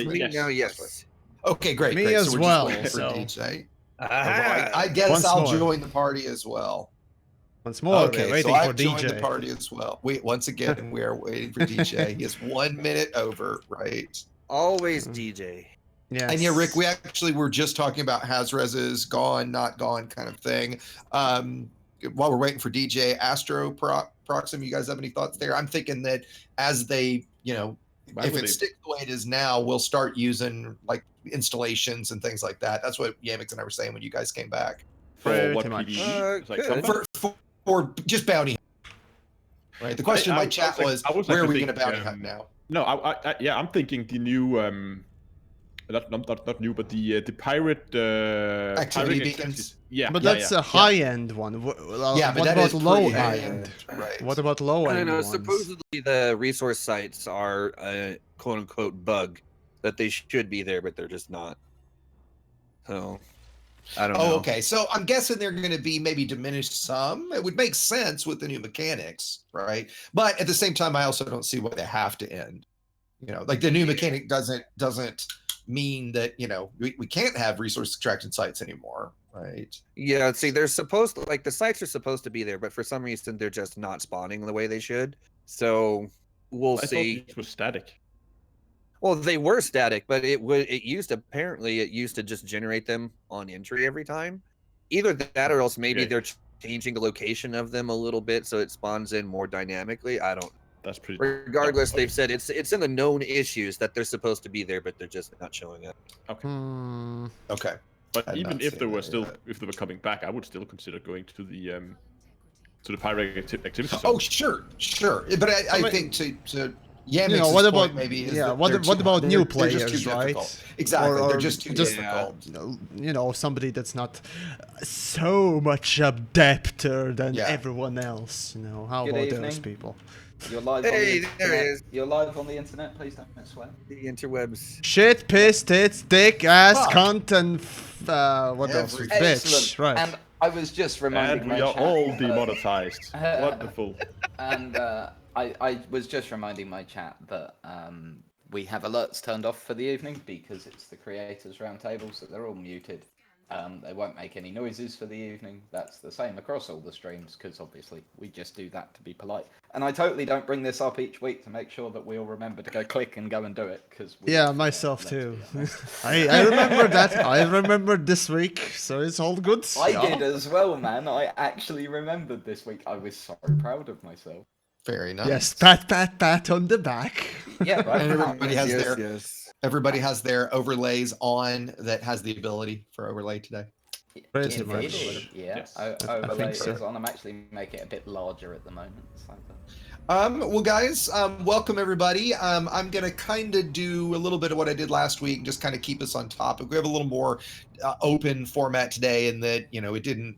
me yes. now, yes. Okay, great. Me great. as so we're well, just waiting for so- DJ. Aha! I guess Once I'll more. join the party as well. Once more, we're Okay, waiting so for I've joined the DJ. party as well. Wait, once again, we are waiting for DJ. He is 1 minute over, right? Always Mm. DJ. Yes. And yeah, Rick, we actually were just talking about Hazrez's gone, not gone kind of thing. While we're waiting for DJ, Astro, Paroxsym, you guys have any thoughts there? I'm thinking that as they, if it sticks the way it is now, we'll start using like installations and things like that. That's what YamiKs and I were saying when you guys came back. For what Pretty much. PvE? It's like good. combat? For just bounty. Right. The question in my chat was, where are we going to bounty hunt now? No, I'm thinking the new not new, but the pirate Activity pirate beacons. Yeah, But yeah, that's yeah. a high-end one. Yeah, but what that about is low pretty high-end? Right. What about I low-end don't know. ones? Supposedly, the resource sites are a quote-unquote bug that they should be there, but they're just not. So, I don't know. Oh, okay. So I'm guessing they're going to be maybe diminished some. It would make sense with the new mechanics, right? But at the same time, I also don't see why they have to end. Like the new mechanic doesn't mean that we can't have resource extraction sites anymore, right? Yeah, see, they're supposed to, like, the sites are supposed to be there, but for some reason they're just not spawning the way they should. So we'll I see. thought it was static. Well, they were static, but it used to just generate them on entry every time. Either that, or else maybe Okay. they're changing the location of them a little bit so it spawns in more dynamically. I don't. That's pretty. Regardless, okay. they've said it's in the known issues that they're supposed to be there, but they're just not showing up. Okay. Okay. But I'm even not if they seeing were that still, yet. if they were coming back, I would still consider going to the pirate activity zone. Oh, sure. But I think to YamiKs' what about point maybe is yeah? that What they're about too- new they're just players, too right? difficult. Exactly, Or they're just too just, difficult. Somebody that's not so much adepter than Yeah. everyone else. How Good about those evening. people? You're live Hey, on the there internet. he is. You're live on the internet. Please don't swear. The interwebs. Shit, piss, tits, dick, ass, Fuck. cunt, and what else? Every- Bitch, Excellent. right? And I was just reminding And my we are chat, all demonetized. Wonderful. And I was just reminding my chat that we have alerts turned off for the evening because it's the creators roundtable, so they're all muted. They won't make any noises for the evening. That's the same across all the streams because obviously we just do that to be polite. And I totally don't bring this up each week to make sure that we all remember to go click and go and do it because Yeah, myself too. I remember that. I remembered this week, so it's all good. I yeah. did as well, man. I actually remembered this week. I was so proud of myself. Very nice. Yes, pat on the back. Yeah, right. And everybody has Yes, their yes. everybody has their overlays on that has the ability for overlay today. Pretty Indeed. much. Yeah, Yes. overlay so. is on. I'm actually making it a bit larger at the moment. So. Well, guys, welcome everybody. I'm gonna kind of do a little bit of what I did last week, just kind of keep us on topic. We have a little more open format today, in that it didn't.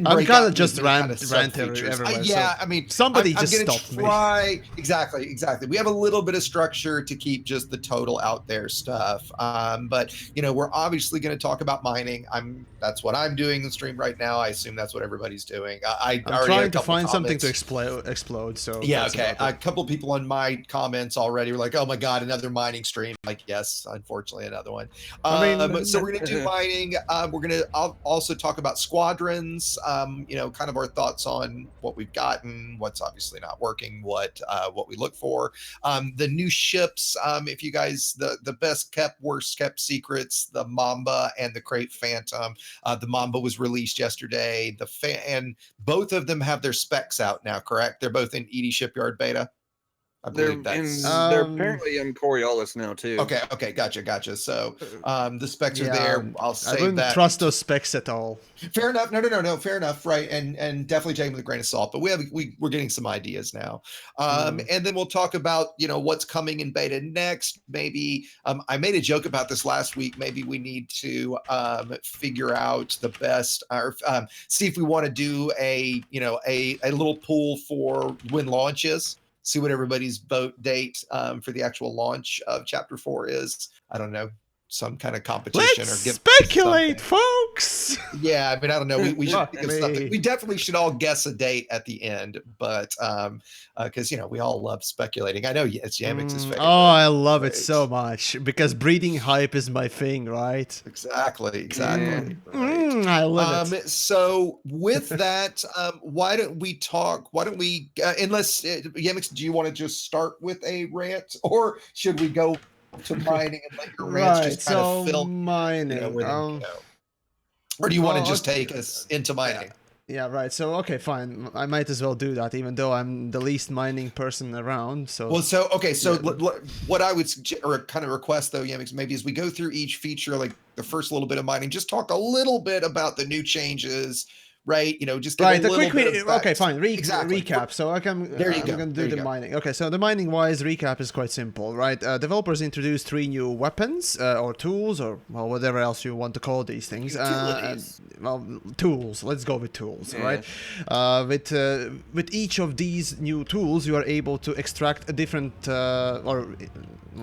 I'm break kind out of just into kind rant of everywhere. yeah, so I mean, somebody I'm just gonna stopped me. try. Exactly. We have a little bit of structure to keep just the total out there stuff. But we're obviously going to talk about mining. That's what I'm doing in the stream right now. I assume that's what everybody's doing. I'm trying to find something to explode. So yeah, that's okay. about it. A couple people on my comments already were like, "Oh my god, another mining stream!" Like, yes, unfortunately, another one. I mean, So we're gonna do mining. I'll also talk about squadrons. Kind of our thoughts on what we've gotten, what's obviously not working, what we look for. The new ships. If you guys, the best kept, worst kept secrets, the Mamba and the Crate Phantom. The Mamba was released yesterday. And both of them have their specs out now, correct? They're both in ED Shipyard beta. I believe that's They're apparently in Coriolis now too. okay. Gotcha. So the specs are there. I'll I say wouldn't that. trust those specs at all. Fair enough. No. Fair enough. Right. And definitely take them with a grain of salt. But we're getting some ideas now. And then we'll talk about what's coming in beta next. Maybe I made a joke about this last week. Maybe we need to figure out the best, or see if we want to do a little pool for when launch is. See what everybody's vote date for the actual launch of Chapter 4 is. I don't know. some kind of competition Let's or give speculate, something. folks. Yeah, I mean, I don't know. We should Fuck think of something. me. We definitely should all guess a date at the end, but because we all love speculating. I know it's Yamiks' favorite. Oh, I love it right? so much because breeding hype is my thing, right? Exactly. Right. I love it. So with that, why don't we talk? Why don't we? Unless Yamiks, do you want to just start with a rant, or should we go to mining and let your rants Right, just kind so of fill? mining. Or do you want to well, just okay. take us into mining? Yeah, right. So okay, fine. I might as well do that, even though I'm the least mining person around. So Well, so okay, so Yeah. what I would suggest or kind of request though, Yamiks, maybe as we go through each feature, like the first little bit of mining, just talk a little bit about the new changes, right? Just give right, a the little quick bit of okay, fine. Exactly. Recap. So I'm There you I'm go. gonna There do you the go. mining. Okay, so the mining wise recap is quite simple, right? Developers introduced 3 new weapons or tools or well whatever else you want to call these things. Utilities. Well, tools. Let's go with tools, Yeah. right? With each of these new tools, you are able to extract a different or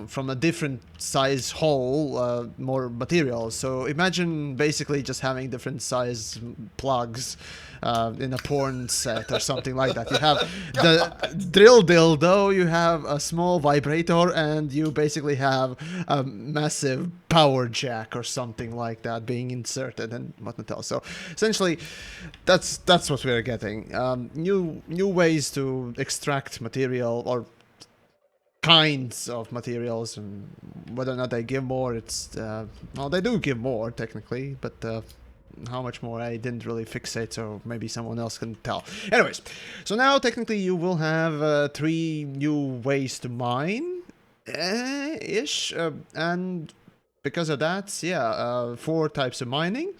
from a different size hole more materials. So imagine basically just having different size plugs in a porn set or something like that. You have the drill dildo, you have a small vibrator, and you basically have a massive power jack or something like that being inserted and whatnot else. So essentially, that's what we're getting. New ways to extract material or kinds of materials, and whether or not they give more, it's well, they do give more technically, but how much more I didn't really fixate, so maybe someone else can tell. Anyways, so now technically you will have 3 new ways to mine ish, and because of that, yeah, 4 types of mining.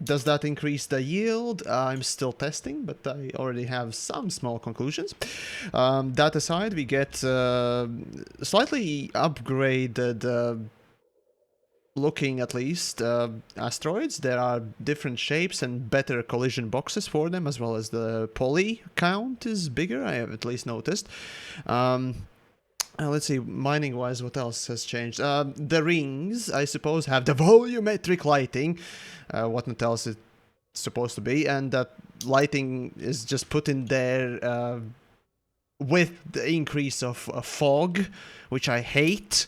Does that increase the yield? I'm still testing, but I already have some small conclusions. That aside, we get slightly upgraded looking, at least, asteroids. There are different shapes and better collision boxes for them, as well as the poly count is bigger, I have at least noticed. Let's see, mining wise, what else has changed? The rings, I suppose, have the volumetric lighting, what else it's supposed to be, and that lighting is just put in there with the increase of fog, which I hate,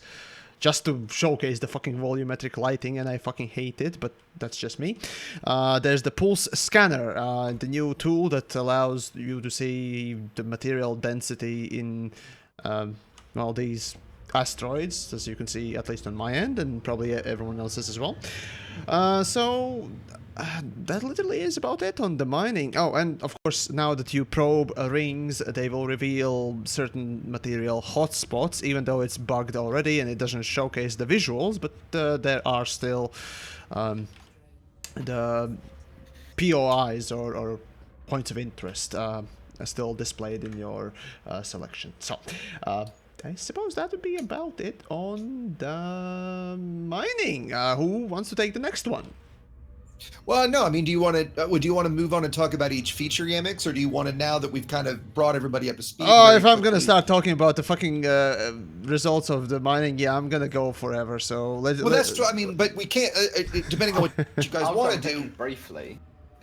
just to showcase the fucking volumetric lighting, and I fucking hate it, but that's just me. There's the pulse scanner, the new tool that allows you to see the material density in well, these asteroids, as you can see, at least on my end, and probably everyone else's as well. So that literally is about it on the mining. Oh, and of course, now that you probe rings, they will reveal certain material hotspots, even though it's bugged already and it doesn't showcase the visuals, but there are still the POIs or points of interest are still displayed in your selection. So, I suppose that would be about it on the mining. Who wants to take the next one? Well, no, I mean, do you want to move on and talk about each feature, Yamiks, or do you want to, now that we've kind of brought everybody up to speed? Oh, if I'm gonna start talking about the fucking results of the mining, yeah, I'm gonna go forever. So let's. Well, that's true. I mean, but we can't, depending on what you guys I'll want to jump in do. briefly.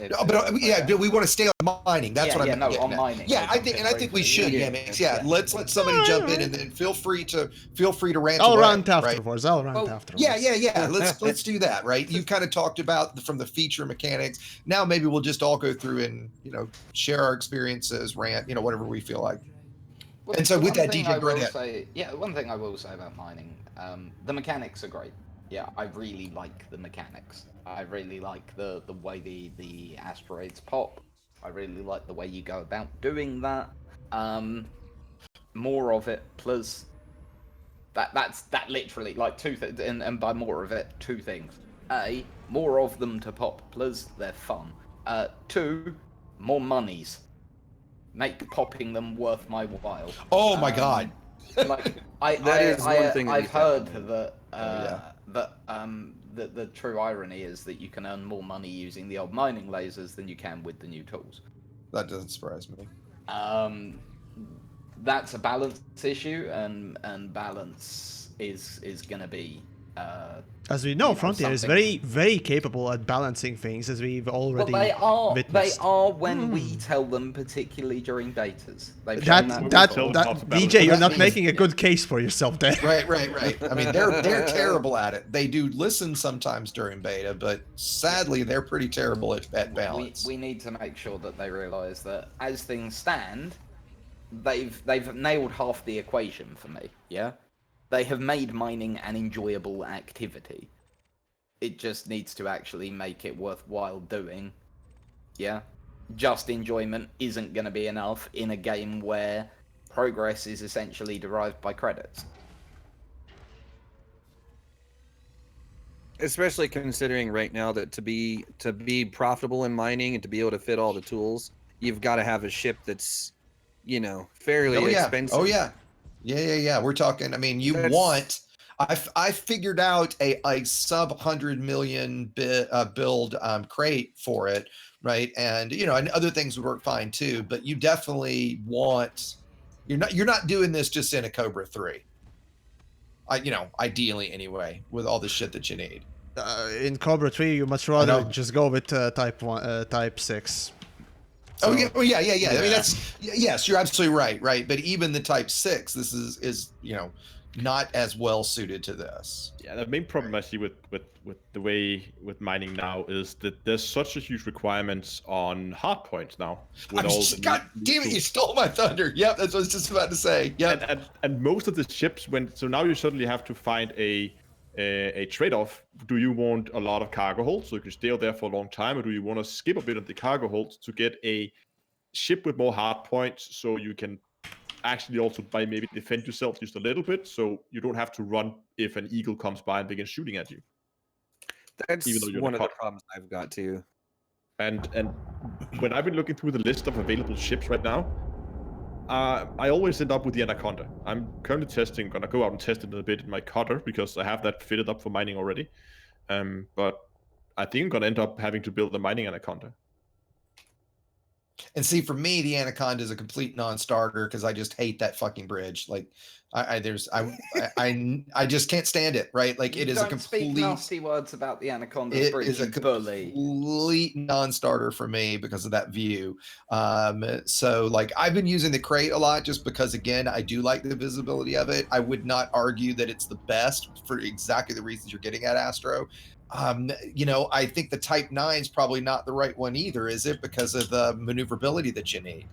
No, but but we want to stay on mining. That's what I'm on at. mining. Yeah, I'll I think, jump and in I think we briefly. should, Yamiks. Yeah, let's let somebody jump in, and then feel free to rant. I'll away, rant right? afterwards. I'll rant afterwards. Yeah. Let's do that, right? You kind of talked about from the feature mechanics. Now maybe we'll just all go through and share our experiences, rant, whatever we feel like. Well, And so with that, thing DJ, I go will ahead. say, one thing I will say about mining, the mechanics are great. Yeah, I really like the mechanics. I really like the way the asteroids pop. I really like the way you go about doing that. More of it, plus that's literally like 2 things, and by more of it, 2 things. A, more of them to pop, plus they're fun. 2, more monies. Make popping them worth my while. Oh my god. Like That is one thing that I've needs to heard happen. that the true irony is that you can earn more money using the old mining lasers than you can with the new tools. That doesn't surprise me. That's a balance issue, and balance is gonna be As we know, you know, Frontier is something- very capable at balancing things, as we've already Well, they witnessed. are when we tell them, particularly during betas. They've shown That- that before. how to balance DJ, you're it. not making a good case for yourself there. Right. I mean, they're terrible at it. They do listen sometimes during beta, but sadly, they're pretty terrible at balance. We need to make sure that they realise that as things stand, they've nailed half the equation for me. Yeah, they have made mining an enjoyable activity. It just needs to actually make it worthwhile doing. Yeah, just enjoyment isn't going to be enough in a game where progress is essentially derived by credits. Especially considering right now that to be profitable in mining and to be able to fit all the tools, you've got to have a ship that's, you know, fairly expensive. Oh yeah. We're talking. I mean, I figured out a sub 100 million build crate for it, right? And you know, and other things would work fine too. But you definitely want. You're not doing this just in a Cobra 3. Ideally anyway, with all the shit that you need. In Cobra 3, you much rather just go with Type 6. So, yeah. I mean, yes, you're absolutely right. But even the Type 6, this is not as well suited to this. Yeah, the main problem I see with the way with mining now is that there's such a huge requirements on hard points now. God damn it, you stole my thunder. Yep, that's what I was just about to say. Yep. And most of the ships so now you suddenly have to find a trade-off. Do you want a lot of cargo holds so you can stay there for a long time, or do you want to skip a bit of the cargo holds to get a ship with more hard points so you can actually also by maybe defend yourself just a little bit so you don't have to run if an eagle comes by and begins shooting at you? That's even though you're one of the caught. problems I've got too. And when I've been looking through the list of available ships right now, I always end up with the Anaconda. I'm currently gonna go out and test it a bit in my cutter because I have that fitted up for mining already. But I think I'm gonna end up having to build a mining Anaconda. And see, for me, the Anaconda is a complete non-starter because I just hate that fucking bridge. Like, I just can't stand it. Right? Like, it is a complete. Speak nasty words about the Anaconda bridge. It is a complete non-starter for me because of that view. So, like, I've been using the crate a lot just because, again, I do like the visibility of it. I would not argue that it's the best for exactly the reasons you're getting at, Astro. I think the Type 9 is probably not the right one either, is it? Because of the maneuverability that you need.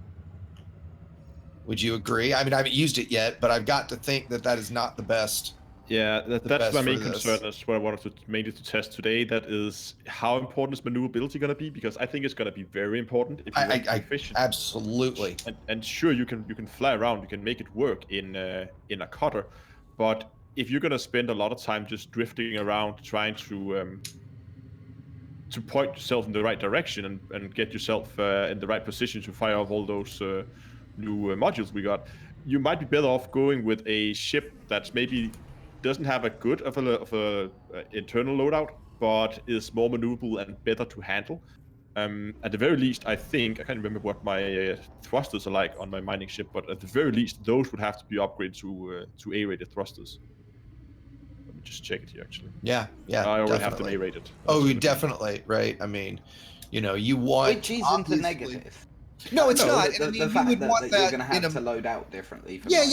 Would you agree? I mean, I haven't used it yet, but I've got to think that is not the best. Yeah, that's my main this. concern. That's what I wanted to mainly to test today. That is, how important is maneuverability going to be? Because I think it's going to be very important if you want to be efficient. Absolutely. And sure, you can fly around, you can make it work in a cutter, but if you're gonna spend a lot of time just drifting around trying to point yourself in the right direction and get yourself in the right position to fire off all those new modules we got, you might be better off going with a ship that's maybe doesn't have a good of a internal loadout, but is more maneuverable and better to handle. At the very least, I think I can't remember what my thrusters are like on my mining ship, but at the very least, those would have to be upgraded to A-rated thrusters. Just check it here, actually. Yeah. I already have them A-rated. Oh, definitely, right? I mean, you want... Which isn't a negative. No, it's not. The, I mean, the fact you would want that you're going to have to load out differently. Yeah.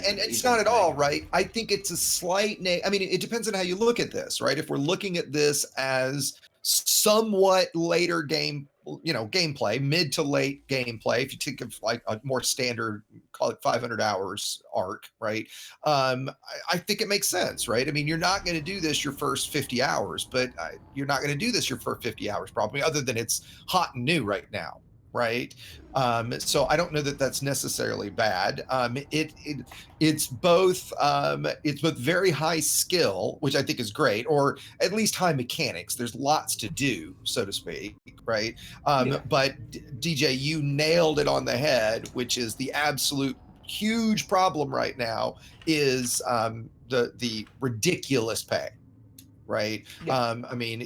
And it's not at all, right? I think it's a slight... I mean, it depends on how you look at this, right? If we're looking at this as somewhat later gameplay, mid to late gameplay, if you think of like a more standard, call it 500 hours arc, right? I think it makes sense, right? I mean, you're not going to do this your first 50 hours, but you're not going to do this your first 50 hours probably, other than it's hot and new right now, right? So I don't know that that's necessarily bad. It's both very high skill, which I think is great, or at least high mechanics. There's lots to do, so to speak, right? But DJ, you nailed it on the head, which is the absolute huge problem right now is the ridiculous pay, right? I mean,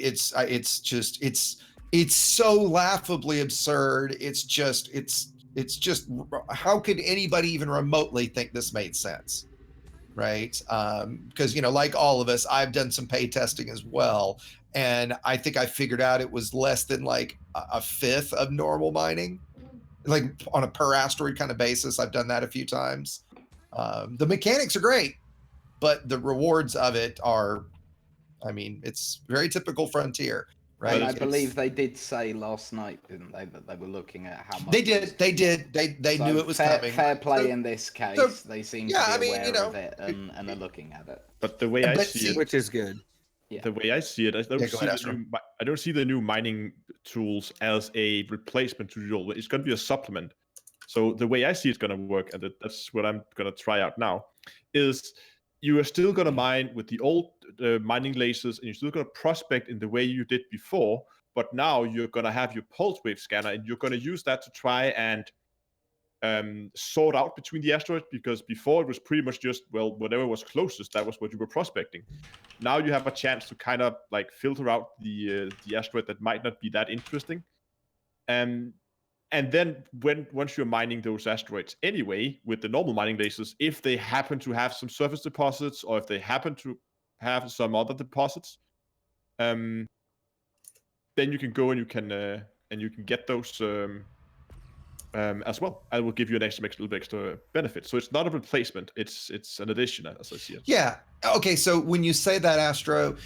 it's so laughably absurd. It's just how could anybody even remotely think this made sense? right? Because, you know, like all of us, I've done some pay testing as well. And I think I figured out it was less than like a fifth of normal mining, like on a per asteroid kind of basis. I've done that a few times. The mechanics are great, but the rewards of it are, I mean, it's very typical Frontier, right? I believe they did say last night, didn't they, that they were looking at how much. They did. They So knew it was fair, coming. Fair play So- in this case. so, they seem yeah, to I be mean, aware you know, of it and are looking at it. But the way I But see it, Which is good. Yeah. the way I see it, I don't Yeah, go see ahead, the Astro. I don't see the new mining tools as a replacement to the old. It's going to be a supplement. So the way I see it's going to work, and that's what I'm going to try out now, is you are still going to mine with the old mining lasers, and you're still going to prospect in the way you did before. But now you're going to have your pulse wave scanner, and you're going to use that to try and sort out between the asteroids, because before it was pretty much just, well, whatever was closest, that was what you were prospecting. Now you have a chance to kind of like filter out the asteroid that might not be that interesting. And then once you're mining those asteroids anyway with the normal mining lasers, if they happen to have some surface deposits, or if they happen to have some other deposits, then you can go and you can get those as well. I will give you an little bit extra benefit. So it's not a replacement; it's an addition, as I see it. Yeah. Okay. So when you say that, Astro,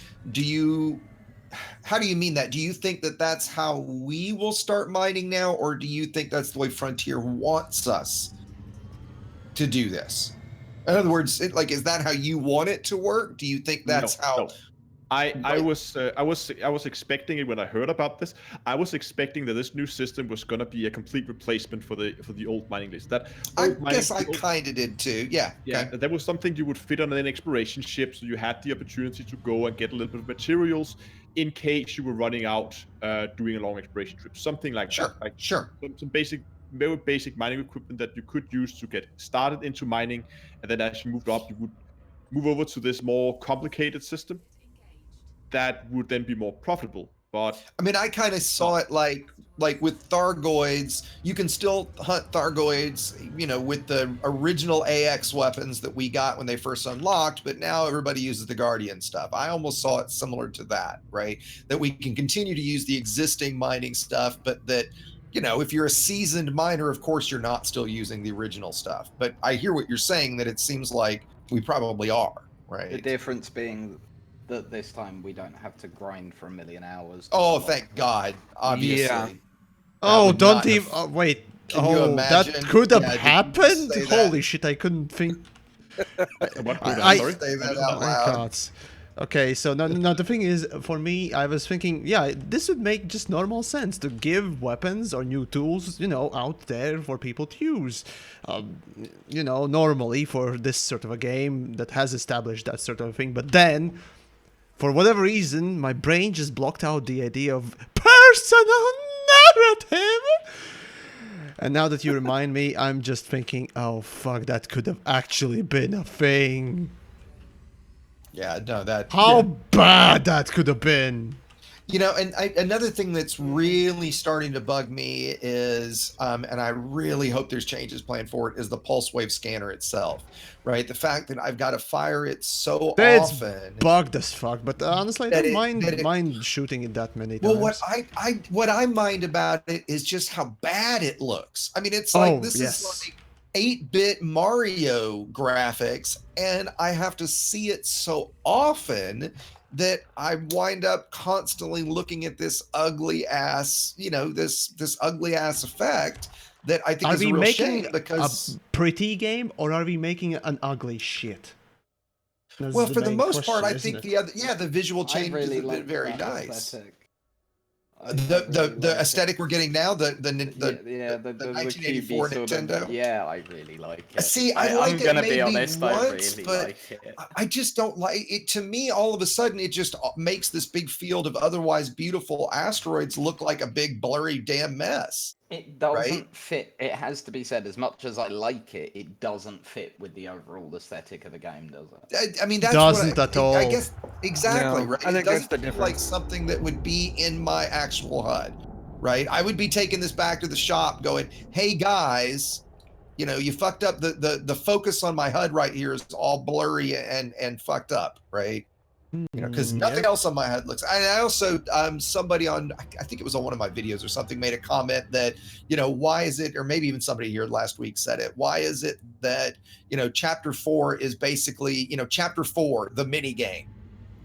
how do you mean that? Do you think that that's how we will start mining now, or do you think that's the way Frontier wants us to do this? In other words, is that how you want it to work? Do you think that's how? No. I was expecting it when I heard about this. I was expecting that this new system was going to be a complete replacement for the old mining list. I guess I kind of did too. Yeah. Yeah, Okay. that was something you would fit on an exploration ship, so you had the opportunity to go and get a little bit of materials in case you were running out doing a long exploration trip. Something like that. Like Sure. some very basic mining equipment that you could use to get started into mining, and then as you moved up, you would move over to this more complicated system that would then be more profitable. But I mean, I kind of saw it like with Thargoids, you can still hunt Thargoids, you know, with the original AX weapons that we got when they first unlocked, but now everybody uses the Guardian stuff. I almost saw it similar to that, right? That we can continue to use the existing mining stuff, but that, you know, if you're a seasoned miner, of course, you're not still using the original stuff. But I hear what you're saying, that it seems like we probably are, right? The difference being that this time we don't have to grind for 1 million hours. Oh, thank God. Obviously. Yeah. Oh, would don't not even. have- Wait. Can you Oh, that imagine? could have Yeah, did you happened? say that? Holy shit, I couldn't think. what? I- Sorry? Say that Oh out my loud. God. Okay, so now the thing is, for me, I was thinking, yeah, this would make just normal sense to give weapons or new tools, you know, out there for people to use. You know, normally for this sort of a game that has established that sort of thing. But then, for whatever reason, my brain just blocked out the idea of personal narrative. And now that you remind me, I'm just thinking, oh fuck, that could have actually been a thing. Yeah, no, that. How bad that could have been. You know, and another thing that's really starting to bug me is, and I really hope there's changes planned for it, is the pulse wave scanner itself, right? The fact that I've got to fire it so It's often. bugged as fuck, but honestly, I That don't mind shooting it that many times. Well, what I mind about it is just how bad it looks. I mean, it's like this is like 8-bit Mario graphics, and I have to see it so often that I wind up constantly looking at this ugly ass, you know, this ugly ass effect that I think is a real shame, because a pretty game, or are we making an ugly shit? Well, for the most part, I think the visual change really is like very that nice. aesthetic. The aesthetic we're getting now, the 1984 QB sort Nintendo. of, yeah, I really like it. See, I like I'm it gonna maybe be honest, I once, really but like it. I just don't like it. To me, all of a sudden, it just makes this big field of otherwise beautiful asteroids look like a big blurry damn mess. It doesn't fit. It has to be said, as much as I like it, it doesn't fit with the overall aesthetic of the game, does it? I mean, that's doesn't what at all. I guess exactly No, right. I It think doesn't that's the feel like difference. something that would be in my actual HUD, right? I would be taking this back to the shop, going, "Hey guys, You know, you fucked up the focus on my HUD right here is all blurry and fucked up, right? You know, because nothing else on my HUD looks. I also somebody on, I think it was on one of my videos or something, made a comment that, you know, why is it, or maybe even somebody here last week said it, why is it that, you know, chapter 4 is basically, you know, chapter 4 the mini game,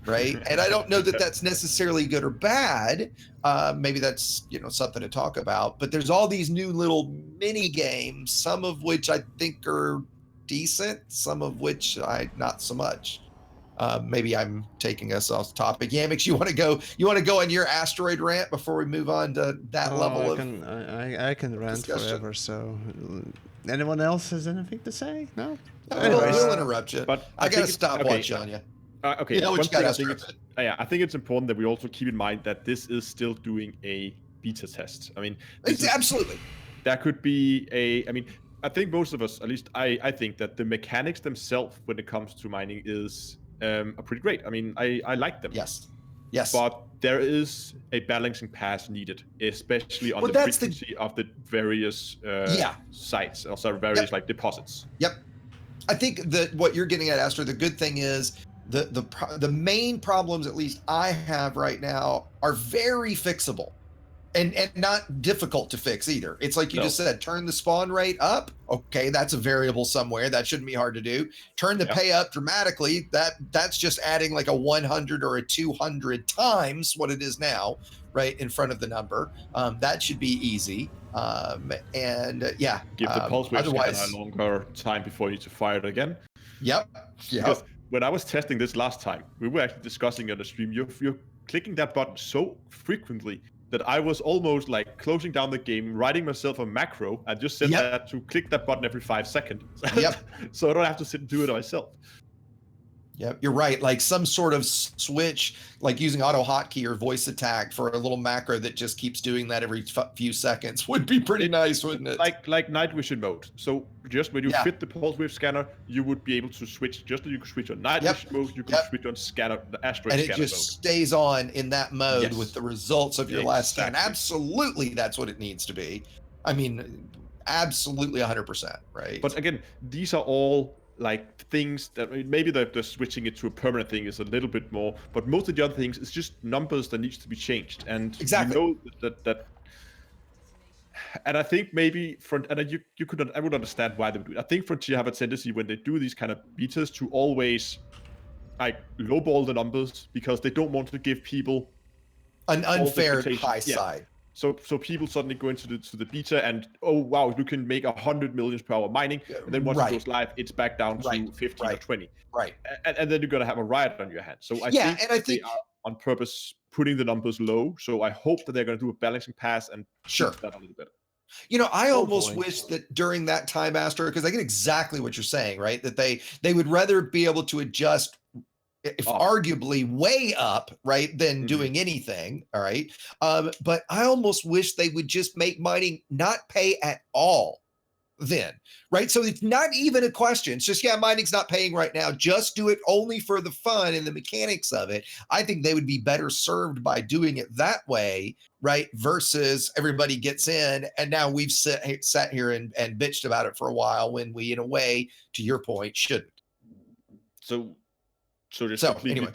right? And I don't know that that's necessarily good or bad. Maybe that's, you know, something to talk about, but there's all these new little mini games, some of which I think are decent, some of which not so much. Maybe I'm taking us off topic. Yamiks, you want to go on your asteroid rant before we move on to that level I can rant discussion? forever. So, anyone else has anything to say? No. We'll interrupt you. But I got a stopwatch on you. Okay. You know what you got, I think it's important that we also keep in mind that this is still doing a beta test. I mean, absolutely. That could be I mean, I think most of us, at least I think that the mechanics themselves when it comes to mining are pretty great. I mean, I like them. Yes. But there is a balancing pass needed, especially on the frequency of the various sites, also various like deposits. Yep. I think that what you're getting at, Astor, the good thing is the main problems, at least I have right now, are very fixable. And not difficult to fix either. It's like you just said, turn the spawn rate up. Okay, that's a variable somewhere. That shouldn't be hard to do. Turn the pay up dramatically. That's just adding like a 100 or a 200 times what it is now, right in front of the number. That should be easy. Give the pulse width scanner a longer time before you need to fire it again. Yep. Because when I was testing this last time, we were actually discussing on the stream. You're clicking that button so frequently that I was almost like closing down the game, writing myself a macro, and just set that to click that button every 5 seconds. So I don't have to sit and do it myself. Yep, you're right. Like some sort of switch, like using auto hotkey or voice attack for a little macro that just keeps doing that every few seconds would be pretty nice, wouldn't it? Like night vision mode. So just when you fit the pulse width scanner, you would be able to switch. Just as you can switch on night vision mode, you can switch on the asteroid and scanner it just mode. Stays on in that mode with the results of your last scan. Absolutely, that's what it needs to be. I mean, absolutely 100%, right? But again, these are all like things that maybe the switching it to a permanent thing is a little bit more, but most of the other things is just numbers that needs to be changed. And you know that and I think maybe I would understand why they would do it. I think Frontier have a tendency when they do these kind of betas to always like lowball the numbers because they don't want to give people an unfair high side. So people suddenly go into the beta and, oh, wow, you can make 100 million per hour mining. And then once it goes live, it's back down to 15 or 20. Right. And then you're going to have a riot on your hands. So I think they are on purpose putting the numbers low. So I hope that they're going to do a balancing pass and fix that a little bit. You know, I almost wish that during that time, Astor, because I get exactly what you're saying, right? That they would rather be able to adjust if arguably way up, right, than doing anything, all right? But I almost wish they would just make mining not pay at all then, right? So it's not even a question. It's just, mining's not paying right now. Just do it only for the fun and the mechanics of it. I think they would be better served by doing it that way, right? Versus everybody gets in and now we've sat here and bitched about it for a while when we, in a way, to your point, shouldn't. So just completely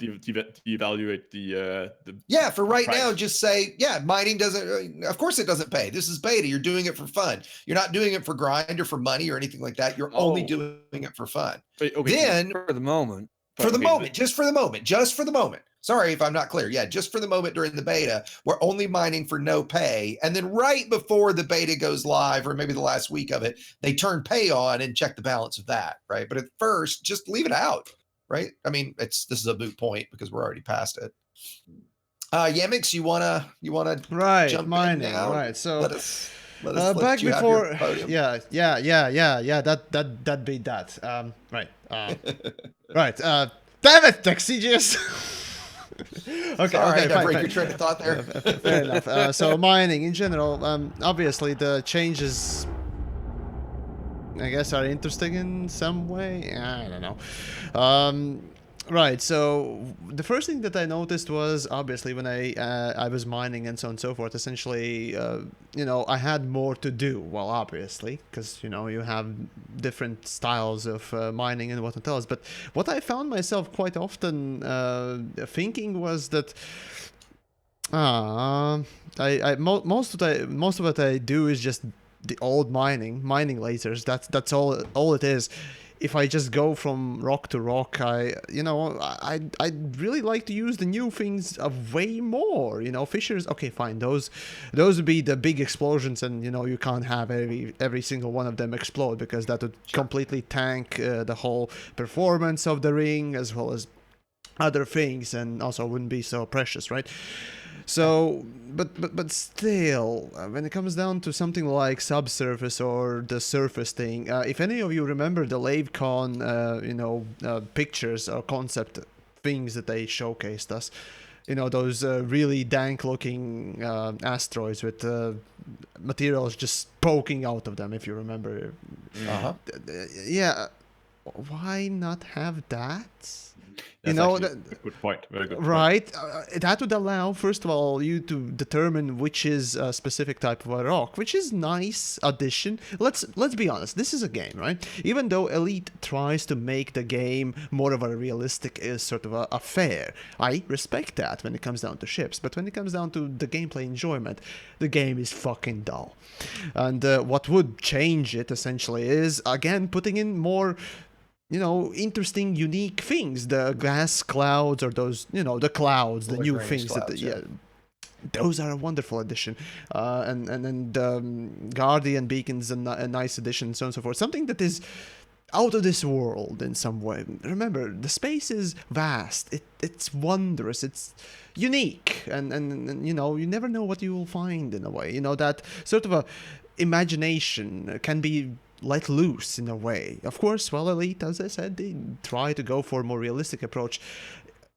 devaluate the for right now, just say, mining doesn't, of course it doesn't pay. This is beta. You're doing it for fun. You're not doing it for grind or for money or anything like that. You're only doing it for fun. Then for the moment. Just for the moment. Sorry if I'm not clear. Just for the moment during the beta, we're only mining for no pay. And then right before the beta goes live, or maybe the last week of it, they turn pay on and check the balance of that, right? But at first, just leave it out. Right? I mean, this is a moot point because we're already past it. Yamiks, you wanna jump mining, in now? Right. So let us back before that beat that. Right. Right. Damn it, Exigeous. Okay, break your train of thought there. Fair enough. So mining in general, obviously the changes, I guess, are interesting in some way. I don't know. Right. So the first thing that I noticed was obviously when I was mining and so on and so forth. Essentially, I had more to do. Well, obviously, because you have different styles of mining and whatnot else. But what I found myself quite often thinking was that most of what I do is just the old mining lasers. That's all it is. If I just go from rock to rock, I really like to use the new things way more. Fissures. Okay, fine. Those would be the big explosions, and you can't have every single one of them explode because that would completely tank the whole performance of the ring as well as other things, and also wouldn't be so precious, right? So, but still, when it comes down to something like subsurface or the surface thing, if any of you remember the LaveCon, pictures or concept things that they showcased us, those really dank-looking asteroids with materials just poking out of them, if you remember. Yeah, why not have that? That's a good point. Very good point. Right? That would allow, first of all, you to determine which is a specific type of a rock, which is nice addition. Let's be honest. This is a game, right? Even though Elite tries to make the game more of a realistic sort of a fair, I respect that when it comes down to ships. But when it comes down to the gameplay enjoyment, the game is fucking dull. And what would change it essentially is again putting in more interesting, unique things, the gas clouds or those, the clouds, the new things clouds, those are a wonderful addition. And then Guardian beacons a nice addition, so on and so forth. Something that is out of this world in some way. Remember, the space is vast. It's wondrous. It's unique, and you never know what you will find in a way. That sort of a imagination can be let loose in a way. Of course, Elite, as I said, they try to go for a more realistic approach.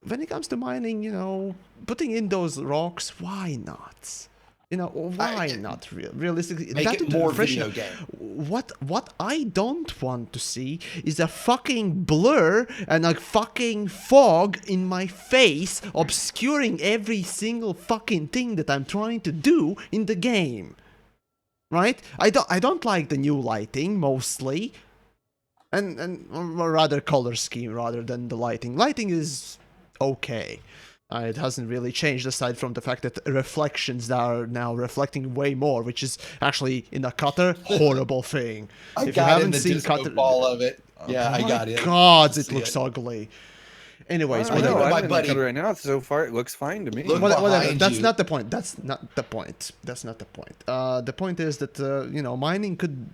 When it comes to mining, putting in those rocks, why not? Why not realistically? Make it more video game. What I don't want to see is a fucking blur and a fucking fog in my face, obscuring every single fucking thing that I'm trying to do in the game. Right? I don't like the new lighting mostly, and or rather color scheme rather than the lighting. Lighting is okay. It hasn't really changed aside from the fact that reflections are now reflecting way more, which is actually in a cutter horrible thing. If you haven't seen cutter ball of it, I got it. God, it looks ugly. Anyways, I'm in the cutter right now. So far, it looks fine to me. Whatever. That's not the point. That's not the point. The point is that mining could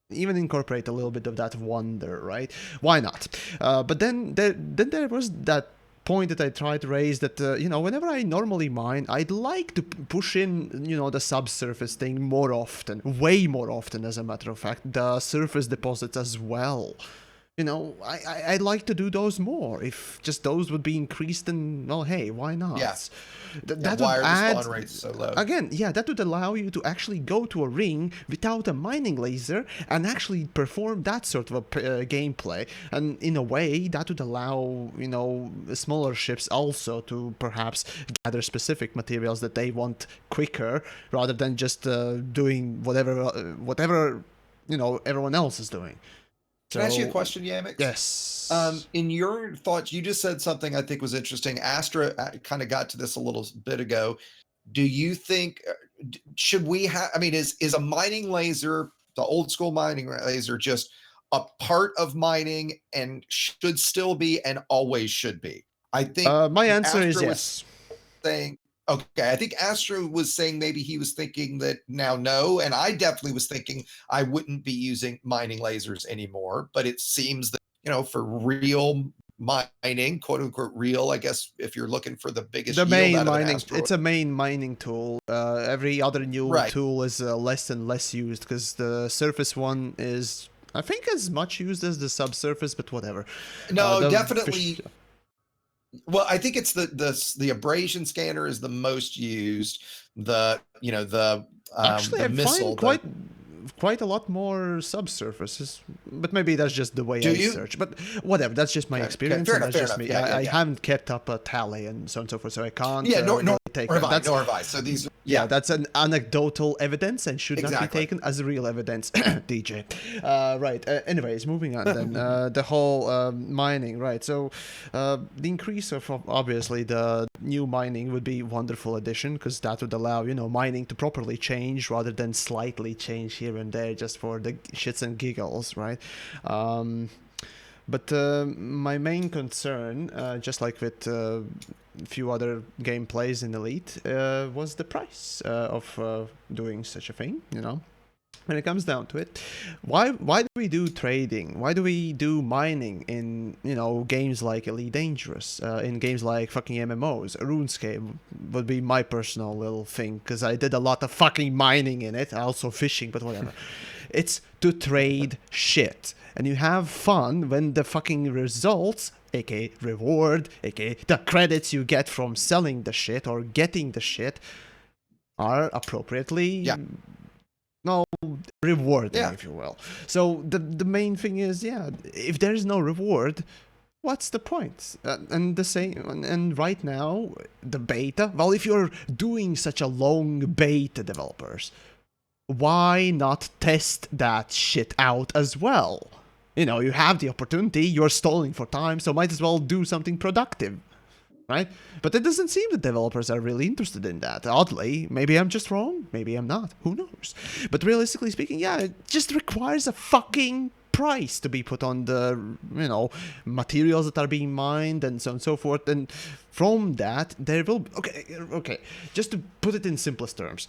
even incorporate a little bit of that wonder, right? Why not? But then there was that point that I tried to raise that whenever I normally mine, I'd like to push in the subsurface thing more often, way more often, as a matter of fact, the surface deposits as well. I'd like to do those more. If just those would be increased, then, well, hey, why not? Yeah. That why would are add, the spawn rates so low? Again, that would allow you to actually go to a ring without a mining laser and actually perform that sort of a gameplay. And in a way, that would allow, smaller ships also to perhaps gather specific materials that they want quicker, rather than just doing whatever everyone else is doing. Can I ask you a question, YamiKs? Yes. In your thoughts, you just said something I think was interesting. Astra kind of got to this a little bit ago. Do you think should we have? I mean, is a mining laser, the old school mining laser, just a part of mining and should still be and always should be? I think my answer is yes. Saying. Okay, I think Astro was saying maybe he was thinking that now no, and I definitely was thinking I wouldn't be using mining lasers anymore, but it seems that, for real mining, quote unquote real, I guess if you're looking for the biggest main mining, it's a main mining tool. Every other new tool is less and less used because the surface one is, I think, as much used as the subsurface, but whatever. No, definitely. Well, I think it's the abrasion scanner is the most used. The actually, the I missile, find quite a lot more subsurfaces, but maybe that's just the way Do I you? search. But whatever, that's just my experience, Fair and enough, that's fair just enough. me. Yeah, I yeah. haven't kept up a tally and so on and so forth, so I can't. Yeah, nor really take have I. that's, Nor have I. So these. yeah, that's an anecdotal evidence and should not be Exactly. taken as real evidence. DJ. Right. Anyways, moving on then. The whole mining, right? So the increase of obviously the new mining would be wonderful addition because that would allow mining to properly change rather than slightly change here and there just for the shits and giggles, right? But my main concern, just like with a few other gameplays in Elite, was the price of doing such a thing, When it comes down to it, why do we do trading? Why do we do mining in, games like Elite Dangerous, in games like fucking MMOs? RuneScape would be my personal little thing, because I did a lot of fucking mining in it, also fishing, but whatever. It's to trade shit. And you have fun when the fucking results, aka reward, aka the credits you get from selling the shit or getting the shit, are appropriately rewarding, if you will. So the main thing is, if there is no reward, what's the point? And the same, and right now the beta. Well, if you're doing such a long beta, developers, why not test that shit out as well? You have the opportunity, you're stalling for time, so might as well do something productive, right? But it doesn't seem the developers are really interested in that, oddly. Maybe I'm just wrong, maybe I'm not, who knows? But realistically speaking, it just requires a fucking price to be put on the, materials that are being mined and so on and so forth, and from that, there will be, okay, just to put it in simplest terms,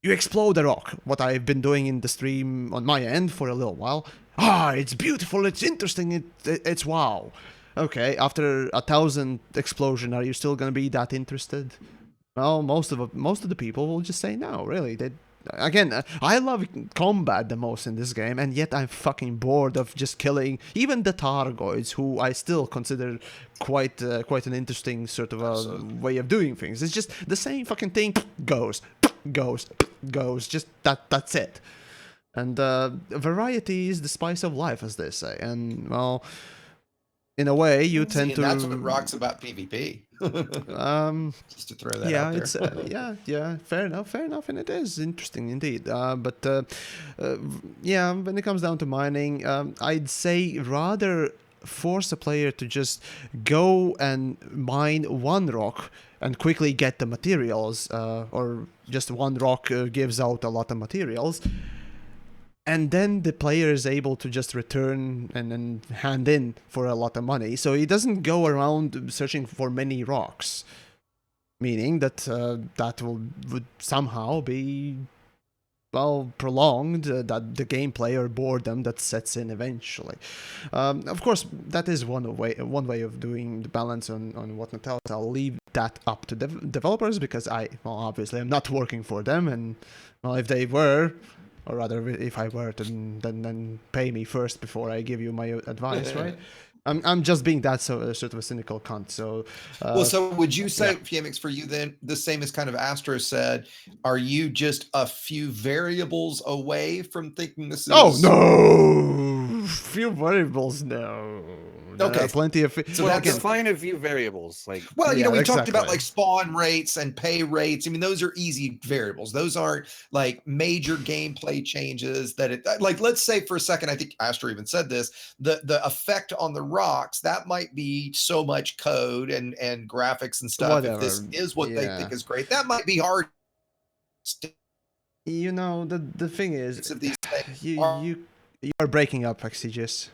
you explode a rock, what I've been doing in the stream on my end for a little while. It's beautiful, it's interesting, it's wow. Okay, after 1,000 explosion, are you still gonna be that interested? Well, most of the people will just say no, really. Again, I love combat the most in this game, and yet I'm fucking bored of just killing even the Targoids, who I still consider quite an interesting sort of way of doing things. It's just the same fucking thing, goes, just that's it. And variety is the spice of life, as they say. And, well, in a way, you tend to... that's what rocks about PvP. Just to throw that out there. It's, fair enough, and it is interesting indeed. But when it comes down to mining, I'd say rather force a player to just go and mine one rock and quickly get the materials, or just one rock gives out a lot of materials, and then the player is able to just return and then hand in for a lot of money. So he doesn't go around searching for many rocks, meaning that that would somehow be, well, prolonged, that the gameplay or boredom that sets in eventually. Of course, that is one way of doing the balance on whatnot else. I'll leave that up to developers, because obviously I'm not working for them, and, well, if they were, or rather, if I were to, then pay me first before I give you my advice, right? I'm just being that sort of a cynical cunt. So, so would you say, TheYamiks, for you then, the same as kind of Astro said, are you just a few variables away from thinking this is... Oh, no! Few variables, no. Okay, plenty of. So that's fine. A few variables, like, well, we talked about like spawn rates and pay rates. I mean, those are easy variables. Those aren't like major gameplay changes. Like, let's say for a second, I think Astro even said this: the effect on the rocks, that might be so much code and graphics and stuff. Whatever. If this is what they think is great, that might be hard. The thing is, these you are breaking up, Exigeous.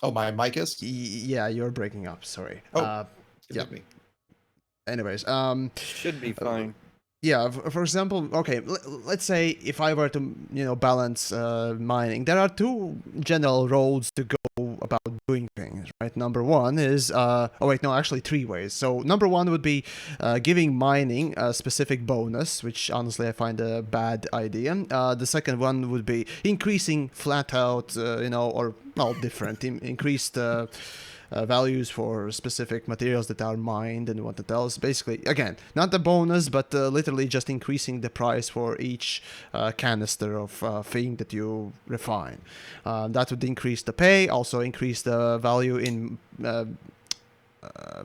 Oh, my mic is? Yeah, you're breaking up. Sorry. Yeah. Anyways, should be fine. Yeah, for example, okay, let's say if I were to, balance mining, there are two general roads to go about doing things, right? Number one is, actually 3 ways. So number one would be giving mining a specific bonus, which honestly I find a bad idea. The second one would be increasing flat out, increased values for specific materials that are mined and what it else. Basically, again, not the bonus, but literally just increasing the price for each canister of thing that you refine. That would increase the pay, also increase the value in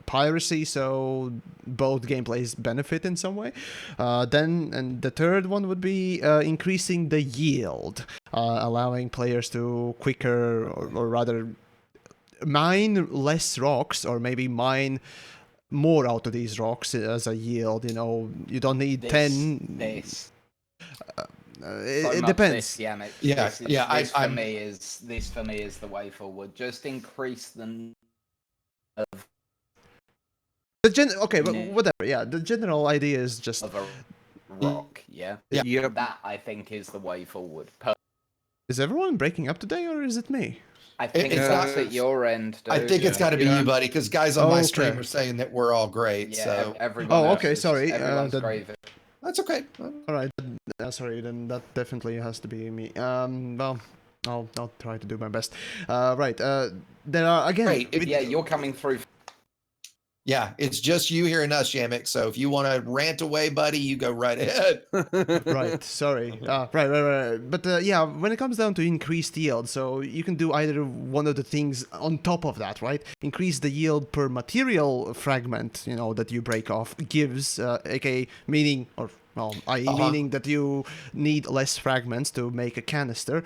piracy, so both gameplays benefit in some way. And the third one would be increasing the yield, allowing players to quicker, or rather mine less rocks, or maybe mine more out of these rocks as a yield. You know, you don't need 10. It depends. TheYamiks. Yeah, This for me is the way forward. Just increase the of Okay, but whatever. Yeah, the general idea is just of a rock. Yeah. Yep. That I think is the way forward. Is everyone breaking up today, or is it me? I think It's that's not- at your end, dude. I think it's got to be you, buddy, because guys on my stream are saying that we're all great. Yeah, So everyone. Oh, else okay, is- sorry, Everyone's that- great. that's okay. All right, sorry, then that definitely has to be me. Well, I'll try to do my best. Right, there are again. Great. Yeah, you're coming through. Yeah, it's just you here and us, Yamik. So if you want to rant away, buddy, you go right ahead. Right, sorry. Right. But yeah, when it comes down to increased yield, so you can do either one of the things on top of that, right? Increase the yield per material fragment, you know, that you break off, gives, aka meaning, or well, i.e. meaning that you need less fragments to make a canister,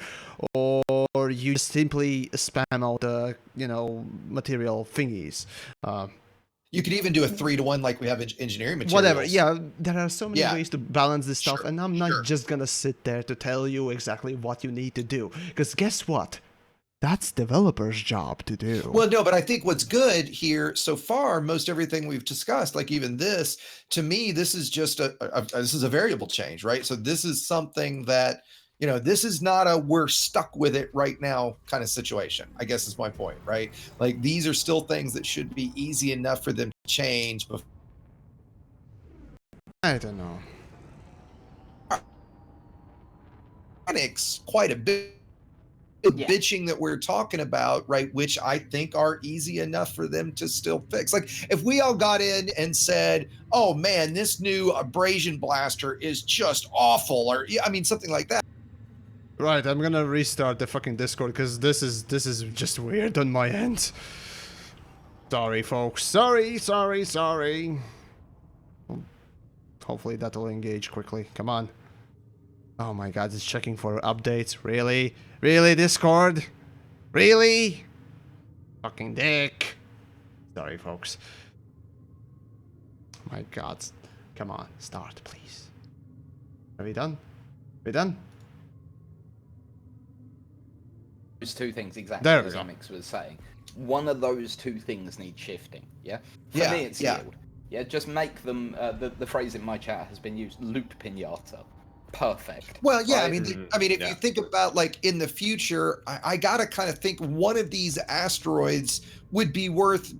or you simply spam out the, you know, material thingies. You could even do a 3-to-1 like we have in engineering materials. Whatever, yeah, there are so many Yeah. ways to balance this stuff, Sure, and I'm not sure. just gonna sit there to tell you exactly what you need to do, because guess what? That's developers' job to do. Well, no, but I think what's good here so far, most everything we've discussed, like even this, to me, this is just this is a variable change, right? So this is something that, you know, this is not a we're stuck with it right now kind of situation, I guess is my point, right? Like these are still things that should be easy enough for them to change before. I don't know. Quite a bit. Yeah. Bitching that we're talking about, right, which I think are easy enough for them to still fix. Like if we all got in and said, oh man, this new abrasion blaster is just awful, or I mean something like that. Right, I'm gonna restart the fucking Discord, because this is just weird on my end. Sorry, folks. Sorry. Hopefully that'll engage quickly. Come on. Oh my god, it's checking for updates. Really? Really, Discord? Really? Fucking dick. Sorry, folks. My god. Come on, start, please. Are we done? We done? Those two things exactly There we as go. TheYamiks was saying. One of those two things needs shifting. Yeah. For Yeah, me, it's yeah. yield. Yeah. Just make them. The phrase in my chat has been used. Loot pinata. Perfect. Well, yeah, right? I mean, if Yeah. you think about like in the future, I gotta kind of think one of these asteroids would be worth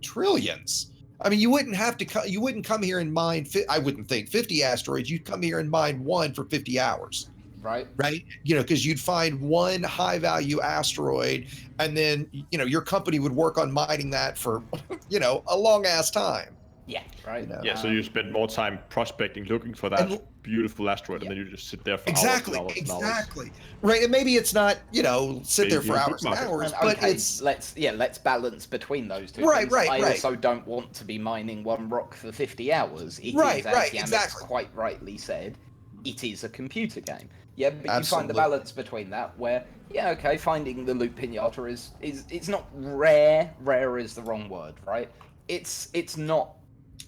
trillions. I mean, you wouldn't have to. You wouldn't come here and mine. I wouldn't think 50 asteroids. You'd come here and mine one for 50 hours. Right. Right. You know, because you'd find one high value asteroid, and then you know your company would work on mining that for, you know, a long ass time. Yeah. Right. You know? Yeah, so you spend more time prospecting, looking for that And- beautiful asteroid, and then you just sit there for Exactly. hours and hours and hours. Exactly. Right. And maybe it's not, you know, sit there Maybe for a hours and bookmark. hours, And but okay, it's let's balance between those two. Right, things. right, I right. also don't want to be mining one rock for 50 hours. It Right, is, as right, TheYamiks exactly. quite rightly said, it is a computer game. Yeah, but you find Absolutely. the balance between that where, yeah, okay, finding the loot pinata is it's not rare. Rare is the wrong word, right? It's not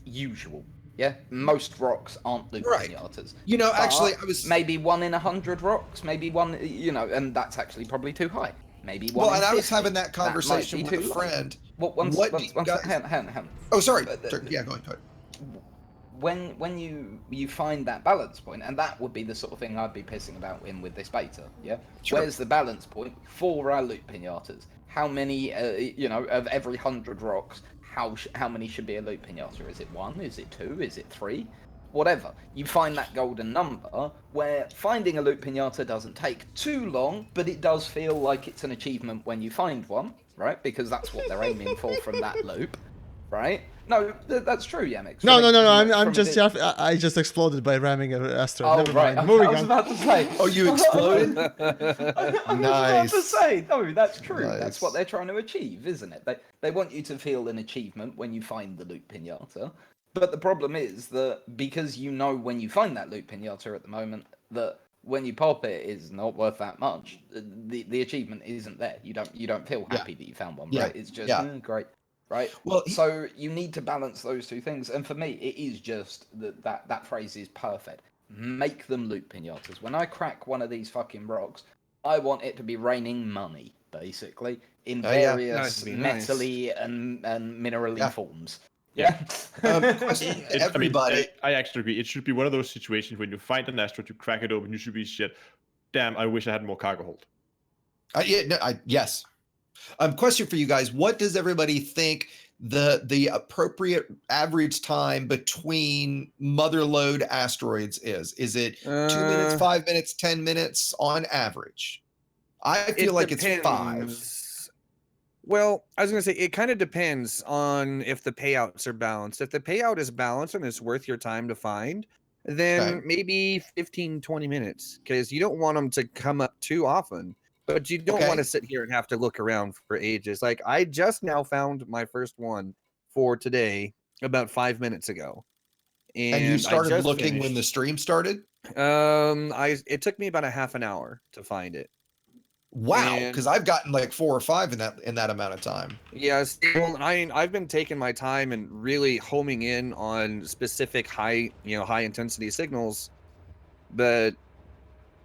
usual. Yeah, most rocks aren't loot Right. pinatas. You know, But actually, I was maybe 1 in 100 rocks, maybe one, you know, and that's actually probably too high. Maybe 1 well, in and I was 50. having that might conversation be with a too low. friend. Well, one What do sec, you guys- hang on. Oh, sorry. But Yeah, go ahead. When you find that balance point, and that would be the sort of thing I'd be pissing about in with this beta, yeah? Sure. Where's the balance point for our loot pinatas? How many, you know, of every 100 rocks, how many should be a loot pinata? Is it 1? Is it 2? Is it 3? whatever. You find that golden number where finding a loot pinata doesn't take too long, but it does feel like it's an achievement when you find one, right? Because that's what they're aiming for from that loop, right? No, that's true, Yamiks. No. I'm just. I just exploded by ramming an asteroid. Oh, Never right. mind. Okay, Moving I was on. about to say. Oh, you exploded? I was Nice. about to say. No, that's true. Nice. That's what they're trying to achieve, isn't it? They want you to feel an achievement when you find the loot pinata. But the problem is that because you know when you find that loot pinata at the moment, that when you pop it is not worth that much. The achievement isn't there. You don't feel happy that you found one, right? It's just great. Right. Well, so you need to balance those two things, and for me, it is just that phrase is perfect. Make them loot pinatas. When I crack one of these fucking rocks, I want it to be raining money, basically, in various metally and minerally forms. Yeah. Everybody. I actually agree. It should be one of those situations when you find an asteroid, you crack it open, you should be shit. Damn, I wish I had more cargo hold. Yes. Question for you guys: what does everybody think the appropriate average time between mother load asteroids is? Is it 2 minutes, 5 minutes, 10 minutes on average? I feel like it's 5. Well, I was going to say, it kind of depends on if the payouts are balanced. If the payout is balanced and it's worth your time to find, then maybe 15, 20 minutes, because you don't want them to come up too often. But you don't want to sit here and have to look around for ages. Like, I just now found my first one for today about 5 minutes ago. And you started looking when the stream started? It took me about a half an hour to find it. Wow, because I've gotten like 4 or 5 in that amount of time. Yes, well, I've been taking my time and really homing in on specific high intensity signals, but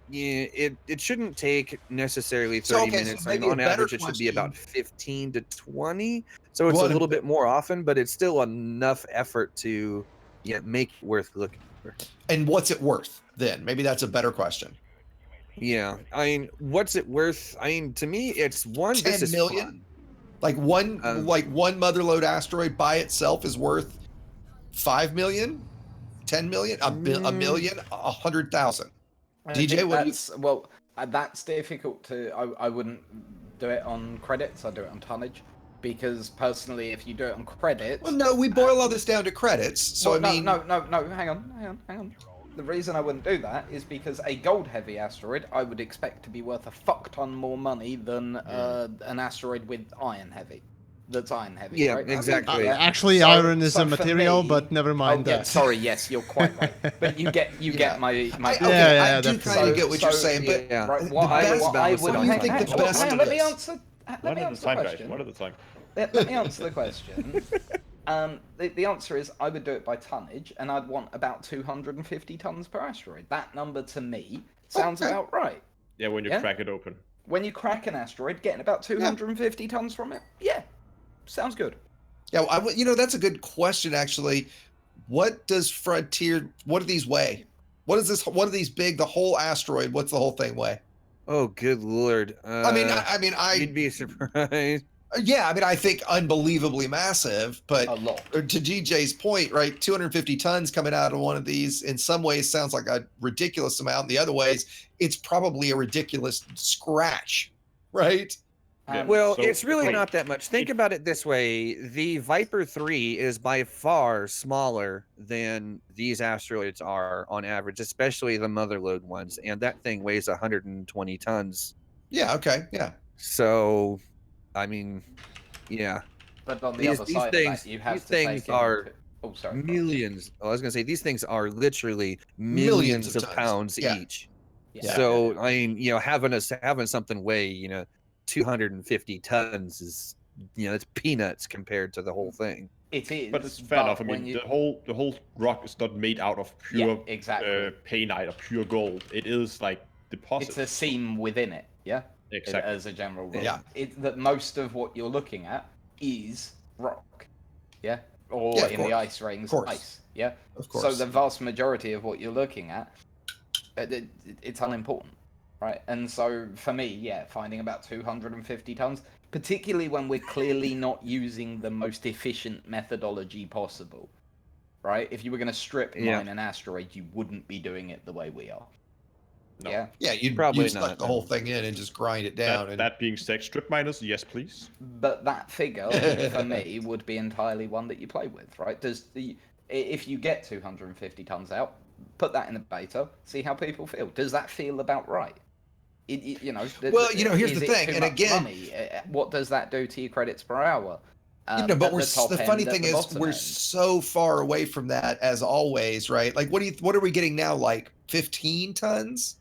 yeah, it shouldn't take necessarily 30 minutes. So on average, it should be about 15 to 20. So it's a little bit more often, but it's still enough effort to make it worth looking for. And what's it worth then? Maybe that's a better question. Yeah, I mean, what's it worth? I mean, to me, it's 10 million. Fun. Like one motherlode asteroid by itself is worth 5 million, 10 million, a million, 100,000. DJ, what do you? Well, that's difficult to. I wouldn't do it on credits. I do it on tonnage, because personally, if you do it on credits. Well, no, we boil all this down to credits. So well, I mean, no. Hang on. The reason I wouldn't do that is because a gold-heavy asteroid I would expect to be worth a fuck ton more money than an asteroid with iron-heavy. That's iron-heavy. Yeah, right? exactly. Actually, iron is a material, but never mind that. Sorry, yes, you're quite right. But you get my. I do kind of get what you're saying, but Right, what do you think the best? Let me answer the question. One at a time. Let me answer the question. The answer is I would do it by tonnage, and I'd want about 250 tons per asteroid. That number to me sounds about right. Yeah, when you crack it open. When you crack an asteroid, getting about 250 tons from it, sounds good. Yeah, that's a good question actually. What does Frontier? What do these weigh? What is this? What are these big? The whole asteroid? What's the whole thing weigh? Oh, good lord! You'd be surprised. Yeah, I mean, I think unbelievably massive, but a lot. To DJ's point, right, 250 tons coming out of one of these in some ways sounds like a ridiculous amount. In the other ways, it's probably a ridiculous scratch, right? Well, it's really not that much. Think about it this way. The Viper 3 is by far smaller than these asteroids are on average, especially the motherlode ones. And that thing weighs 120 tons. Yeah, okay, yeah. So, I mean, yeah. But on the other side of that, you have to take things are millions. I was going to say, these things are literally millions of pounds each. Yeah. So, I mean, having something weigh, 250 tons is, it's peanuts compared to the whole thing. It is, but it's fair enough. I mean, the whole rock is not made out of pure painite or pure gold. It is like deposit. It's a seam within it. Yeah. Exactly. As a general rule. Yeah. That most of what you're looking at is rock. Yeah. Or in the ice rings, ice. Yeah. Of course. So the vast majority of what you're looking at, it's unimportant. Right, and so for me, finding about 250 tons, particularly when we're clearly not using the most efficient methodology possible, right? If you were going to strip Yeah. mine an asteroid, you wouldn't be doing it the way we are. No. Yeah. Yeah, you'd Probably suck not, the no. whole thing in and just grind it down. That being said, strip miners, yes, please. But that figure, for me, would be entirely one that you play with, right? If you get 250 tons out, put that in the beta, see how people feel. Does that feel about right? Well, here's is the it thing, too and much again, money? What does that do to your credits per hour? but At the top funny end, at thing the is bottom we're end. so far away from that as always, right? Like what are we getting now? Like 15 tons,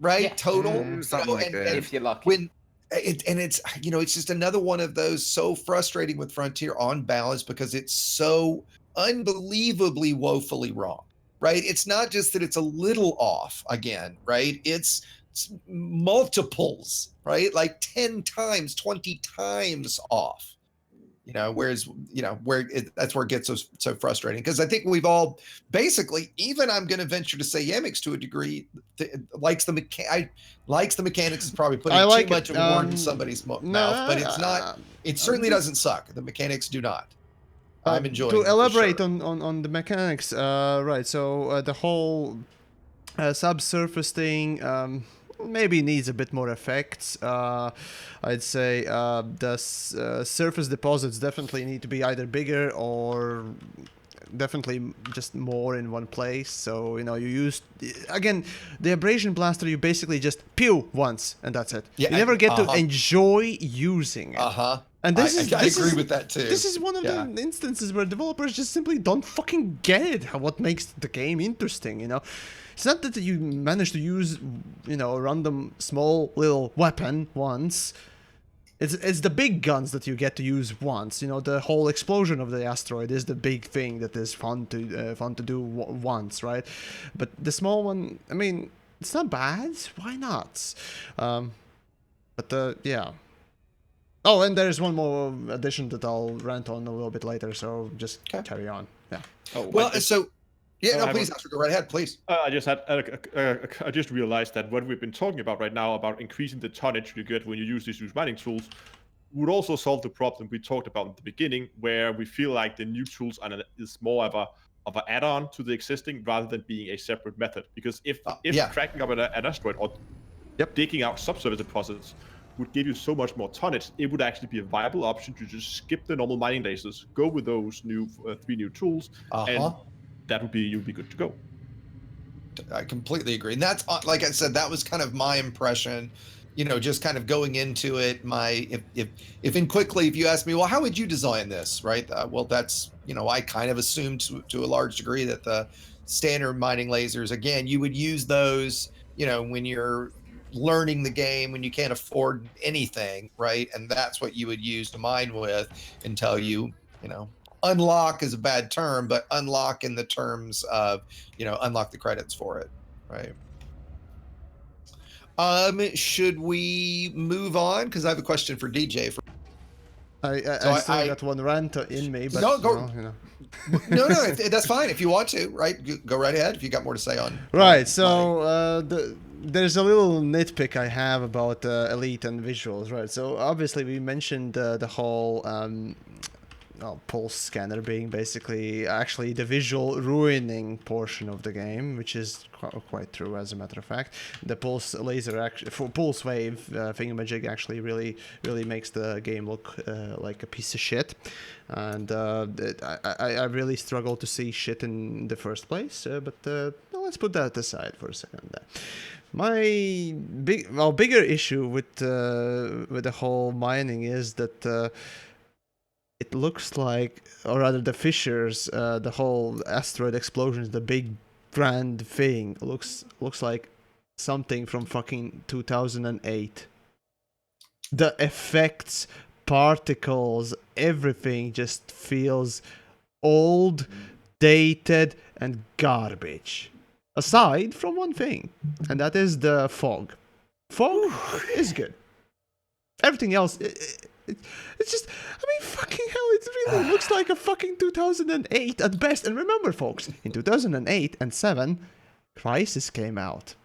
right? Yeah. Total, Something like that. If you're lucky. When it's it's just another one of those so frustrating with Frontier on balance because it's so unbelievably woefully wrong, right? It's not just that it's a little off again, right? It's multiples, right? Like 10 times, 20 times off. Whereas that's where it gets so frustrating, because I think we've all basically, even I'm going to venture to say TheYamiks to a degree likes the mechanics is probably putting too much of a word in somebody's mouth, but it's not. It certainly doesn't suck. The mechanics do not. I'm enjoying to it for elaborate sure. on the mechanics, right? So the whole subsurface thing maybe needs a bit more effects. I'd say the surface deposits definitely need to be either bigger or definitely just more in one place. So you use again the abrasion blaster. You basically just pew once and that's it. Yeah, you never get to enjoy using it. And I agree with that too. This is one of the instances where developers just simply don't fucking get it. What makes the game interesting, It's not that you manage to use, a random small little weapon once. It's the big guns that you get to use once. The whole explosion of the asteroid is the big thing that is fun to do once, right? But the small one, I mean, it's not bad. Why not? Yeah. Oh, and there's one more addition that I'll rant on a little bit later, so just carry on. Yeah. Oh, Well, so please, Oscar, go right ahead, please. I just realized that what we've been talking about right now about increasing the tonnage you get when you use these mining tools would also solve the problem we talked about at the beginning, where we feel like the new tools is more of an add-on to the existing rather than being a separate method. Because if cracking up an asteroid or digging out subsurface deposits would give you so much more tonnage, it would actually be a viable option to just skip the normal mining lasers, go with those new 3 new tools, and that would be you'd be good to go. I completely agree, and that's like I said, that was kind of my impression. Just kind of going into it. If you ask me, well, how would you design this, right? Well, that's I kind of assumed to a large degree that the standard mining lasers, again, you would use those, when you're learning the game, when you can't afford anything, right? And that's what you would use to mine with until you unlock is a bad term, but unlock in the terms of unlock the credits for it, right? Should we move on? Because I have a question for DJ. I still got one rant in me, but no, that's fine if you want to, right? Go right ahead if you got more to say on. Right. So there's a little nitpick I have about Elite and visuals, right? So obviously we mentioned the whole pulse scanner being basically actually the visual ruining portion of the game, which is quite true as a matter of fact. The pulse laser pulse wave thingamajig actually really makes the game look like a piece of shit, and I really struggle to see shit in the first place, but let's put that aside for a second. My bigger issue with the whole mining is that it looks like, or rather the fissures, the whole asteroid explosions, the big grand thing looks like something from fucking 2008. The effects, particles, everything just feels old, dated, and garbage. Aside from one thing, and that is the fog. Fog is good. Everything else, it's just, I mean, fucking hell, it really looks like a fucking 2008 at best. And remember, folks, in 2008 and 7, Crysis came out.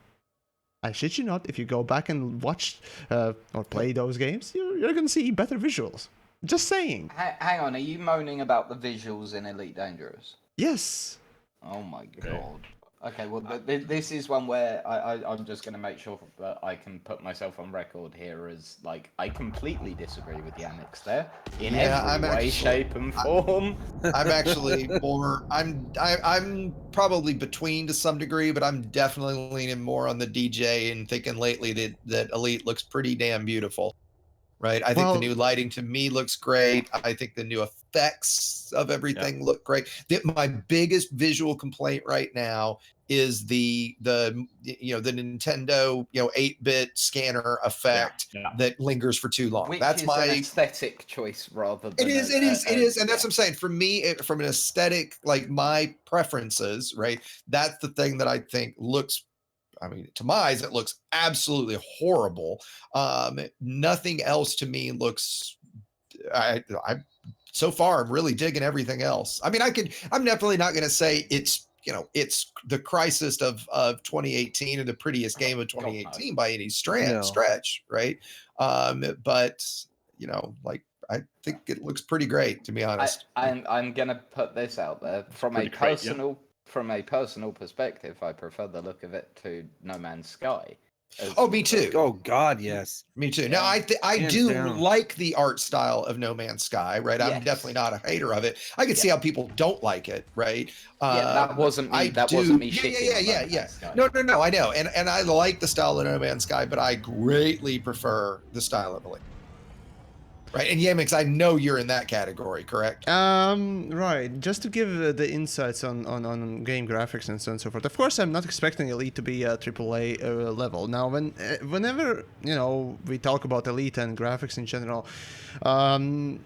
I shit you not, if you go back and watch or play those games, you're gonna see better visuals. Just saying. Hang on, are you moaning about the visuals in Elite Dangerous? Yes. Oh my god. Okay, well, this is one where I'm just going to make sure that I can put myself on record here as, like, I completely disagree with YamiKs there in every way, shape, and form. I'm actually more. I'm probably between to some degree, but I'm definitely leaning more on the DJ and thinking lately that Elite looks pretty damn beautiful. Right. I think the new lighting to me looks great. I think the new effects of everything look great. My biggest visual complaint right now is the Nintendo 8-bit scanner effect that lingers for too long. Which that's is my an aesthetic choice rather than it is, and that's what I'm saying. For me, from an aesthetic, like my preferences, right? That's the thing that I think looks. I mean, to my eyes, it looks absolutely horrible. Nothing else to me looks. I so far I'm really digging everything else. I mean, I'm definitely not going to say it's it's the crisis of 2018 or the prettiest game of 2018 by any stretch, right? But like I think it looks pretty great, to be honest. I'm gonna put this out there from a personal perspective. I prefer the look of it to No Man's Sky. Oh, me too. Oh God, yes. Me too. Now I do like the art style of No Man's Sky, right? I'm definitely not a hater of it. I can see how people don't like it, right? That wasn't me. Wasn't me. Yeah. No. I know, and I like the style of No Man's Sky, but I greatly prefer the style of Elite. Right, and YamiKs, I know you're in that category, correct? Right. Just to give the insights on game graphics and so on and so forth. Of course, I'm not expecting Elite to be a AAA level. Now, whenever we talk about Elite and graphics in general, in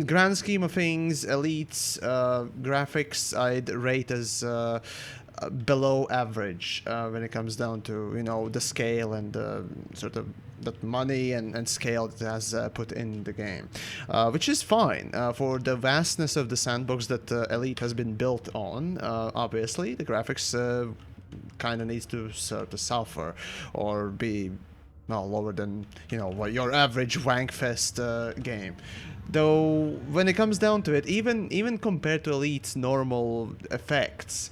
grand scheme of things, Elite's graphics I'd rate as below average when it comes down to the scale and sort of that money and scale that has put in the game, which is fine for the vastness of the sandbox that Elite has been built on. Obviously, the graphics kind of needs to sort of suffer or be lower than what your average wankfest game. Though when it comes down to it, even compared to Elite's normal effects,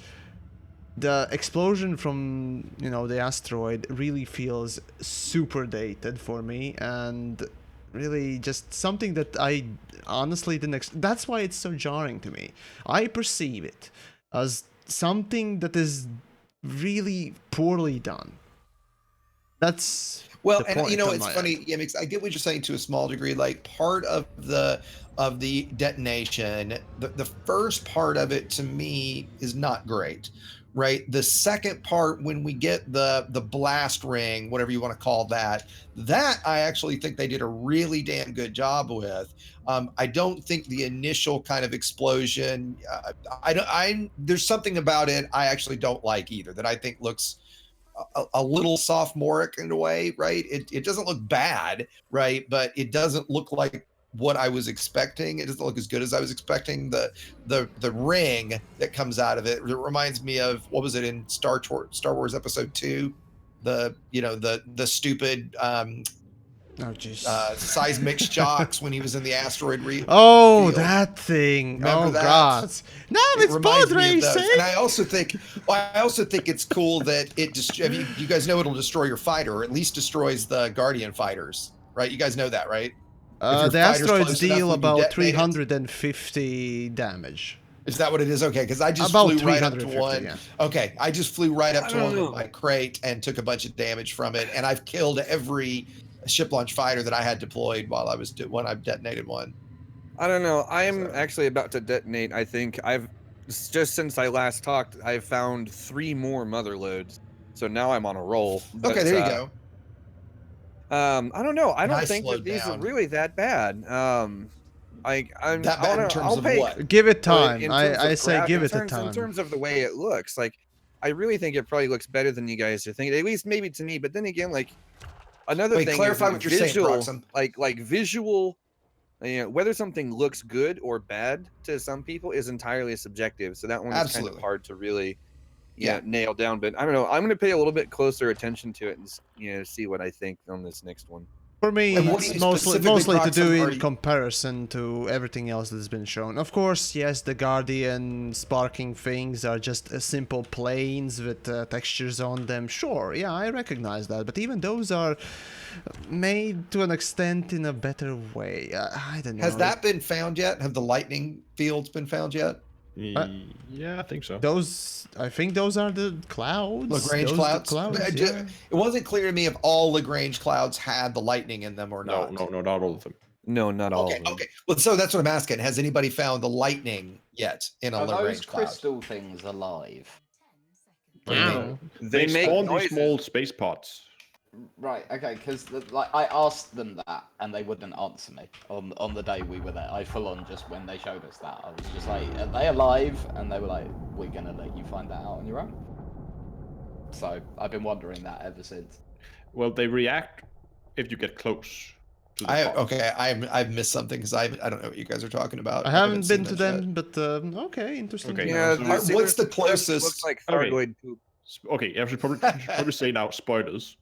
the explosion from the asteroid really feels super dated for me, and really just something that I honestly didn't that's why it's so jarring to me. I perceive it as something that is really poorly done. That's well, and it's funny, YamiKs, I get what you're saying to a small degree. Like, part of the detonation, the first part of it to me is not great. Right. The second part, when we get the blast ring, whatever you want to call that I actually think they did a really damn good job with. I don't think the initial kind of explosion, there's something about it I actually don't like either, that I think looks a little sophomoric in a way, right? It doesn't look bad, right? But it doesn't look like what I was expecting. It doesn't look as good as I was expecting. The ring that comes out of it reminds me of, what was it in Star Wars Episode 2? The stupid seismic shocks when he was in the asteroid field. That thing. Remember that? God. No, it's pod racing. And I also think it's cool that you guys know it'll destroy your fighter, or at least destroys the Guardian fighters, right? You guys know that, right? The asteroids deal about 350 damage. Is that what it is? Okay, because I just flew right up to one. Yeah. Okay, I just flew right up to one in my crate and took a bunch of damage from it, and I've killed every ship launch fighter that I had deployed while I was when I've detonated one. I don't know. I'm actually about to detonate. I think just since I last talked, I've found 3 more mother loads, so now I'm on a roll. But, okay, there you go. I don't know. I don't think that these are really that bad. I'm that bad in terms of what? Give it time. I say give it a time. In terms of the way it looks, like, I really think it probably looks better than you guys are thinking. At least maybe to me. But then again, like, another thing. Clarify what you're saying, Paroxsym. Like visual. Whether something looks good or bad to some people is entirely subjective. So that one is kind of hard to really nail down. But I don't know. I'm going to pay a little bit closer attention to it and see what I think on this next one. For me, And what it's do you mostly specifically, to do Paroxsym, are in you- comparison to everything else that's been shown. Of course, yes, the Guardian sparking things are just simple planes with textures on them. Sure, yeah, I recognize that. But even those are made to an extent in a better way. I don't know. Has that been found yet? Have the lightning fields been found yet? Yeah, I think so. Those, I think those are the clouds. Lagrange Those clouds? The clouds, yeah. It wasn't clear to me if all Lagrange clouds had the lightning in them or No, not. no, not all of them. No, not all Okay, of them. okay. Well, so that's what I'm asking. Has anybody found the lightning yet in a Are those Lagrange cloud? crystal things alive? Wow. They make spawn these noises. small space pods. Right. Okay. Because like I asked them that and they wouldn't answer me on the day we were there. I full on just when they showed us that I was just like, "Are they alive?" And they were like, "We're gonna let you find that out on your own." So I've been wondering that ever since. Well, they react if you get close to the pod. Okay, I've missed something because I don't know what you guys are talking about. I haven't seen been to those yet. them, but okay, interesting. Okay, Yeah, so- this- What's the this closest- Looks like Okay. Thargoid poop. Okay, I should probably say now spoilers.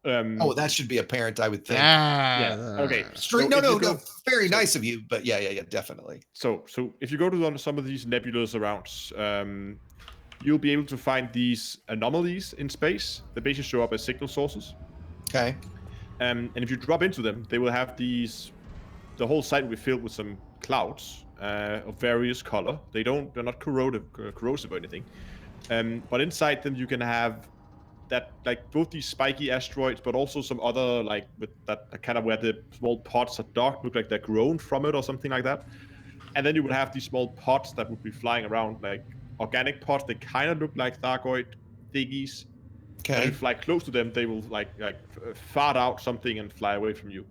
Oh, that should be apparent, I would think. Yeah. Okay. Straight, So no, if you no, go- no. Very nice of you, but yeah, definitely. So if you go to some of these nebulous around, you'll be able to find these anomalies in space that basically show up as signal sources. Okay. And if you drop into them, they will have these. The whole site will be filled with some clouds of various color. They're not corrosive or anything. But inside them, you can have that, like, both these spiky asteroids, but also some other, like, with that kind of where the small pods are dark, look like they're grown from it or something like that. And then you would have these small pods that would be flying around, like organic pods. They kind of look like Thargoid thingies. And if Okay. you fly close to them, they will like fart out something and fly away from you.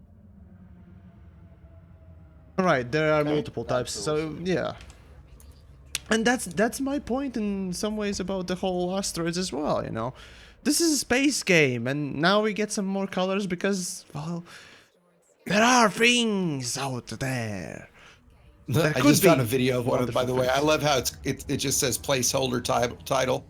Right, there are Okay, multiple that's types, so awesome. yeah. And that's my point in some ways about the whole asteroids as well, you know. This is a space game, and now we get some more colors because, well, there are things out there. I could just found be a video of one of. By the wonderful way, I things. love how it just says placeholder title.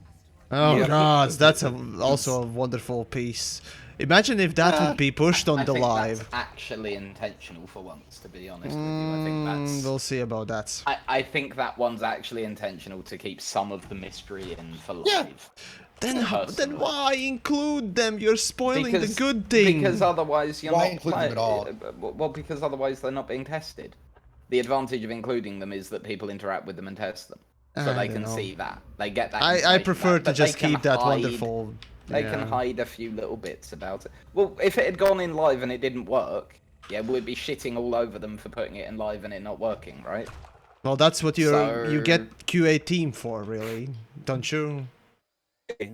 Oh Yeah. god, that's also a wonderful piece. Imagine if that would be pushed on I the think live. that's actually intentional for once, to be honest with you. I think that's. We'll see about that. I think that one's actually intentional to keep some of the mystery in for live. Yeah. Then personally. why include them? You're spoiling the good thing. Because otherwise you're Why not include them at all? Well, because otherwise they're not being tested. The advantage of including them is that people interact with them and test them, so I they don't can know. see that. They get that. I information prefer back, to but they just can keep that hide- wonderful. They can yeah. hide a few little bits about it. Well, if it had gone in live and it didn't work, yeah, we'd be shitting all over them for putting it in live and it not working, right? Well, that's what you So- get QA team for, really, don't you?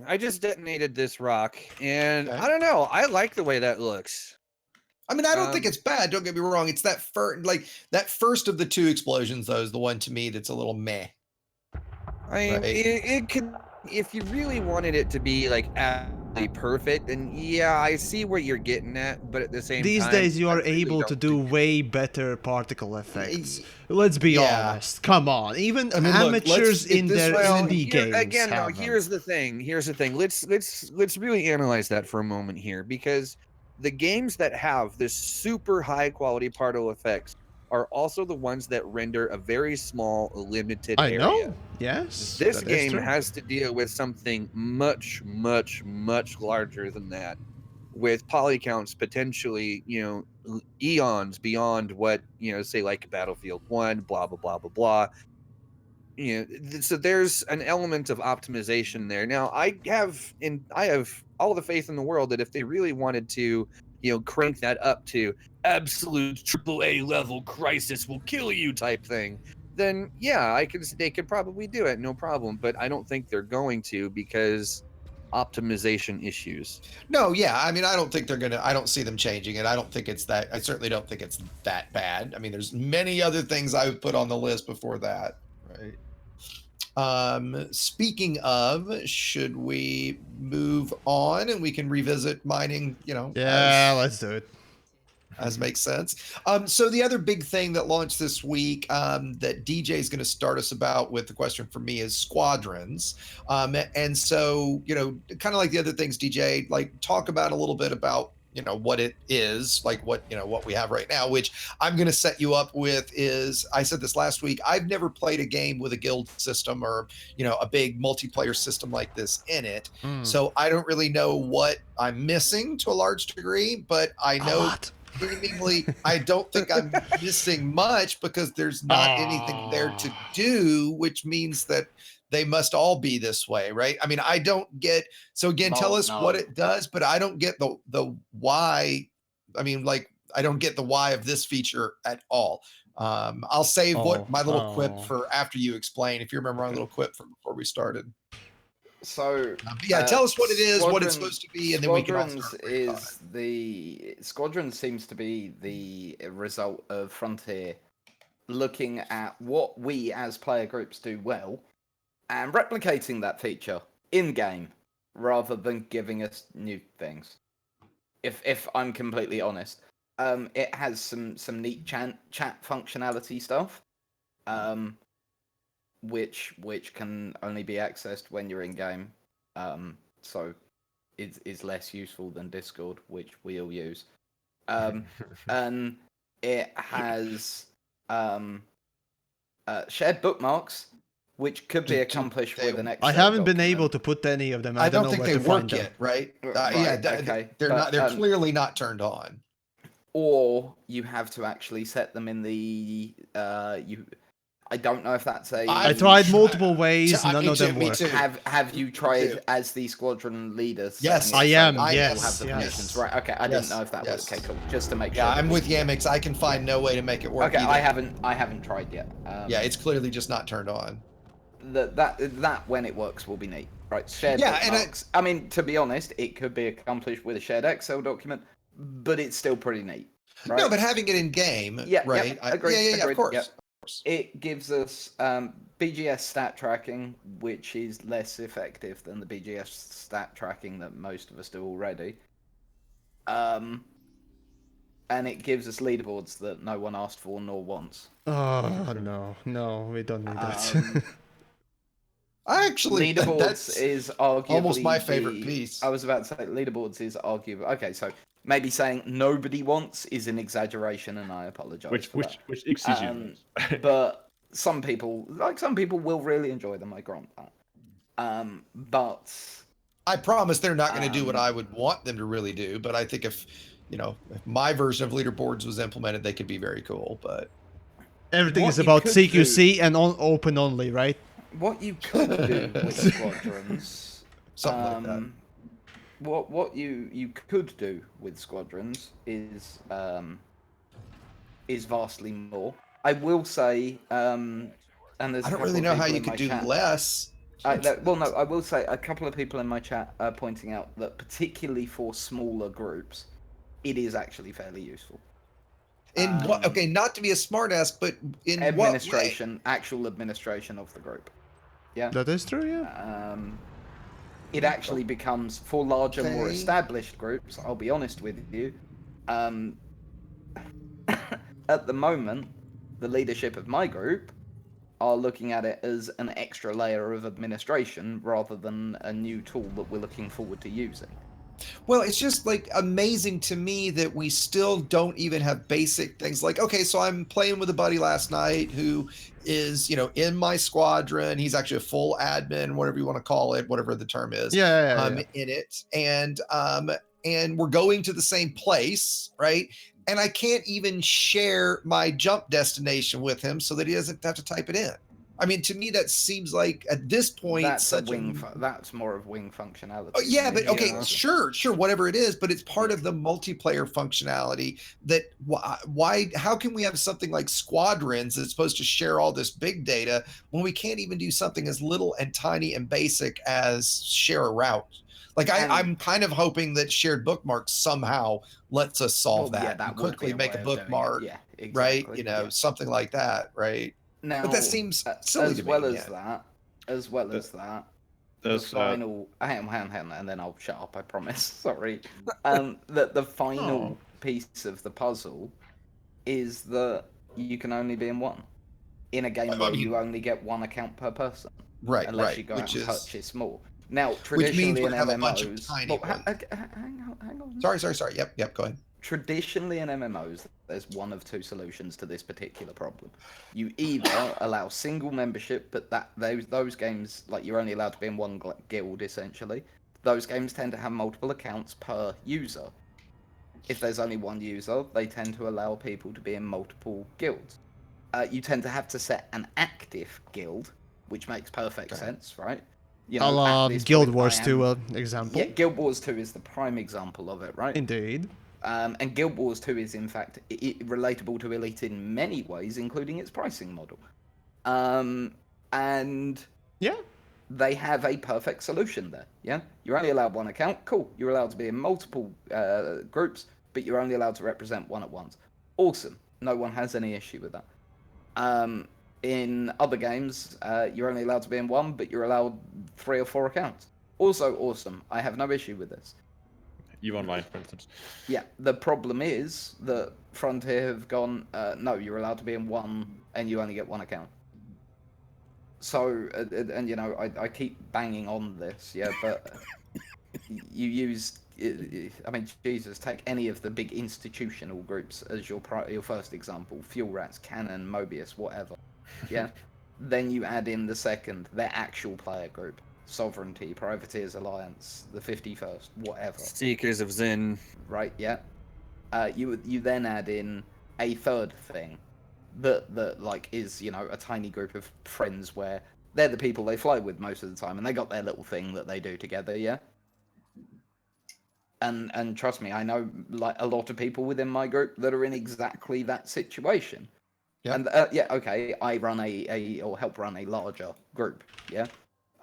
I just detonated this rock, and Okay. I don't know. I like the way that looks. I mean, I don't think Um, it's bad. Don't get me wrong. It's that first of the two explosions, though, is the one to me that's a little meh. I mean, Right. it could, if you really wanted it to be like absolutely perfect, then yeah, I see where you're getting at. But at the same These time, days, you I are really able don't to do think- way better particle effects. Y- Let's be yeah. honest. Come on, even I mean, look, amateurs if in this their was Well, indie here- games again, no. have them. Here's the thing. Here's the thing. Let's really analyze that for a moment here, because the games that have this super high quality particle effects are also the ones that render a very small, limited I area. know. Yes. This that is game true. has to deal with something much, much, much larger than that, with poly counts potentially, eons beyond what, say like Battlefield 1, blah blah blah blah blah. So there's an element of optimization there. Now I have all the faith in the world that if they really wanted to, crank that up to absolute AAA level crisis will kill you type thing, then yeah, they could probably do it, no problem. But I don't think they're going to, because optimization issues. No, yeah. I mean, I don't think they're gonna. I don't see them changing it. I don't think it's that. I certainly don't think it's that bad. I mean, there's many other things I would put on the list before that. Right. Speaking of, should we move on and we can revisit mining? Yeah, let's do it. as makes sense. So the other big thing that launched this week that DJ is going to start us about with the question for me is squadrons. And so, kind of like the other things, DJ, like talk about a little bit about what it is, like what we have right now, which I'm going to set you up with is, I said this last week, I've never played a game with a guild system or, a big multiplayer system like this in it. So I don't really know what I'm missing to a large degree, but I know seemingly I don't think I'm missing much because there's not anything there to do, which means that they must all be this way, right? I mean, I don't get, so again, tell us what it does, but I don't get the why. I mean, like, I don't get the why of this feature at all. I'll save my little quip for after you explain, if you remember our little quip from before we started. So tell us what it is, what it's supposed to be, and then we can all start. Squadrons seems to be the result of Frontier looking at what we as player groups do well and replicating that feature in game rather than giving us new things. If I'm completely honest, it has some neat chat functionality stuff, which can only be accessed when you're in game. So it is less useful than Discord, which we all use. And it has shared bookmarks, which could be accomplished with an Excel I haven't been document. able to put any of them. I don't know think where they to work find them. yet, right? Okay. They're clearly not turned on. Or you have to actually set them in the I don't know if that's a. I tried multiple ways. None of them work. Have you tried as the squadron leaders? Yes, I am. Yes, have the permissions. Right. Okay. I didn't know if that was okay. Cool. Just to make sure. Yeah, I'm with Yamiks. I can find no way to make it work. Okay. Either. I haven't tried yet. Yeah, it's clearly just not turned on. That when it works will be neat. Right. Shared. Yeah, bookmarks. I mean, to be honest, it could be accomplished with a shared Excel document, but it's still pretty neat. Right? No, but having it in game, right? Agreed. Of course. Yep. It gives us BGS stat tracking, which is less effective than the BGS stat tracking that most of us do already. And it gives us leaderboards that no one asked for nor wants. Oh, no, we don't need that. I actually, leaderboards is arguably almost my favorite piece. I was about to say leaderboards is arguably okay. So maybe saying nobody wants is an exaggeration, and I apologize. Which Exigeous. But some people will really enjoy them. I grant that. But I promise they're not going to do what I would want them to really do. But I think if my version of leaderboards was implemented, they could be very cool. But everything is about CQC and open only, right? What you could do with squadrons, something like that. What you could do with squadrons is vastly more. I will say, and there's I don't really know how you could do less. I will say a couple of people in my chat are pointing out that particularly for smaller groups, it is actually fairly useful. In what? Okay, not to be a smartass, but in administration, actual administration of the group. Yeah, that is true. Yeah. It actually becomes for larger, more established groups. I'll be honest with you. At the moment, the leadership of my group are looking at it as an extra layer of administration rather than a new tool that we're looking forward to using. Well, it's just like amazing to me that we still don't even have basic things like, okay, so I'm playing with a buddy last night who is, in my squadron. He's actually a full admin, whatever you want to call it, whatever the term is. Yeah. In it. And we're going to the same place, right? And I can't even share my jump destination with him so that he doesn't have to type it in. I mean, to me, that seems like at this point that's that's more of wing functionality. Oh, yeah, but okay, sure, whatever it is, but it's part of the multiplayer functionality. That why? How can we have something like squadrons that's supposed to share all this big data when we can't even do something as little and tiny and basic as share a route? Like I'm kind of hoping that shared bookmarks somehow lets us solve that. Yeah, that quickly make a bookmark, exactly. Right? Something like that, right? Now, but that seems silly as to well me. As well as that, the final. Hang on, and then I'll shut up. I promise. Sorry. The final piece of the puzzle is that you can only be in one in a game where you only get one account per person. Right. Unless you go out and purchase more. Now, Which traditionally means we're in gonna have a bunch of MMOs, tiny ones. hang on. Sorry. Yep, go ahead. Traditionally in MMOs, there's one of two solutions to this particular problem. You either allow single membership, but those games, like you're only allowed to be in one guild essentially. Those games tend to have multiple accounts per user. If there's only one user, they tend to allow people to be in multiple guilds. You tend to have to set an active guild, which makes perfect sense, right? You know, at this Guild point, Wars 2 example. Yeah, Guild Wars 2 is the prime example of it, right? Indeed. And Guild Wars 2 is, in fact, relatable to Elite in many ways, including its pricing model. And Yeah. they have a perfect solution there, yeah? You're only allowed one account, cool. You're allowed to be in multiple groups, but you're only allowed to represent one at once. Awesome. No one has any issue with that. In other games, you're only allowed to be in one, but you're allowed 3 or 4 accounts. Also awesome. I have no issue with this. You online, for instance. Yeah, the problem is that Frontier have gone, no, you're allowed to be in one, and you only get one account. So, and you know, I keep banging on this, yeah, but you use, I mean, Jesus, take any of the big institutional groups as your first example, Fuel Rats, Canon, Mobius, whatever, yeah? Then you add in the second, their actual player group. Sovereignty, Privateers Alliance, the 51st, whatever. Seekers of Zen. Right, yeah. You then add in a third thing that like is, you know, a tiny group of friends where they're the people they fly with most of the time, and they got their little thing that they do together, yeah. And trust me, I know like a lot of people within my group that are in exactly that situation. Yeah. And yeah, okay, I run or help run a larger group, yeah.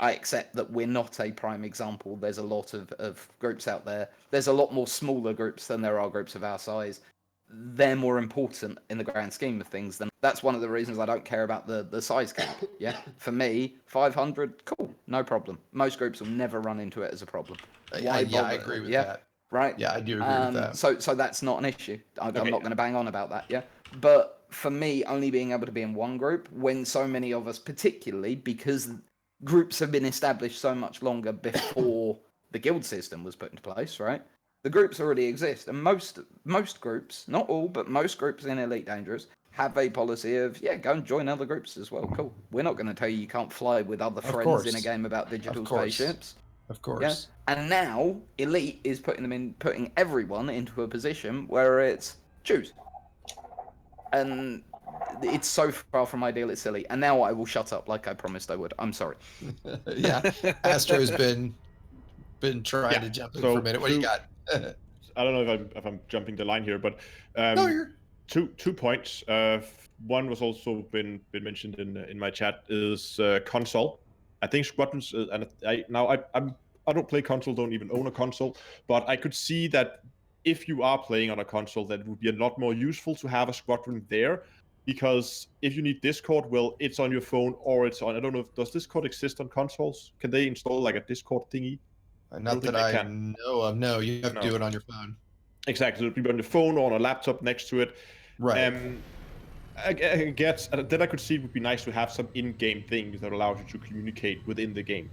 I accept that we're not a prime example. There's a lot of groups out there. There's a lot more smaller groups than there are groups of our size. They're more important in the grand scheme of things. That's one of the reasons I don't care about the size cap. Yeah, for me, 500, cool, no problem. Most groups will never run into it as a problem. Yeah, I agree with that. Right. Yeah, I do agree with that. So that's not an issue. I'm not going to bang on about that. Yeah, but for me, only being able to be in one group when so many of us, particularly because groups have been established so much longer before the guild system was put into place, right? The groups already exist, and most groups, not all, but most groups in Elite Dangerous have a policy of, yeah, go and join other groups as well. Cool. We're not going to tell you can't fly with other friends in a game about digital spaceships. Of course. Yeah? And now Elite is putting everyone into a position where it's choose. And it's so far from ideal, it's silly. And now I will shut up like I promised I would. I'm sorry. Yeah, Astro's been trying to jump in for a minute. What do you got? I don't know if I'm jumping the line here, but No, you're... two points. One was also been mentioned in my chat is console. I think squadrons, and I don't play console, don't even own a console, but I could see that if you are playing on a console, that it would be a lot more useful to have a squadron there, because if you need Discord, well, it's on your phone or it's on, I don't know, does Discord exist on consoles? Can they install like a Discord thingy? Not that I know of. No, you have to do it on your phone. Exactly. It'll be on your phone or on a laptop next to it. Right. I guess then I could see it would be nice to have some in-game things that allows you to communicate within the game.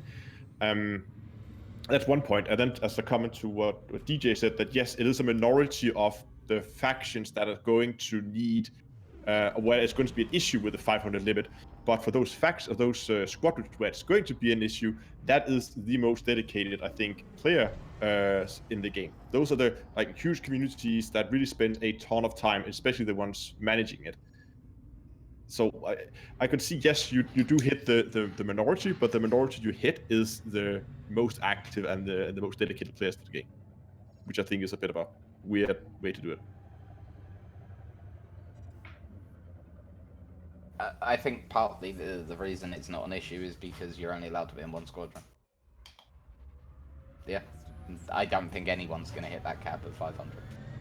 That's one point. And then as a comment to what DJ said, that yes, it is a minority of the factions that are going to need, where it's going to be an issue with the 500 limit. But for those squadrons where it's going to be an issue, that is the most dedicated, I think, player in the game. Those are the like huge communities that really spend a ton of time, especially the ones managing it. So I could see, yes, you do hit the minority, but the minority you hit is the most active and the most dedicated players to the game, which I think is a bit of a weird way to do it. I think partly the reason it's not an issue is because you're only allowed to be in one squadron. Yeah, I don't think anyone's going to hit that cap of 500.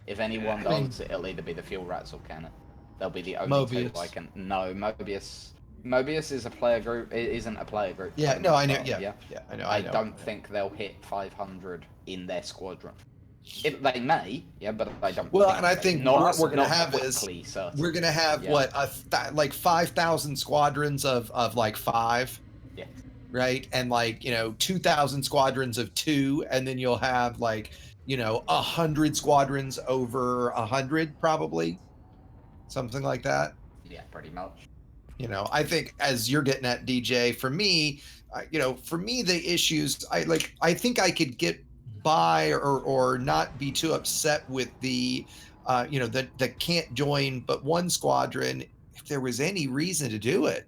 If anyone does, it'll either be the Fuel Rats or Cannon. They'll be the only two I can. No, Mobius. Mobius is a player group. It isn't a player group. Yeah, no, I know. Yeah, I know. I don't think they'll hit 500 in their squadron. If they may, yeah, but I don't. Well, and I think what we're going to have is we're going to have like 5,000 squadrons of like 5. Yeah. right? And like, 2,000 squadrons of 2, and then you'll have like, 100 squadrons over 100, probably something like that. Yeah, pretty much. I think as you're getting at, DJ, for me, the issues, I think I could get by or not be too upset with the that can't join but one squadron if there was any reason to do it.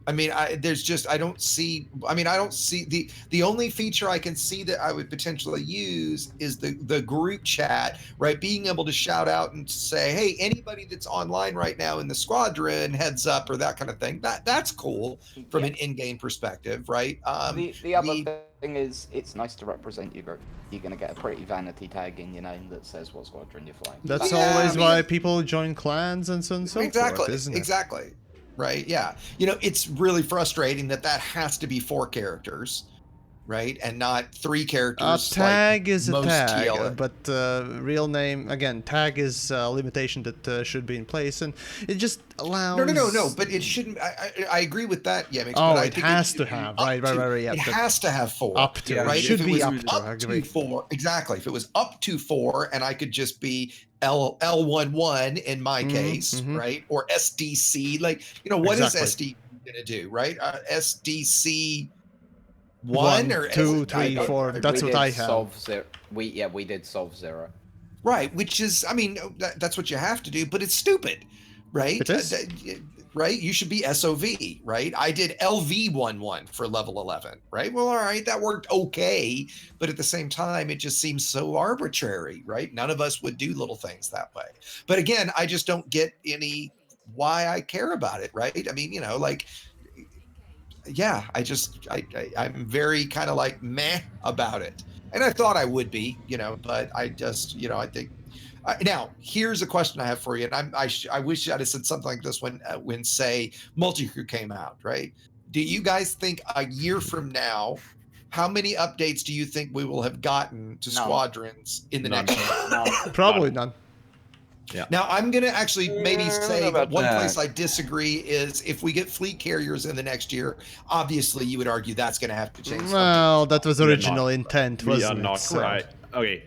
I mean, I don't see the only feature I can see that I would potentially use is the group chat, right? Being able to shout out and say, hey, anybody that's online right now in the squadron, heads up, or that kind of thing. That's cool from an in-game perspective, right? The other thing is, it's nice to represent your group. You're going to get a pretty vanity tag in your name that says what squadron you're flying. That's always why people join clans and so on and so forth, isn't it? Exactly. Right. Yeah. It's really frustrating that has to be 4 characters, right? And not 3 characters. A tag is a most tag, TLA. but real name, again, tag is a limitation that should be in place, and it just allows... No, but it shouldn't... I agree with that, Yamiks. Oh, but it has to have. Right, yeah. It has to have 4. Up to. Right? It should if be it up was to. up to 4. Exactly. If it was up to 4, and I could just be L11 in my case, right? Or SDC, like, what is SDC going to do, right? SDC 1 or 2, 3, 4. That's what I have. We did solve 0. Right, which is, I mean, that's what you have to do, but it's stupid, right? It is. Right? You should be SOV, right? I did LV11 for level 11, right? Well, all right, that worked okay, but at the same time, it just seems so arbitrary, right? None of us would do little things that way. But again, I just don't get why I care about it, right? I mean, yeah, I'm very kind of like meh about it. And I thought I would be, but I just, I think. Now, here's a question I have for you, and I wish I'd have said something like this when say multi-crew came out, right? Do you guys think a year from now, how many updates do you think we will have gotten to squadrons in the next year? Probably none. Yeah. Now, I'm going to actually maybe say that one that. place I disagree is if we get fleet carriers in the next year, obviously you would argue that's going to have to change. Well, that was original intent, wasn't we are not. it? So. Okay,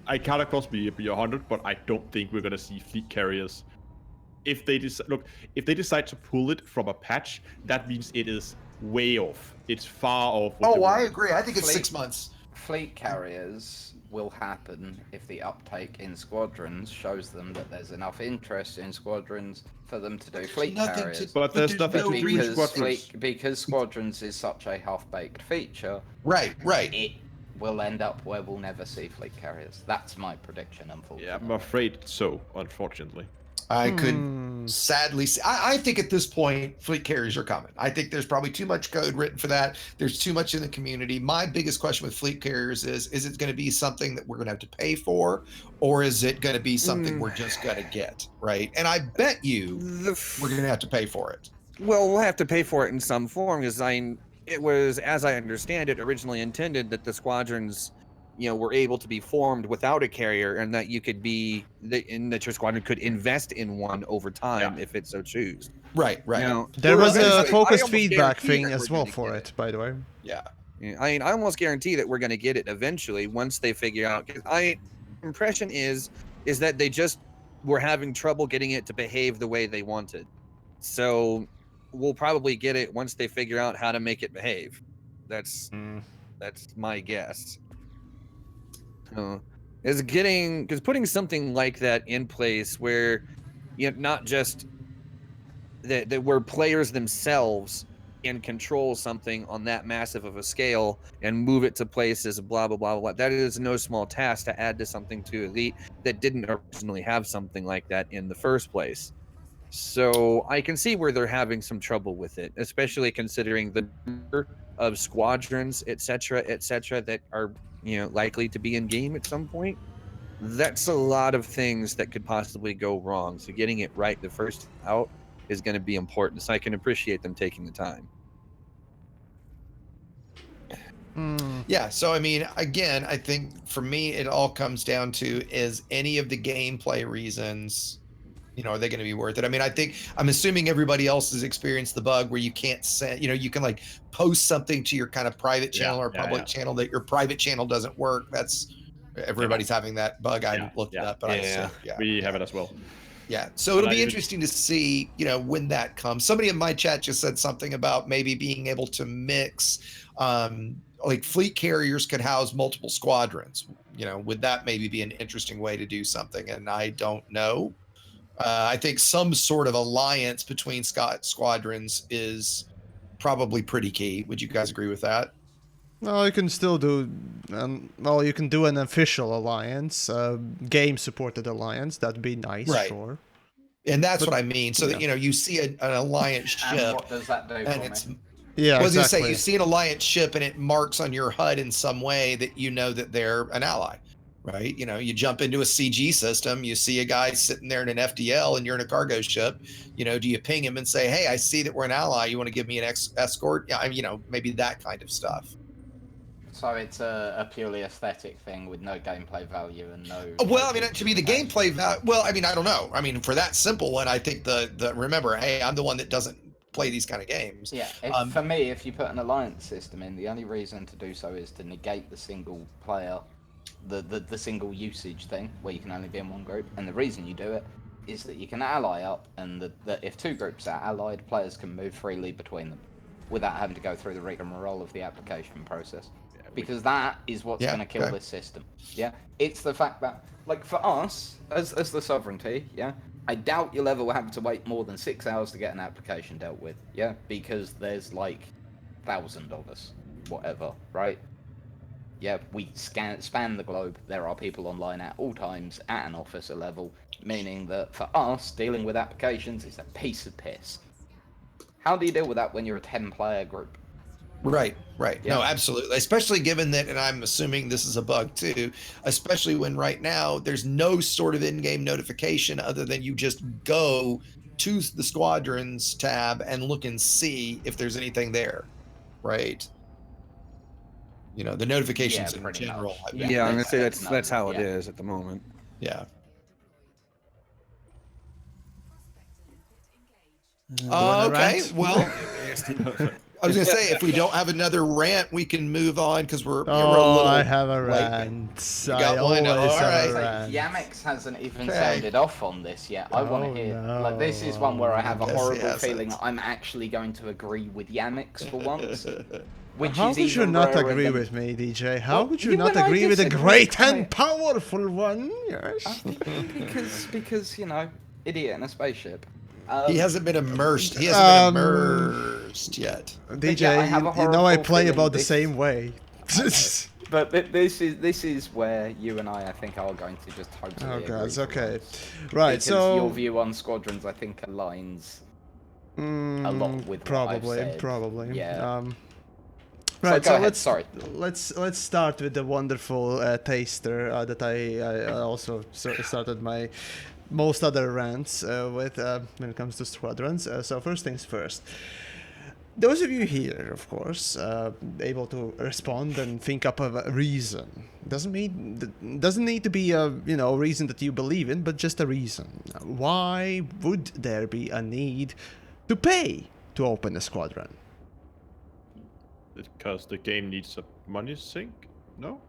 I can't of course be 100, but I don't think we're gonna see fleet carriers. If they decide to pull it from a patch, that means it is way off. It's far off. I agree. I think it's 6 months. Fleet carriers will happen if the uptake in squadrons shows them that there's enough interest in squadrons for them to do fleet carriers. But there's nothing to do with squadrons. Because squadrons is such a half-baked feature. Right. It will end up where we'll never see fleet carriers. That's my prediction, unfortunately. Yeah, I'm afraid so, unfortunately. I could sadly see. I think at this point, fleet carriers are coming. I think there's probably too much code written for that. There's too much in the community. My biggest question with fleet carriers is it going to be something that we're going to have to pay for, or is it going to be something we're just going to get, right? And I bet you we're going to have to pay for it. Well, we'll have to pay for it in some form, because it was, as I understand it, originally intended that the squadrons, were able to be formed without a carrier, and that you could that your squadron could invest in one over time if it so choose. Right. There was a focused feedback thing as well for it, by the way. Yeah. I almost guarantee that we're going to get it eventually once they figure out. Impression is that they just were having trouble getting it to behave the way they wanted. So we'll probably get it once they figure out how to make it behave. That's my guess. Because putting something like that in place where not just that where players themselves can control something on that massive of a scale and move it to places, blah blah blah blah. That is no small task to add to something to Elite that didn't originally have something like that in the first place. So I can see where they're having some trouble with it, especially considering the number of squadrons, etc., that are likely to be in game at some point. That's a lot of things that could possibly go wrong. So getting it right the first out is going to be important. So I can appreciate them taking the time. Yeah. So I mean, again, I think for me, it all comes down to is any of the gameplay reasons Are they going to be worth it? I mean, I'm assuming everybody else has experienced the bug where you can't send, you can like post something to your kind of private channel or public channel that your private channel doesn't work. Everybody's having that bug. I haven't looked it up, but I assume, we have it as well. Yeah. So it'll be interesting to see, when that comes. Somebody in my chat just said something about maybe being able to mix, like fleet carriers could house multiple squadrons. Would that maybe be an interesting way to do something? And I don't know. I think some sort of alliance between squadrons is probably pretty key. Would you guys agree with that? Well, you can still do, you can do an official alliance, game-supported alliance. That'd be nice, right. Sure. And that's what I mean. So that, you see an alliance ship. And what does that do for me? Yeah, I was exactly. going to say, you see an alliance ship and it marks on your HUD in some way that that they're an ally, right? You jump into a CG system, you see a guy sitting there in an FDL and you're in a cargo ship. Do you ping him and say, hey, I see that we're an ally. You want to give me an escort? Yeah, maybe that kind of stuff. So it's a purely aesthetic thing with no gameplay value and no... Well, to be the gameplay value... Well, I don't know. For that simple one, I think remember, hey, I'm the one that doesn't play these kind of games. Yeah, for me, if you put an alliance system in, the only reason to do so is to negate the single player, the single usage thing, where you can only be in one group. And the reason you do it is that you can ally up, and that if two groups are allied, players can move freely between them without having to go through the rigmarole of the application process. Because that is what's going to kill this system. Yeah, it's the fact that, like, for us as the sovereignty, I doubt you'll ever have to wait more than 6 hours to get an application dealt with. Yeah, because there's like 1,000 of us, whatever, right? Yeah, we span the globe. There are people online at all times at an officer level, meaning that for us, dealing with applications is a piece of piss. How do you deal with that when you're a 10-player group? Right. Yeah. No, absolutely. Especially given that, and I'm assuming this is a bug too, especially when right now there's no sort of in-game notification other than you just go to the squadrons tab and look and see if there's anything there. Right. The notifications in general. Yeah, I'm going to say that's how it is at the moment. Yeah. Okay. Well, I was going to say, if we don't have another rant, we can move on because we're a little... I have a rant. I always have a rant. TheYamiks hasn't even sounded off on this yet. I want to hear... Like, this is one where I have a horrible feeling I'm actually going to agree with TheYamiks for once. How could you not agree with me, DJ? How could you not agree with a great and powerful one? Yes. Because, idiot in a spaceship. He hasn't been immersed. He hasn't been immersed yet. DJ, I play about the same way. But this is where you and I think, are going to just totally agree. Oh, God, okay. Right, because your view on squadrons, I think, aligns a lot with what I've said. Probably. Yeah. Right, so let's start with the wonderful taster that I also started my most other rants with when it comes to squadrons. So first things first. Those of you here, of course, able to respond and think up of a reason. Doesn't need to be a reason that you believe in, but just a reason. Why would there be a need to pay to open a squadron? Because the game needs a money sink? No?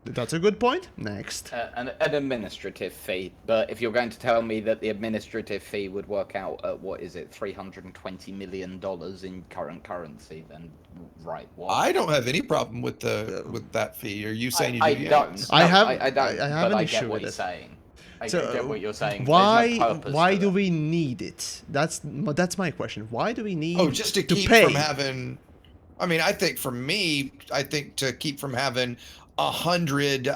That's a good point. Next. An administrative fee. But if you're going to tell me that the administrative fee would work out at, what is it, $320 million in current currency, then right. What? I don't have any problem with that fee. Are you saying you do? I don't. I have an issue get what with you're it. saying. I get what you're saying. Why do we need it? That's my question. Why do we need just to keep pay? From having... I think for me, to keep from having 100,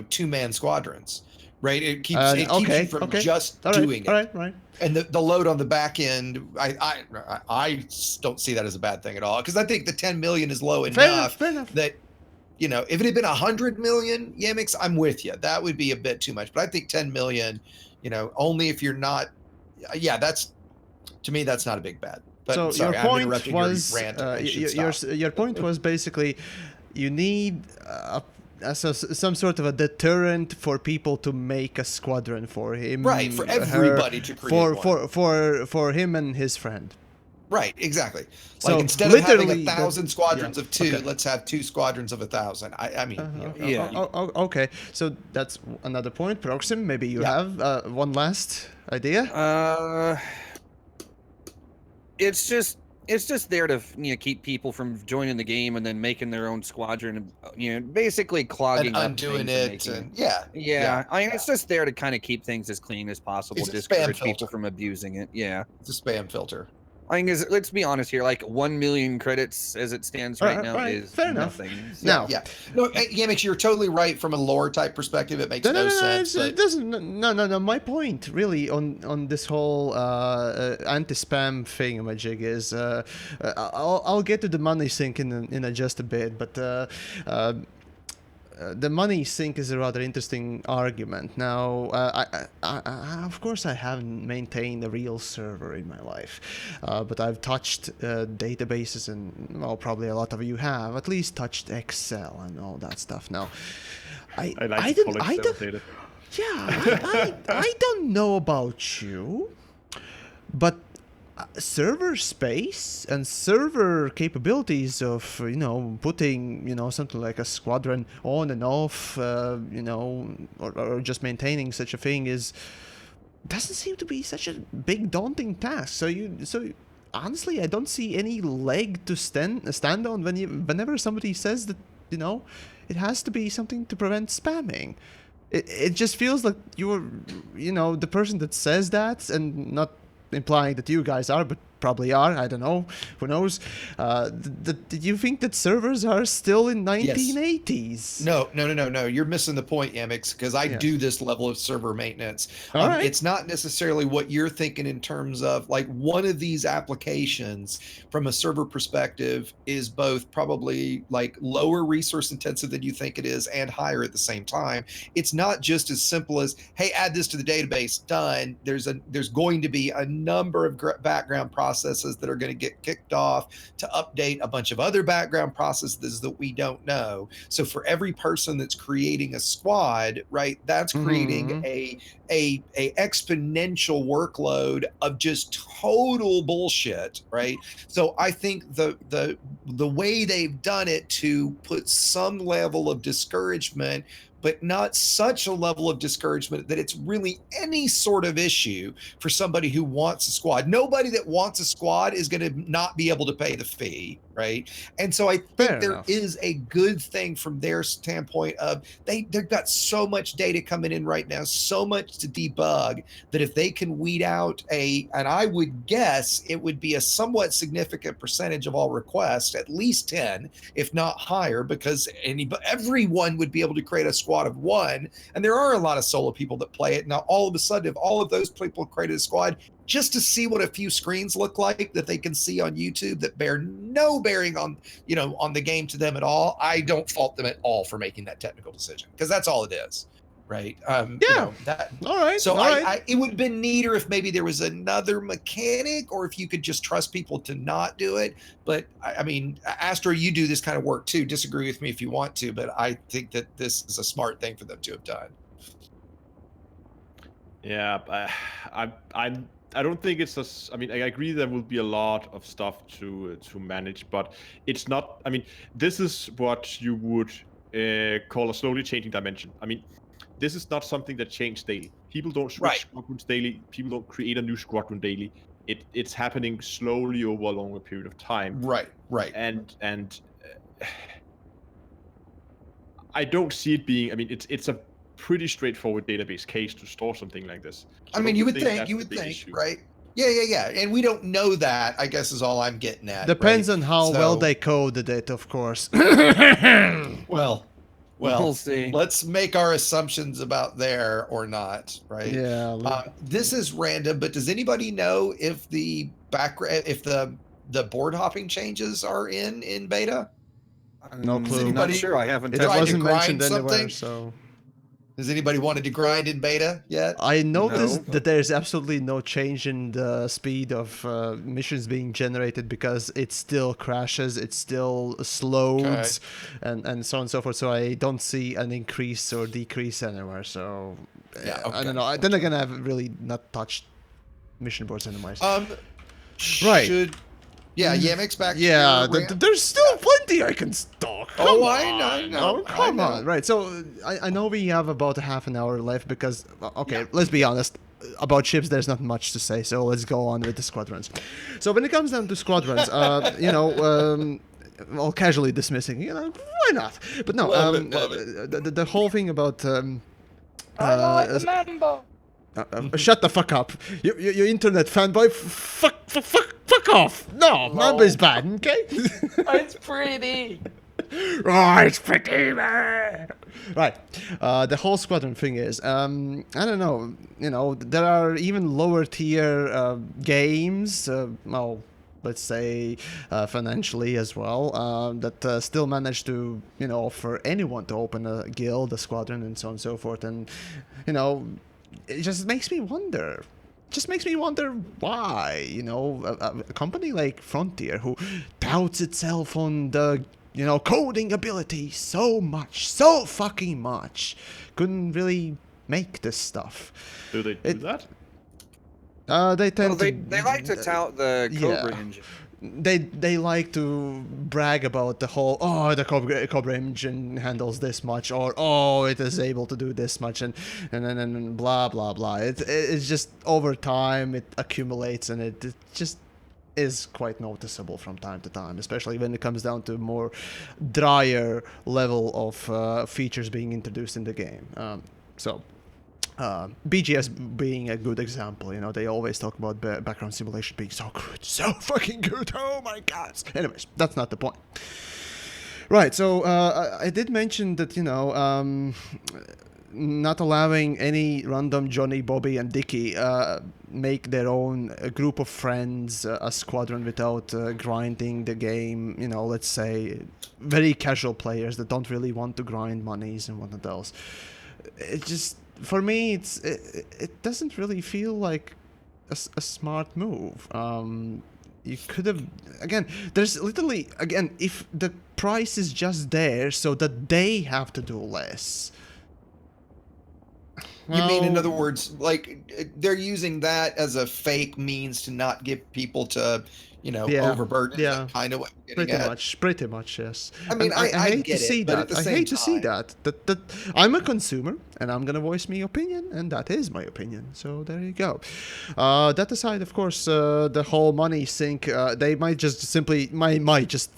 two-man squadrons, right? It keeps you from just doing it. Right. And the load on the back end, I don't see that as a bad thing at all, because I think the 10 million is low enough that, if it had been 100 million YamiKs, I'm with you. That would be a bit too much. But I think 10 million, only if you're not, to me, that's not a big bet. But so sorry, your point was your point was basically you need some sort of a deterrent for people to make a squadron for him. Right, for everybody to create for him and his friend. Right, exactly. So Like instead of having literally 1,000 squadrons of 2, okay. let's have 2 squadrons of 1,000. I mean, Okay, so that's another point. Paroxsym, maybe you have one last idea. It's just there to keep people from joining the game and then making their own squadron, basically clogging and up undoing things it, and yeah. I mean, it's just there to kind of keep things as clean as possible, It's a discourage spam people filter. from abusing it. Yeah, It's a spam filter. I mean, let's be honest here. Like 1 million credits as it stands right now is fair nothing. enough. So. Now, No, Yamiks, you're totally right from a lore type perspective. It makes no sense. It doesn't. No. My point really on this whole anti-spam thingamajig is I'll get to the money sink in just a bit, but the money sink is a rather interesting argument. Now, I of course, I haven't maintained a real server in my life, but I've touched databases, and well, probably a lot of you have at least touched Excel and all that stuff. Now, I don't know about you, but server space and server capabilities of putting something like a squadron on and off or just maintaining such a thing doesn't seem to be such a big daunting task. So honestly, I don't see any leg to stand on whenever somebody says that it has to be something to prevent spamming. It just feels like you're the person that says that, and not implying that you guys are, but probably are. I don't know. Who knows? Did you think that servers are still in 1980s? No. You're missing the point, Yamiks, because I do this level of server maintenance. Right. It's not necessarily what you're thinking in terms of like one of these applications from a server perspective is both probably like lower resource intensive than you think it is and higher at the same time. It's not just as simple as, hey, add this to the database, done. There's going to be a number of background processes that are going to get kicked off to update a bunch of other background processes that we don't know. So for every person that's creating a squad, right, that's creating a exponential workload of just total bullshit, right? So I think the way they've done it to put some level of discouragement, but not such a level of discouragement that it's really any sort of issue for somebody who wants a squad. Nobody that wants a squad is going to not be able to pay the fee, right? And so I think there is a good thing from their standpoint of they've got so much data coming in right now, so much to debug, that if they can weed out and I would guess it would be a somewhat significant percentage of all requests, at least 10, if not higher, because everyone would be able to create a squad of 1, and there are a lot of solo people that play it. Now all of a sudden, if all of those people created a squad just to see what a few screens look like that they can see on YouTube that bear no bearing on on the game to them at all, I don't fault them at all for making that technical decision, because that's all it is, right? All right. So all right. it would have been neater if maybe there was another mechanic, or if you could just trust people to not do it. But I mean, Astro, you do this kind of work too. Disagree with me if you want to, but I think that this is a smart thing for them to have done. Yeah, I don't think it's I mean, I agree there will be a lot of stuff to manage, but it's not. I mean, this is what you would call a slowly changing dimension. I mean, this is not something that changes daily. People don't switch squadrons daily. People don't create a new squadron daily. It's happening slowly over a longer period of time. Right. And I don't see it being. I mean, it's a pretty straightforward database case to store something like this. So I mean, you would think, right? Yeah. And we don't know that, I guess, is all I'm getting at. Depends on how well they coded it, of course. Well, we'll see. Let's make our assumptions about there or not, right? Yeah. This is random, but does anybody know if the board hopping changes are in beta? No clue. Not sure. I haven't. It wasn't mentioned anywhere, so. Has anybody wanted to grind in beta yet? I noticed No. that there's absolutely no change in the speed of missions being generated because it still crashes, it still slows, and so on and so forth. So I don't see an increase or decrease anywhere. So Yeah, I okay, don't know. Then again, I've really not touched mission boards anyways. Right. Yamiks back. Yeah, to your rant? there's still plenty I can talk. Oh, Come I on. know. Oh, come I know. on. Right, so I know we have about a half an hour left because, okay, let's be honest. About ships, there's not much to say, so let's go on with the squadrons. So when it comes down to squadrons, well, casually dismissing, why not? But no, Love it. The whole thing about... I like the member. shut the fuck up. You internet fanboy. Fuck off. No, Mamba's bad, okay? It's pretty. Oh, it's pretty, man. Right. The whole squadron thing is, I don't know, there are even lower tier games, well, let's say financially as well, that still manage to, for anyone to open a guild, a squadron, and so on and so forth. And, it just makes me wonder. Why, a company like Frontier, who touts itself on the, coding ability so fucking much, couldn't really make this stuff. Do they do that? They tend Well, to... they like to tout the Cobra engine. They like to brag about the whole, the Cobra engine handles this much, or it is able to do this much, and blah blah blah. It's just over time it accumulates, and it just is quite noticeable from time to time, especially when it comes down to more drier level of features being introduced in the game. BGS being a good example, they always talk about background simulation being so good, so fucking good, oh my god. Anyways, that's not the point. Right, so I did mention that, not allowing any random Johnny, Bobby, and Dickie make their own group of friends, a squadron, without grinding the game, let's say very casual players that don't really want to grind monies and whatnot else. It just... For me, it doesn't really feel like a smart move. You could have... Again, there's literally... Again, if the price is just there so that they have to do less... You mean, in other words, like, they're using that as a fake means to not give people to... overburden. Yeah, Is that kind of what you're getting at? Pretty much, yes. I mean, I hate get to see it, but that. at the I same hate to see time- that I'm a consumer, and I'm gonna voice my opinion, and that is my opinion. So there you go. That aside, of course, the whole money sink. They might just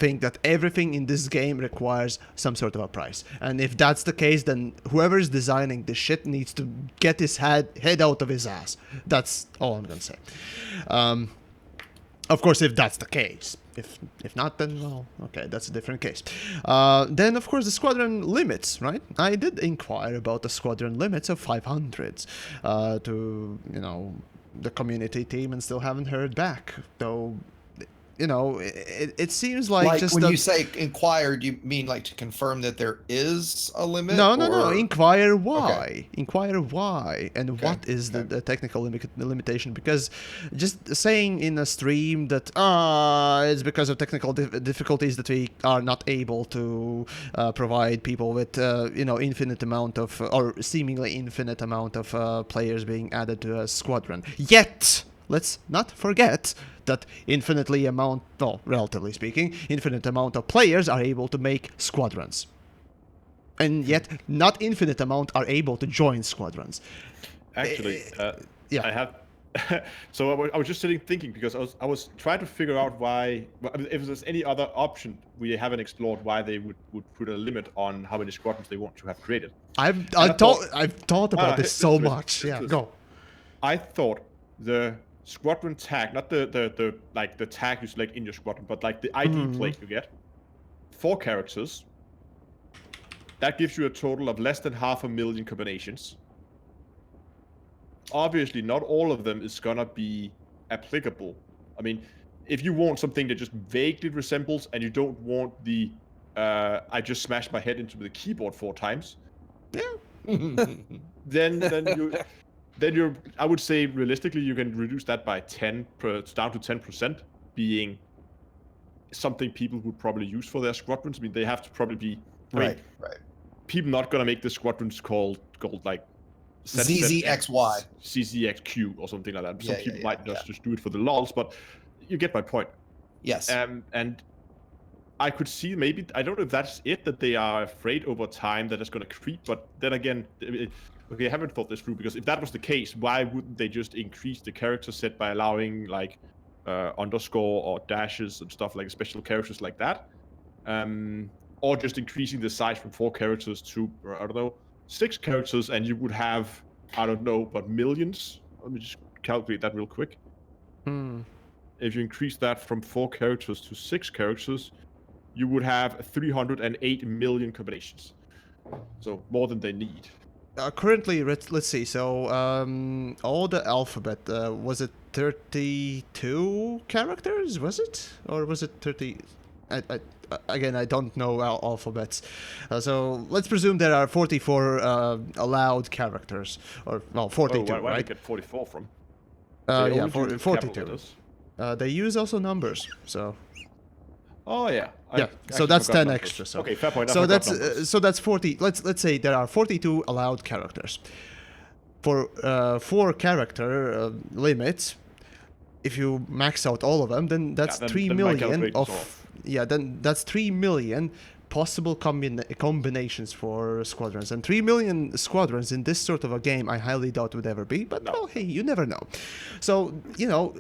think that everything in this game requires some sort of a price, and if that's the case, then whoever is designing this shit needs to get his head out of his ass. That's all I'm gonna say. Of course, if that's the case. If not, then, well, okay, that's a different case. Then, of course, the squadron limits, right? I did inquire about the squadron limits of 500 to, the community team, and still haven't heard back. Though, it seems like just... when you say inquire, do you mean like to confirm that there is a limit? No. Inquire why. Okay. Inquire why, and what is the technical limitation? Because just saying in a stream that it's because of technical difficulties that we are not able to provide people with infinite amount of, or seemingly infinite amount of players being added to a squadron. Yet, let's not forget that relatively speaking, infinite amount of players are able to make squadrons. And yet, not infinite amount are able to join squadrons. Actually, yeah. I have... So I was just sitting thinking, because I was trying to figure out why... If there's any other option we haven't explored, why they would put a limit on how many squadrons they want to have created. I've thought about this so much. Yeah, go. I thought the squadron tag, not the tag you select in your squadron, but like the ID plate you get, 4 characters. That gives you a total of less than 500,000 combinations. Obviously, not all of them is gonna be applicable. I mean, if you want something that just vaguely resembles, and you don't want the I just smashed my head into the keyboard 4 times. Yeah. then you're I would say realistically you can reduce that by down to 10%, being something people would probably use for their squadrons. I mean, they have to probably be Right. People not gonna make the squadrons called like ZZXY. CZXQ or something like that. Some Yeah, people yeah, might just do it for the lols, but you get my point. Yes. And I could see maybe, I don't know if that's it, that they are afraid over time that it's going to creep, but then again, okay, I haven't thought this through, because if that was the case, why wouldn't they just increase the character set by allowing like underscore or dashes and stuff, like special characters like that? Or just increasing the size from 4 characters to, I don't know, 6 characters, and you would have, I don't know, but millions? Let me just calculate that real quick. If you increase that from 4 characters to 6 characters, you would have 308 million combinations. So more than they need. Currently, let's see. So, all the alphabet, was it 32 characters? Was it? Or was it 30? Again, I don't know alphabets. So, let's presume there are 44 allowed characters. Or, well, 42, where right? did you get 44 from? Yeah, 42. They use also numbers, so... Oh yeah. Yeah, so that's 10 extra. So okay, fair point. So that's 40. Let's say there are 42 allowed characters. For 4 character limits, if you max out all of them, then that's 3 million of then that's 3 million possible combinations for squadrons, and 3 million squadrons in this sort of a game I highly doubt would ever be, but well, hey, you never know. So, you know,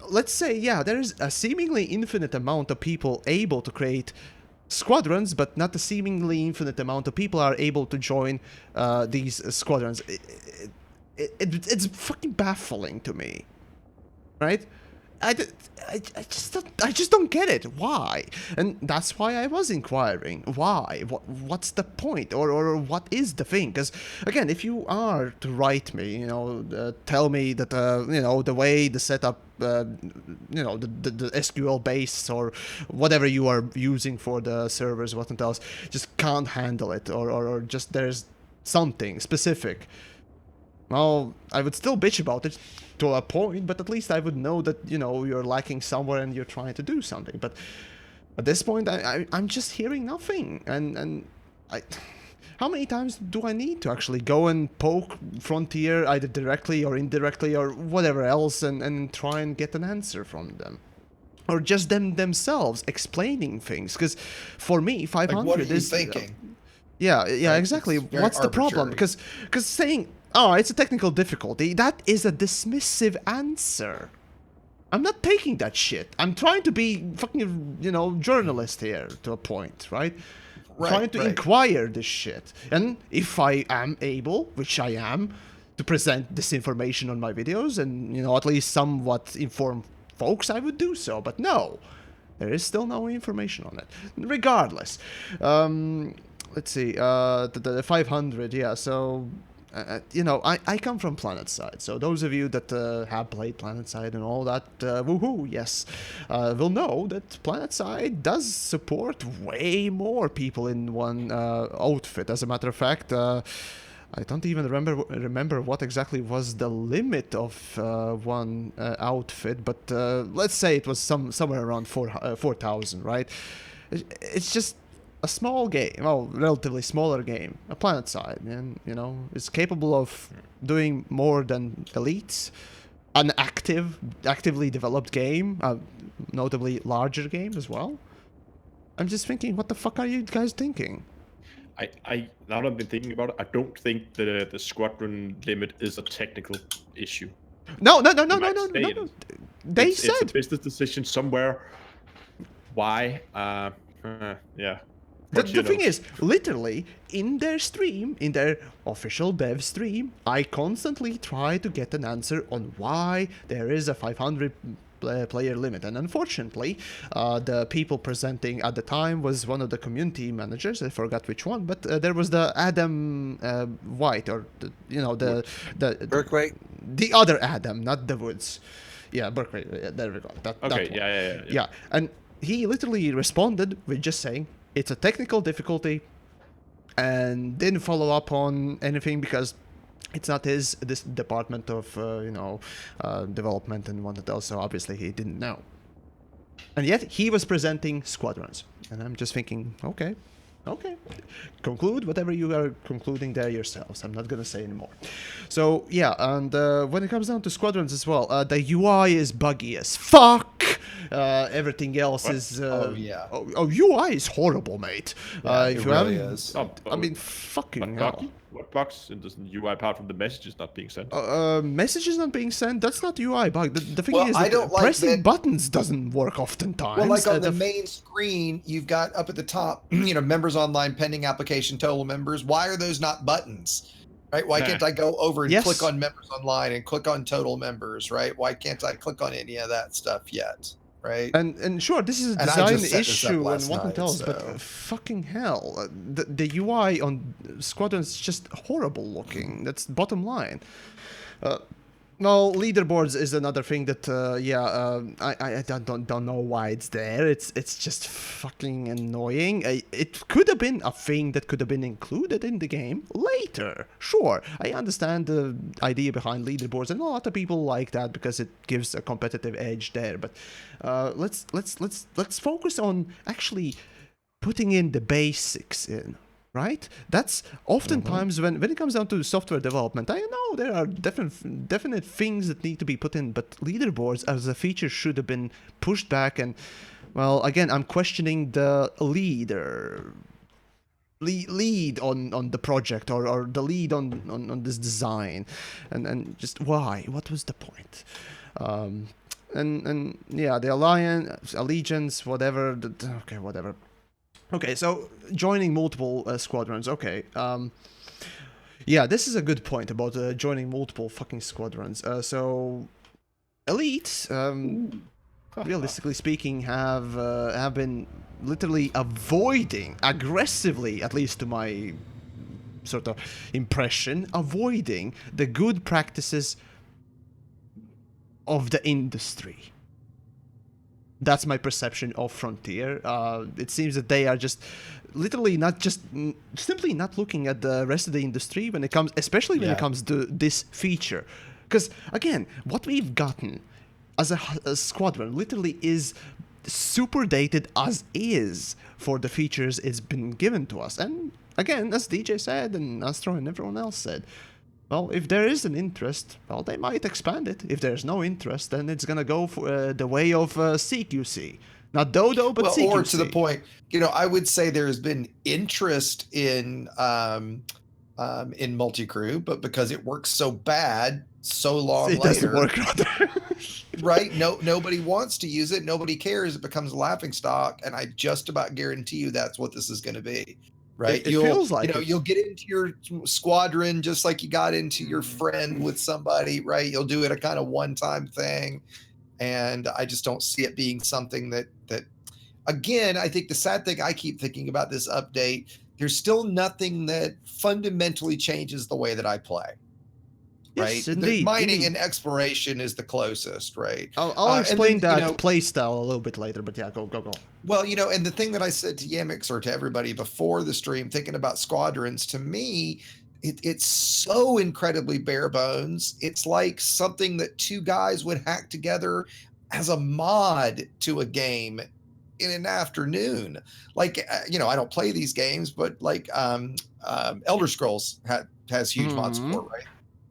let's say, yeah, there's a seemingly infinite amount of people able to create squadrons, but not a seemingly infinite amount of people are able to join these squadrons. It's fucking baffling to me, right? I just don't get it. Why? And that's why I was inquiring. Why? What's the point? Or what is the thing? Because, again, if you are to write me, you know, tell me that, you know, the way the setup, you know, the SQL base or whatever you are using for the servers, what else, just can't handle it. Or just there's something specific. Well, I would still bitch about it to a point, but at least I would know that, you know, you're lacking somewhere and you're trying to do something. But at this point, I'm just hearing nothing. And how many times do I need to actually go and poke Frontier either directly or indirectly or whatever else and try and get an answer from them? Or just them themselves explaining things? Because for me, 500 like, what are you is... thinking? Yeah, Right? exactly. It's very What's the problem? arbitrary. Because saying, oh, it's a technical difficulty, that is a dismissive answer. I'm not taking that shit. I'm trying to be fucking, you know, journalist here to a point, right? Trying to inquire this shit. And if I am able, which I am, to present this information on my videos and, you know, at least somewhat inform folks, I would do so. But no, there is still no information on it. Regardless. Let's see, the 500, yeah, so, you know, I come from PlanetSide, so those of you that have played PlanetSide and all that, woohoo, yes, will know that PlanetSide does support way more people in one outfit. As a matter of fact, I don't even remember what exactly was the limit of one outfit, but let's say it was somewhere around 4,000, right? It's just a small game, well, relatively smaller game, a PlanetSide, and, you know, is capable of doing more than Elites, an actively developed game, notably larger game as well. I'm just thinking, what the fuck are you guys thinking? Now that I've been thinking about it, I don't think the squadron limit is a technical issue. No. They said it's a business decision somewhere. Why? Yeah. The thing is, literally, in their stream, in their official dev stream, I constantly try to get an answer on why there is a 500 player limit. And unfortunately, the people presenting at the time was one of the community managers, I forgot which one, but there was the Adam White, or, you know, the Berkway? The other Adam, not the Woods. Yeah, Berkway, there we go. That one. Yeah, and he literally responded with just saying, it's a technical difficulty. and didn't follow up on anything because it's not this department of development and whatnot else, so obviously he didn't know. And yet he was presenting squadrons, and I'm just thinking, okay, conclude whatever you are concluding there yourselves. I'm not gonna say anymore. So yeah, and when it comes down to squadrons as well, the UI is buggy as fuck. Everything else is UI is horrible, mate. If you really haven't, is. I mean, fucking But hell. buggy? What bugs in this UI apart from the messages not being sent? Messages not being sent, that's not UI bug. The thing Well, is I that don't like pressing that- buttons doesn't work oftentimes. Well, like on the main screen, you've got up at the top, members online, pending application, total members. Why are those not buttons? Right? Why can't I go over and click on members online and click on total members? Right? Why can't I click on any of that stuff yet? Right? And sure, this is a And I design just set this up issue and last what night, else, so- but fucking hell, the UI on Squadrons is just horrible looking. That's bottom line. Well, leaderboards is another thing that, I don't know why it's there. It's just fucking annoying. It could have been a thing that could have been included in the game later. Sure, I understand the idea behind leaderboards, and a lot of people like that because it gives a competitive edge there. But let's focus on actually putting in the basics in. Right? That's oftentimes when it comes down to software development, I know there are definite things that need to be put in, but leaderboards as a feature should have been pushed back. And, well, again, I'm questioning the lead on the project or the lead on this design, and just why? What was the point? And yeah, the allegiance, whatever. Okay, whatever. Okay, so joining multiple squadrons. Okay, yeah, this is a good point about joining multiple fucking squadrons. So, elites, realistically speaking, have been literally avoiding aggressively, at least to my sort of impression, avoiding the good practices of the industry. That's my perception of Frontier. It seems that they are just literally simply not looking at the rest of the industry when it comes, especially when it comes to this feature. Because again, what we've gotten as a squadron literally is super dated as is for the features it's been given to us. And again, as DJ said and Astro and everyone else said, well, if there is an interest, well, they might expand it. If there's no interest, then it's gonna go for the way of CQC. Not Dodo, but CQC. Or to the point, I would say there has been interest in multi-crew, but because it works so bad so long it later, doesn't work rather. right? Nobody wants to use it. Nobody cares. It becomes a laughing stock, and I just about guarantee you that's what this is going to be. Right? It feels like you'll get into your squadron just like you got into your friend with somebody, right? You'll do it a kind of one-time thing, and I just don't see it being something that again, I think the sad thing I keep thinking about this update, there's still nothing that fundamentally changes the way that I play. Right? Yes, indeed. Mining and exploration is the closest, right? I'll explain that play style a little bit later, but yeah, go. Well, and the thing that I said to TheYamiks or to everybody before the stream, thinking about squadrons, to me, it's so incredibly bare bones. It's like something that two guys would hack together as a mod to a game in an afternoon. Like, I don't play these games, but like Elder Scrolls has huge mod support, right?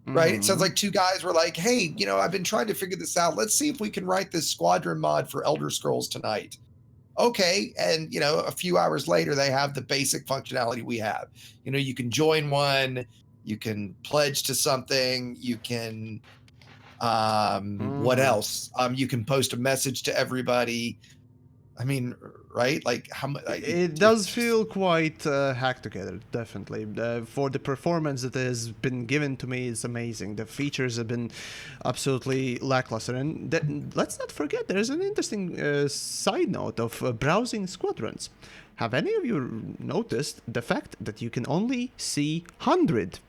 Right? It sounds like two guys were like, hey, I've been trying to figure this out. Let's see if we can write this squadron mod for Elder Scrolls tonight. Okay. And, a few hours later, they have the basic functionality we have. You can join one, you can pledge to something, you can, what else? You can post a message to everybody. I mean, right? Like how much? It does feel quite hacked together, definitely. For the performance that has been given to me, it's amazing. The features have been absolutely lackluster. And let's not forget, there's an interesting side note of browsing squadrons. Have any of you noticed the fact that you can only see 100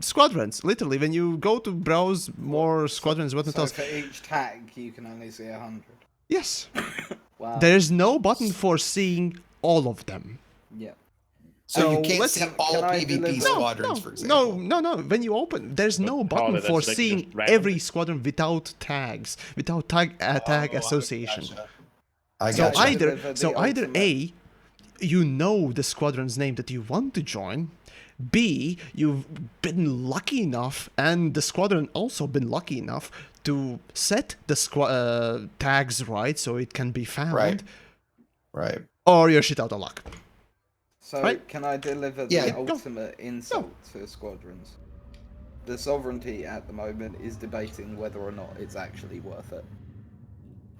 squadrons? Literally, when you go to browse more squadrons, what else? For each tag, you can only see 100. Yes. Wow. There's no button for seeing all of them. Yeah. So you So can't let's- see all Can I PvP deliver- squadrons, for example. No. When you open, there's no But button that's for like seeing just random. every squadron without tags, without tag Oh, association. I So gotcha. either ultimate- A, you know the squadron's name that you want to join. B, you've been lucky enough, and the squadron also been lucky enough to set the tags right so it can be found. Right. Or you're shit out of luck. So Right? can I deliver Yeah, the go. ultimate insult to squadrons? The sovereignty at the moment is debating whether or not it's actually worth it.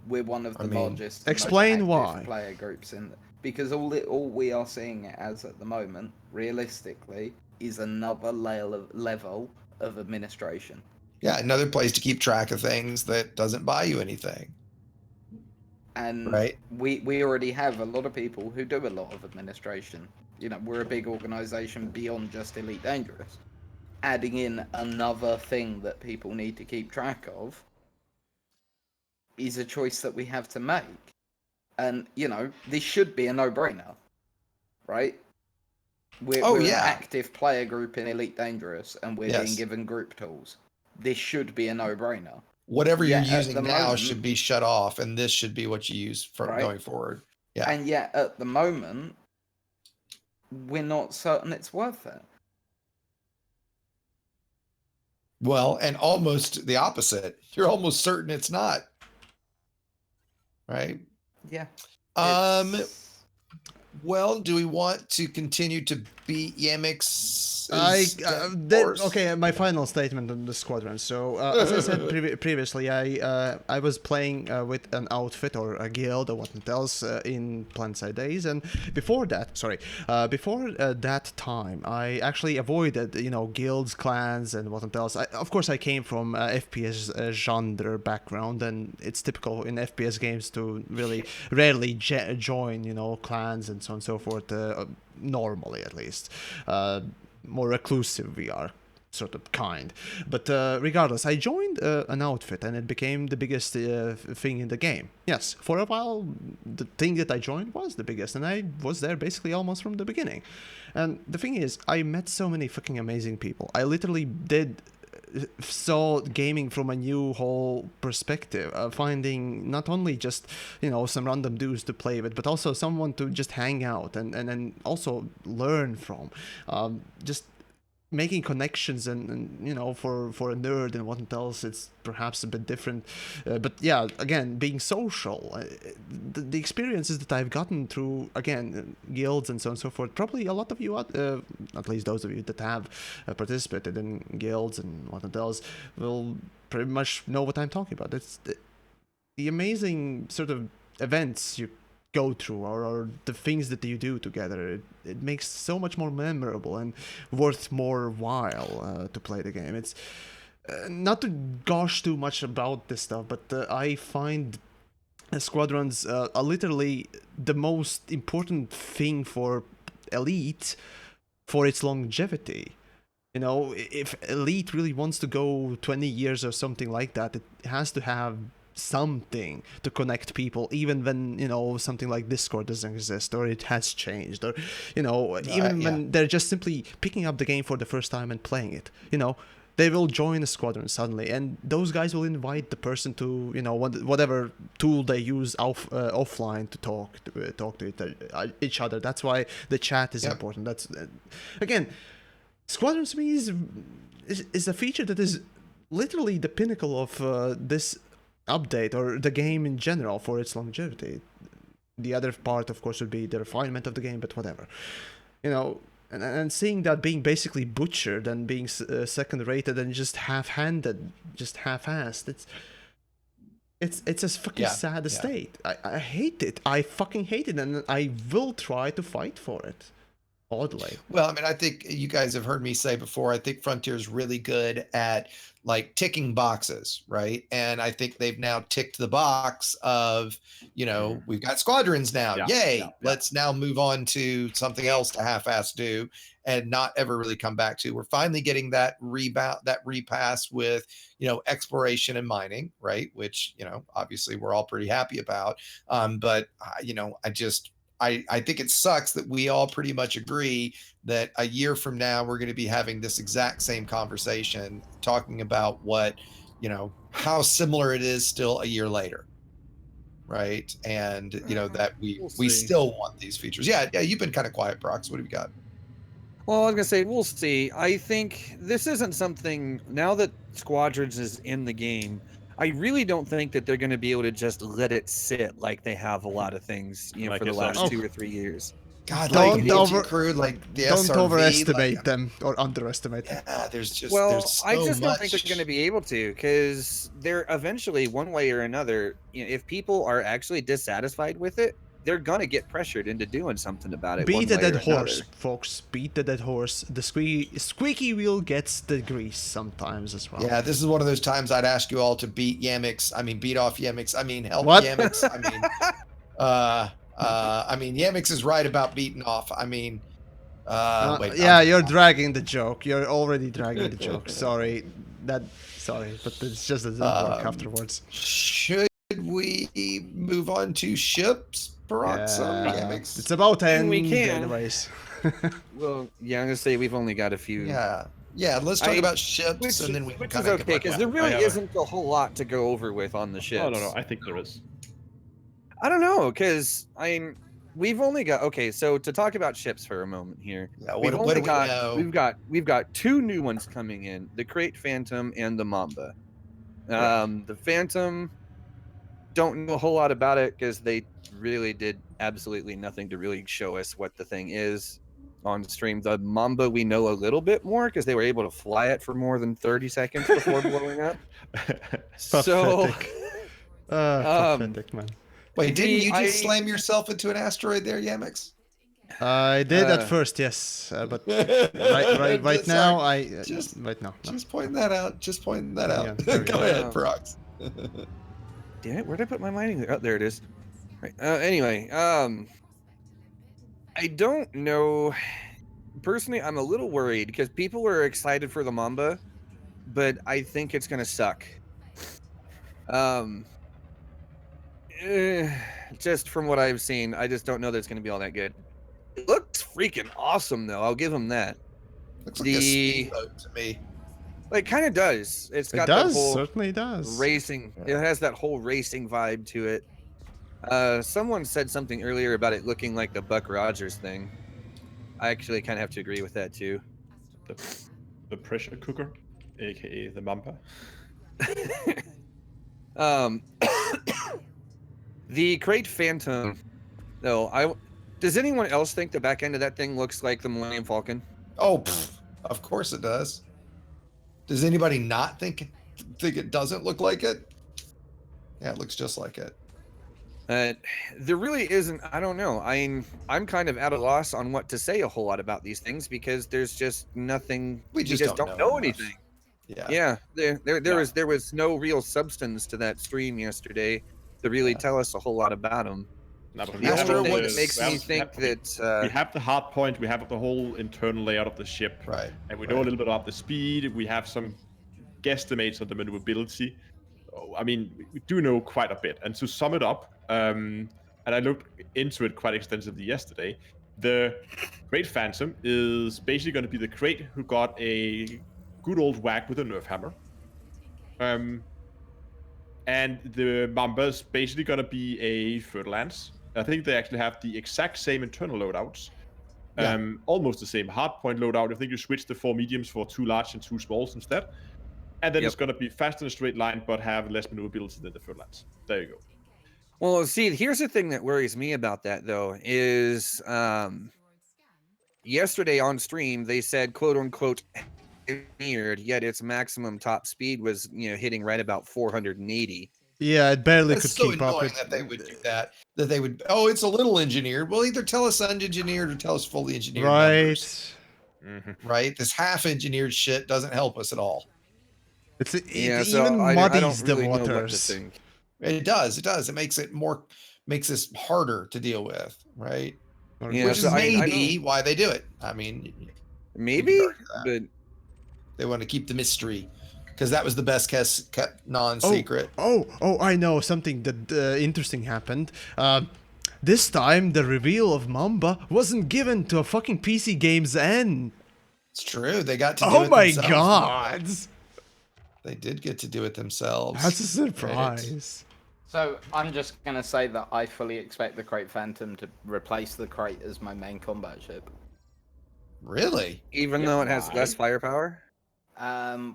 We're one of the largest, Explain most why. active player groups because all we are seeing it as at the moment, realistically, is another level of administration. Yeah, another place to keep track of things that doesn't buy you anything. And Right. we already have a lot of people who do a lot of administration. You know, we're a big organization beyond just Elite Dangerous. Adding in another thing that people need to keep track of is a choice that we have to make. And, you know, this should be a no-brainer, right? We're an active player group in Elite Dangerous, and we're being given group tools. This should be a no-brainer. Whatever you're using now moment, should be shut off, and this should be what you use from going forward. Yeah. And yet, at the moment, we're not certain it's worth it. Well, and almost the opposite. You're almost certain it's not. Right? Yeah. Well, do we want to continue to beat Yamiks? Okay, my final statement on the squadron. So, as I said previously, I was playing with an outfit or a guild or what else in Planetside days, and before that time, I actually avoided guilds, clans, and what else. Of course, I came from FPS genre background, and it's typical in FPS games to really rarely join clans and so on and so forth. Normally, at least. More reclusive we are, sort of kind. But regardless, I joined an outfit and it became the biggest thing in the game. Yes, for a while, the thing that I joined was the biggest, and I was there basically almost from the beginning. And the thing is, I met so many fucking amazing people. I literally saw gaming from a new whole perspective, finding not only just some random dudes to play with, but also someone to just hang out and also learn from, just making connections and for a nerd and what else, it's perhaps a bit different, but yeah, again, being social, the experiences that I've gotten through, again, guilds and so on and so forth, probably a lot of you, at least those of you that have participated in guilds and what else, will pretty much know what I'm talking about. It's the amazing sort of events you go through or the things that you do together. It makes so much more memorable and worth more while to play the game. It's not to gush too much about this stuff, but I find squadrons are literally the most important thing for Elite for its longevity. If Elite really wants to go 20 years or something like that, it has to have something to connect people, even when something like Discord doesn't exist or it has changed, or when they're just simply picking up the game for the first time and playing it. They will join a squadron suddenly, and those guys will invite the person to whatever tool they use offline to talk to each other. That's why the chat is important. That's again, squadrons to me is a feature that is literally the pinnacle of this update or the game in general for its longevity. The other part, of course, would be the refinement of the game, but whatever. And seeing that being basically butchered and being second rated and just half-handed, just half-assed, it's a fucking sad state. I hate it. I fucking hate it, and I will try to fight for it. Oddly. Well, I mean, I think you guys have heard me say before, I think Frontier's really good at ticking boxes, right? And I think they've now ticked the box of, we've got squadrons now. Yay. Let's now move on to something else to half-ass do and not ever really come back to. We're finally getting that repass with, exploration and mining, right? Which, obviously we're all pretty happy about. But I think it sucks that we all pretty much agree that a year from now we're going to be having this exact same conversation, talking about what, how similar it is still a year later, right? And that We'll we see. still want these features. Yeah, you've been kind of quiet, Prox. What have you got? Well, I was gonna say we'll see. I think this isn't something now that Squadrons is in the game. I really don't think that they're going to be able to just let it sit like they have a lot of things, Like for the last yourself. 2 or 3 years. God, Don't like over- crew, like the Don't SRV, overestimate them or underestimate them. Yeah, there's Well, so I just don't think much. they're going to be able to, because they're eventually, one way or another, if people are actually dissatisfied with it, they're going to get pressured into doing something about it. Beat one the way dead or horse, another. folks. Beat the dead horse. The squeaky wheel gets the grease sometimes as well. Yeah, this is one of those times I'd ask you all to beat off YamiKs. Help What? YamiKs. YamiKs is right about beating off. Yeah, you're dragging the joke. You're already dragging the joke. Sorry, but it's just that doesn't work afterwards. Should we move on to ships? Paroxsym, YamiKs. It's about to end we can. anyways. Well, yeah, I'm going to say we've only got a few. Yeah. Let's talk about ships, Which, and then we can which kind is of okay, because there really isn't a whole lot to go over with on the ships. Oh no, I think there is. I don't know, because we've only got so to talk about ships for a moment here. Yeah, we've what do we know? We've got 2 new ones coming in: the Crate Phantom and the Mamba. The Phantom, don't know a whole lot about it because they really did absolutely nothing to really show us what the thing is on stream. The Mamba, we know a little bit more because they were able to fly it for more than 30 seconds before blowing up. So, pathetic, man. Wait, didn't you just slam yourself into an asteroid there, YamiKs? I did at first, yes, but right now right now. No. Just pointing that out. Yeah, Go ahead, Prox. Damn it, where did I put my mining? Oh, there it is. Right. Anyway, I don't know. Personally, I'm a little worried because people are excited for the Mamba, but I think it's gonna suck. Just from what I've seen, I just don't know that it's gonna be all that good. It looks freaking awesome, though. I'll give them that. Looks like a speedboat to me. It kind of does. It's got It that does, whole certainly does. racing. It has that whole racing vibe to it. Someone said something earlier about it looking like the Buck Rogers thing. I actually kind of have to agree with that too. The pressure cooker, aka the Mamba. The Crate Phantom, though, does anyone else think the back end of that thing looks like the Millennium Falcon? Oh, of course it does. Does anybody not think it doesn't look like it? Yeah, it looks just like it. There really isn't. I don't know. I'm kind of at a loss on what to say a whole lot about these things because there's just nothing. We just don't know anything. Yeah. There was no real substance to that stream yesterday to really tell us a whole lot about them. No, but The only thing that makes me think that we have the hard point, we have the whole internal layout of the ship, right? And we know a little bit about the speed. We have some guesstimates on the maneuverability. I mean, we do know quite a bit. And to sum it up, and I looked into it quite extensively yesterday. The Crate Phantom is basically going to be the Crate who got a good old whack with a Nerf hammer. And the Mamba is basically going to be a third lance. I think they actually have the exact same internal loadouts. Almost the same hardpoint loadout. I think you switch the 4 mediums for 2 large and 2 smalls instead. And then it's going to be fast in a straight line, but have less maneuverability than the third lance. There you go. Well, see, here's the thing that worries me about that, though, is yesterday on stream, they said, quote unquote, engineered, yet its maximum top speed was, hitting right about 480. Yeah, it barely It's could so keep up annoying with that they would do that. That they would, it's a little engineered. Well, either tell us unengineered or tell us fully engineered. Right. Numbers. Right? This half engineered shit doesn't help us at all. It so even I muddies don't really the know what to waters. think. It does. It makes it makes this harder to deal with, right? Yeah, Which so is I maybe why they do it. I mean, maybe, but they want to keep the mystery because that was the best kept non-secret. Oh, I know something that interesting happened. this time the reveal of Mamba wasn't given to a fucking PC Games N. It's true. They got to do Oh it my themselves. god! They did get to do it themselves. That's a surprise. So I'm just gonna say that I fully expect the Crate Phantom to replace the Crate as my main combat ship. Really? Even Yeah, though it has why? less firepower?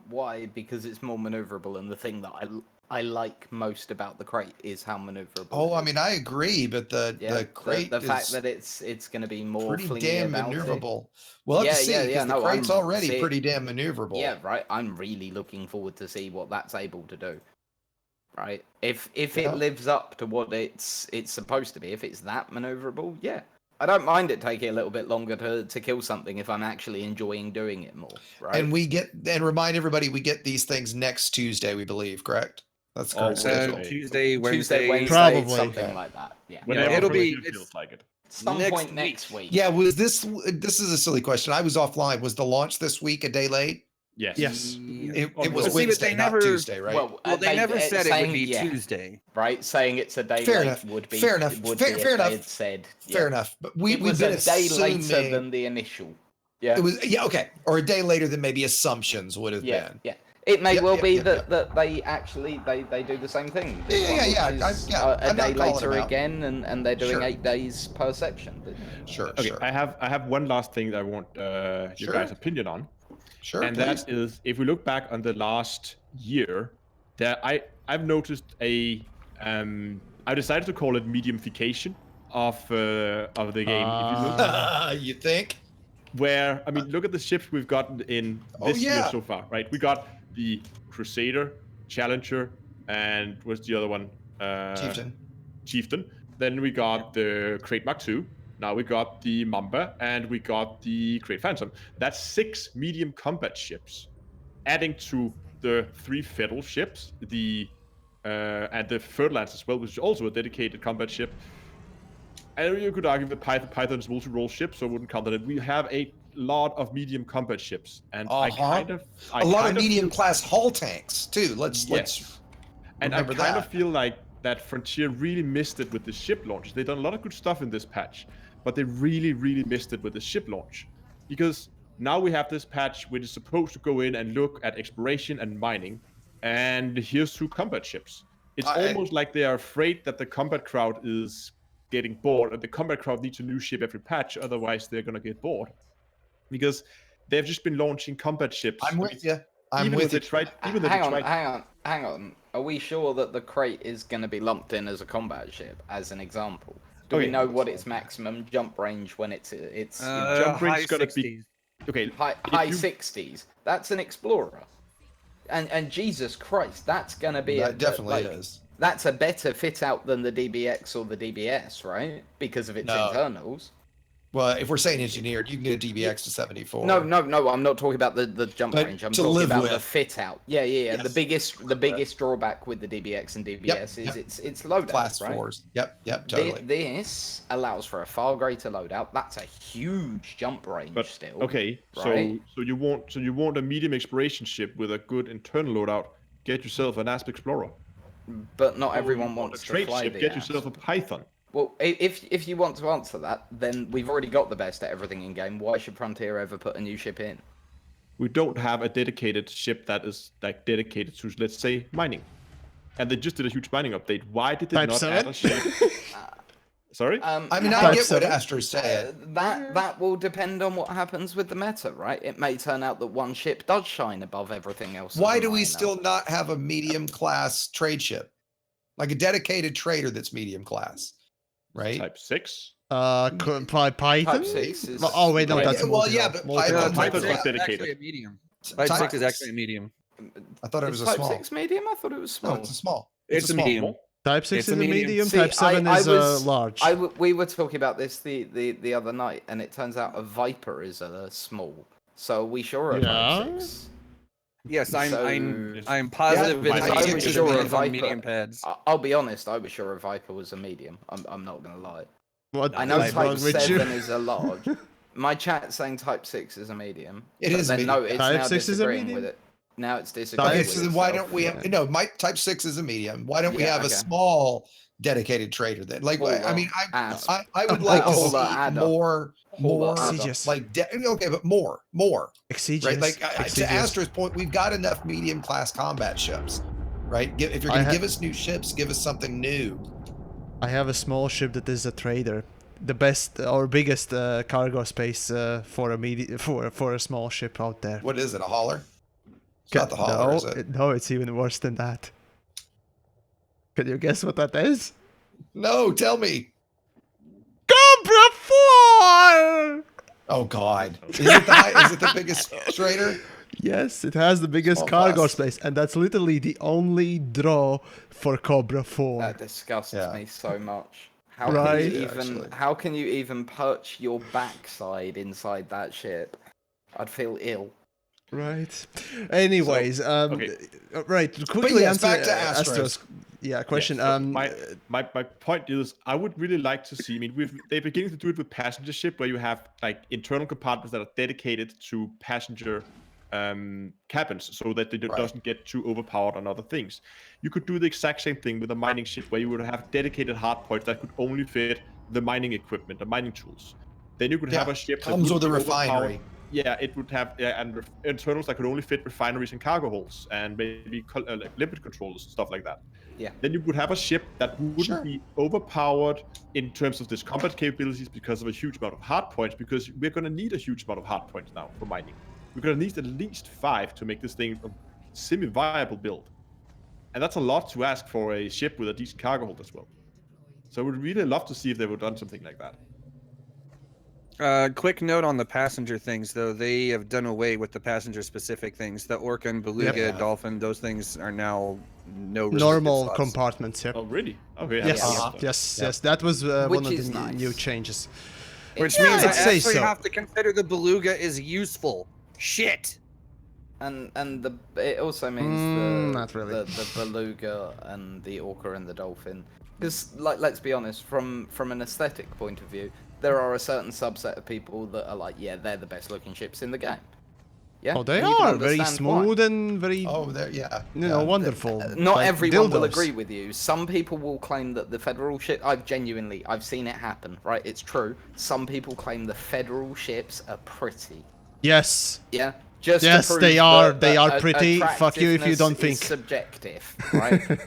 Why? Because it's more maneuverable, and the thing that I like most about the Crate is how maneuverable. Oh, it I is. mean, I agree, but the crate the fact is that it's going to be more pretty flingy damn about it. maneuverable. We'll have to see, because the No, crate's I'm- already see- pretty damn maneuverable. Yeah, right. I'm really looking forward to see what that's able to do. Right. If Yeah. it lives up to what it's supposed to be, if it's that maneuverable, yeah. I don't mind it taking a little bit longer to kill something if I'm actually enjoying doing it more. Right. And remind everybody, we get these things next Tuesday, we believe, correct? That's the current Oh, schedule. Tuesday. Tuesday, Wednesday. Tuesday, Wednesday, Probably. something like that. Yeah. Whenever it'll Frontier be- feels like it. Some next point week. next week. Yeah, was this is a silly question. I was offline. Was the launch this week a day late? Yes. Yes. It Oh, was no. See, but Wednesday, they not never- Tuesday, right? Well, they never said it would be yeah, Tuesday. right? Saying it's a day Fair late enough, would be fair enough, Would fair- be fair if they enough, had said Fair yeah. enough. But It we've was been a day later assuming than the initial. Yeah. it was okay, or a day later than maybe assumptions would have Yeah. been. Yeah. It may Yep, well yep, be yep, that, yep. that they actually they do the same thing. This Yeah, one yeah, launches yeah. A I'm not day calling later them out. again, and they're doing Sure. 8 days per section. Sure, Okay, sure, I have one last thing that I want your Sure. guys' opinion on, sure. and please. that is if we look back on the last year, that I've noticed I decided to call it mediumification of the game. If you look, You think? where I mean, look at the ships we've gotten in this year yeah. so far, right? We got the Crusader, Challenger, and what's the other one? Chieftain. Then we got the Crate Mark II. Now we got the Mamba, and we got the Crate Phantom. That's 6 medium combat ships, adding to the 3 Federal ships, and the Ferdlands as well, which is also a dedicated combat ship. And you could argue that Python's multi-role ship, so I wouldn't count that. We have a lot of medium combat ships, and I kind of a lot of medium class hull tanks too. Let's and I remember kind of that. feel like that Frontier really missed it with the ship launches. They've done a lot of good stuff in this patch, but they really, really missed it with the ship launch. Because now we have this patch which is supposed to go in and look at exploration and mining, and here's 2 combat ships. It's almost like they are afraid that the combat crowd is getting bored, and the combat crowd needs a new ship every patch, otherwise they're gonna get bored. Because they've just been launching combat ships. I'm with you. I'm even with though you. they tried, even though Hang they on, tried. hang on. Are we sure that the Crate is going to be lumped in as a combat ship, as an example? Do we Okay. know what its maximum jump range when it's jump range high is gonna 60s. be okay. high you- 60s? That's an Explorer. And Jesus Christ, that's going to be That definitely like, is. That's a better fit out than the DBX or the DBS, right? Because of its No. internals. Well, if we're saying engineered, you can get a DBX to 74. No, I'm not talking about the jump But range. I'm to talking live about with. the fit out. Yeah. Yes. The biggest drawback with the DBX and DBS is yep. it's loadout, Class right? 4s. Yep, totally. This allows for a far greater loadout. That's a huge jump range But still. okay, right? so you want a medium exploration ship with a good internal loadout. Get yourself an Asp Explorer. But not Or you everyone want wants a to trade fly ship. the Get Asp. yourself a Python. Well, if you want to answer that, then we've already got the best at everything in game. Why should Frontier ever put a new ship in? We don't have a dedicated ship that is like dedicated to, let's say, mining. And they just did a huge mining update. Why did they Type not 7? add a ship? Sorry? I mean, I Type get what 7? Astro's saying. That will depend on what happens with the meta, right? It may turn out that one ship does shine above everything else. as Why a do we miner. still not have a medium class trade ship? Like a dedicated trader that's medium class, right? Type 6? Probably Python? Type 6 is- Oh wait, no, Yeah, that's a well, yeah, but multi- Python- Python's Type not 6 is dedicated. actually a medium. Type 6 is actually a medium. I thought it was Is a Type small. 6 medium? I thought it was small. No, it's a small. It's a small. medium. Type 6 It's is a a medium. medium, See, Type 7 I is was- large. We were talking about this the other night, and it turns out a Viper is a small. So are we sure of Yeah? Type 6? Yes, I'm Yeah, positive but it's I Type think 6 it's is a on Viper. medium pads. I'll be honest, I was sure a Viper was a medium. I'm not going to lie. What I know is wrong Type with 7 you? is a large. My chat's saying Type 6 is a medium. It but is a then, medium. No, it's Type now 6 is a disagreeing medium? with it. Now it's disagreeing Okay, with so then why itself, don't we have yeah. no? My Type 6 is a medium. Why don't we Yeah, have a okay. small dedicated trader then. Like, Hauler, I mean, Asp. I would like to Hauler, see Adder. more, Exigeous. like, okay, but more, Exigeous. right? Like, to Exigeous. Astra's point, we've got enough medium class combat ships, right? If you're going to give us new ships, give us something new. I have a small ship that is a trader. The best or biggest cargo space for a small ship out there. What is it? A hauler? It's not the hauler, is it? No, it's even worse than that. Can you guess what that is? No, tell me. Cobra 4! Oh God! Is it the biggest trader? Yes, it has the biggest Small cargo class. space, and that's literally the only draw for Cobra 4. That disgusts Yeah. me so much. How Right? can you Yeah, even actually. how can you even perch your backside inside that ship? I'd feel ill. Right. Anyways, okay. right. Quickly yes, answer back to Astro's. question. Yeah, so my point is, I would really like to see. I mean, they're beginning to do it with passenger ship, where you have like internal compartments that are dedicated to passenger cabins, so that it doesn't get too overpowered on other things. You could do the exact same thing with a mining ship, where you would have dedicated hardpoints that could only fit the mining equipment, the mining tools. Then you could have a ship that comes would with a be overpowered. refinery. Yeah, it would have internals that could only fit refineries and cargo holds, and maybe like limit controllers and stuff like that. Yeah. Then you would have a ship that wouldn't be overpowered in terms of this combat capabilities because of a huge amount of hard points, because we're going to need a huge amount of hard points now for mining. We're going to need at least 5 to make this thing a semi-viable build. And that's a lot to ask for a ship with a decent cargo hold as well. So I would really love to see if they would have done something like that. Quick note on the passenger things, though. They have done away with the passenger-specific things. The Orca and Beluga, Dolphin, those things are now no restricted normal slots. compartments. Yep. Oh, really? Okay. Yes. That was one of is the nice. new changes. Which Yeah, means I I'd say actually so. have to consider the Beluga is useful. Shit. And it also means not really. the beluga and the orca and the dolphin. Because let's be honest, from an aesthetic point of view, there are a certain subset of people that are like, yeah, they're the best looking ships in the game. Yeah. Oh, they and you can are very understand why. smooth and very You know wonderful. Not like everyone will dildos. agree with you. Some people will claim that the federal ship. I've seen it happen. Right, it's true. Some people claim the federal ships are pretty. Yes. Yeah. Just Yes, to prove they are. that they are pretty. Fuck you if you don't attractiveness think. is subjective, right?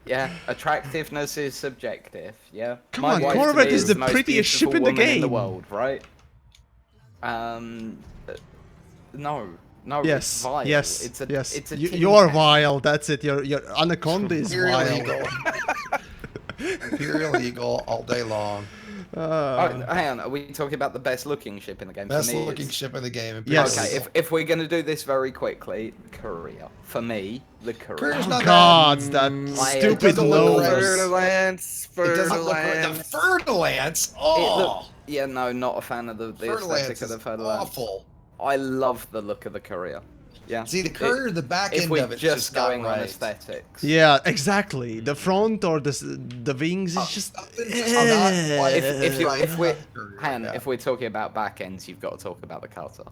Yeah, attractiveness is subjective. Yeah. Come My on, wife to Corvette me is the most prettiest ship beautiful in the woman in the game. world, right? No, Yes. it's vile. Yes. It's a, yes. It's a you are tin can. vile. That's it. Your anaconda is Imperial vile. Eagle. Imperial Eagle all day long. Oh, hang on, are we talking about the best looking ship in the game? Best For me, looking it's- ship in the game. Imperial Yes. Okay, Eagle. if we're gonna do this very quickly, Courier. For me, the Courier. Courier's not God, that it stupid doesn't look nose. right. Fer-de-lance, It doesn't look right. The Fer-de-lance. Oh, Yeah, no, not a fan of the aesthetic Fer-de-lance of the is Fer-de-lance. awful. I love the look of the Courier. Yeah. See, the Courier, the back If end we're of it's just not going on right. aesthetics. Yeah, exactly. The front or the wings is just. If we're hang on, Yeah. if we're talking about back ends, you've got to talk about the cutter,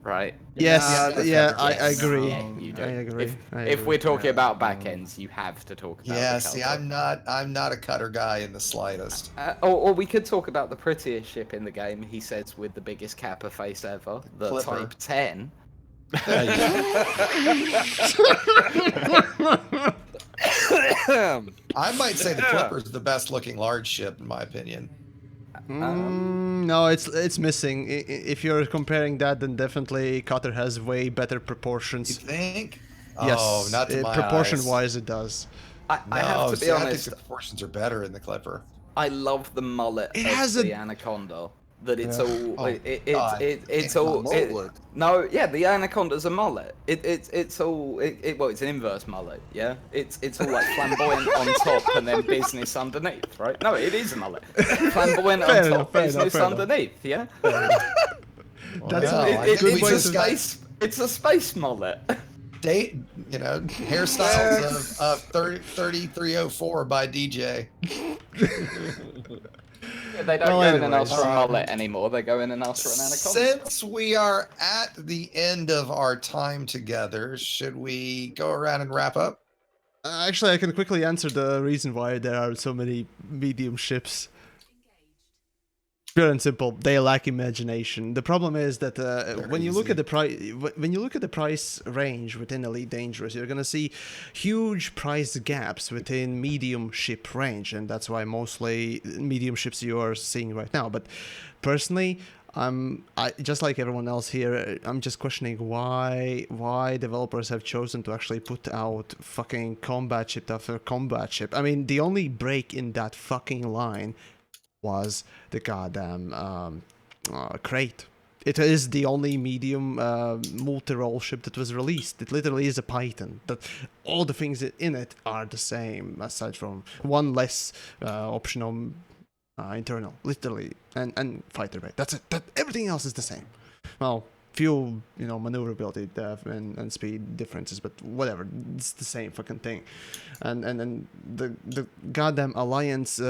right? Yes, the yeah, feather I jets. agree. Yeah, you do. I agree. If we're talking about back ends, you have to talk about Yeah, the see, cutter. I'm not a cutter guy in the slightest. Or we could talk about the prettiest ship in the game. He says with the biggest kappa face ever, the Clipper. Type 10. I might say the Clipper is the best looking large ship in my opinion. No, it's missing. If you're comparing that, then definitely Cutter has way better You proportions. think? Yes, Oh, not to my eyes. proportion-wise, it does. I have to see, be I think honest. the proportions are better in the Clipper. I love the mullet It of has the a- Anaconda. That it's Yeah. all Oh, God. it's Yeah, all mullet. no, yeah, the Anaconda's a mullet. It's all well, it's an inverse mullet, yeah. It's all like flamboyant on top and then business underneath, right? No, it is a mullet. Flamboyant Fair on enough, top, fair business enough. underneath, yeah. That's Yeah, I It- think we it's a just got space. It's a space mullet. date, hairstyles of 3304 by DJ. They don't Well, go in and ask anyways. for a mullet anymore. They go in and ask for an Anaconda. Since we are at the end of our time together, should we go around and wrap up? Actually, I can quickly answer the reason why there are so many medium ships. Pure and simple, they lack imagination. The problem is that when you look at the price range within Elite Dangerous, you're gonna see huge price gaps within medium ship range, and that's why mostly medium ships you are seeing right now. But personally, I just like everyone else here, I'm just questioning why developers have chosen to actually put out fucking combat ship after combat ship. I mean, the only break in that fucking line was the goddamn crate. It is the only medium multi-role ship that was released. It literally is a Python. That all the things in it are the same, aside from one less optional internal, literally, and fighter rate. That's it. Everything else is the same. Well, few maneuverability and speed differences, but whatever, it's the same fucking thing. And the goddamn Alliance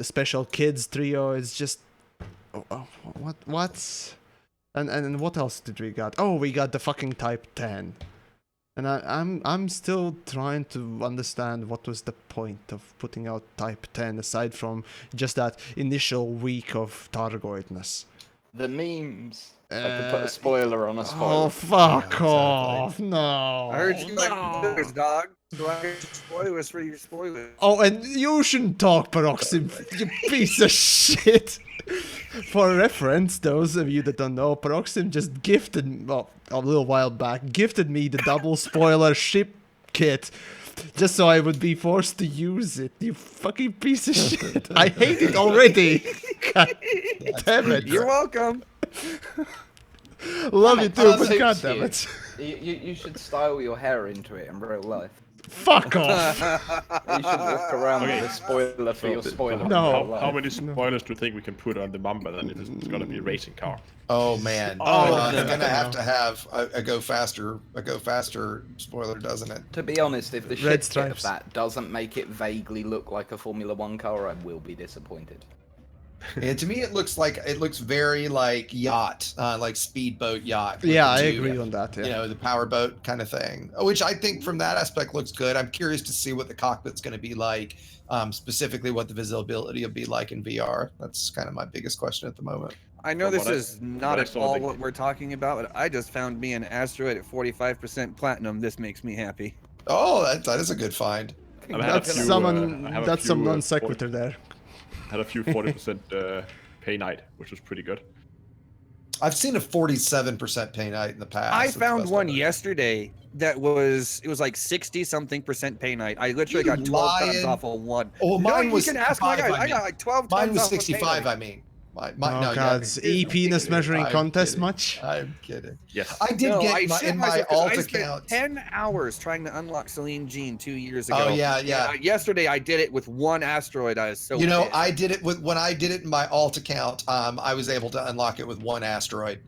special kids trio is just what and what else did we got? Oh, we got the fucking Type 10. And I'm still trying to understand what was the point of putting out Type 10 aside from just that initial week of Targoidness. The memes. I could put a spoiler on a spoiler. Oh, fuck exactly. off. No. I heard you like no. spoilers, dog. So I heard spoilers for your spoilers. Oh, and you shouldn't talk, Paroxsym, you piece of shit. For reference, those of you that don't know, Paroxsym just gifted, well, a little while back, gifted me the double spoiler ship kit. Just so I would be forced to use it. You fucking piece of shit. I hate it already. God damn it. You're welcome. Love you too, but suits god damn you. it. You should style your hair into it in real life. Fuck off. You should walk around with a spoiler for your spoiler. No. How many spoilers do you think we can put on the Mamba then if it's gonna be a racing car? Oh man. Oh, it's gonna have no. to have a go faster spoiler, doesn't it? To be honest, if the Red ship kit of stripes. that doesn't make it vaguely look like a Formula 1 car, I will be disappointed. And to me, it looks very like yacht, like speedboat yacht. with Yeah, the I two, agree on that. Yeah. You know, the powerboat kind of thing, which I think from that aspect looks good. I'm curious to see what the cockpit's going to be like, specifically what the visibility will be like in VR. That's kind of my biggest question at the moment. I know From this what I- is not what I at saw, all they- what we're talking about, but I just found me an asteroid at 45% platinum. This makes me happy. Oh, that is a good find. I've had a That's few, some I have a that's some few, non sequitur there. Had a few 40% pay night, which was pretty good. I've seen a 47% pay night in the past. I That's the found best one I've ever- yesterday that was like 60-something% pay night. I literally You got 12 times lying. off of one. Oh, No, mine you was can ask my 65, guy. I got like 12 Mine times was off of pay 65. night. I mean, Oh no, god, yeah, penis measuring I'm contest kidding. much? I'm kidding. Yes. I did No, get I my, shit in my myself 'cause alt I spent account. 10 hours trying to unlock Celine Jean 2 years ago. Oh yeah. And, yesterday I did it with one asteroid. I was so You know, pissed. I did it when I did it in my alt account. I was able to unlock it with one asteroid.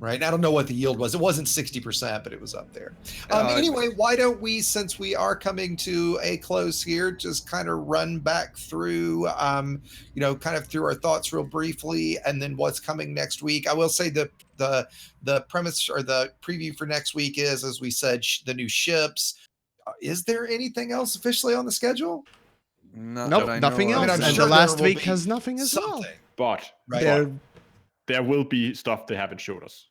Right. And I don't know what the yield was. It wasn't 60%, but it was up there. Anyway, why don't we, since we are coming to a close here, just kind of run back through, kind of through our thoughts real briefly, and then what's coming next week. I will say the premise or the preview for next week is, as we said, the new ships. Is there anything else officially on the schedule? Not Nope, that I nothing know else. of. I'm And sure the there last will week be has nothing as well. something. But Right. there will be stuff they haven't showed us.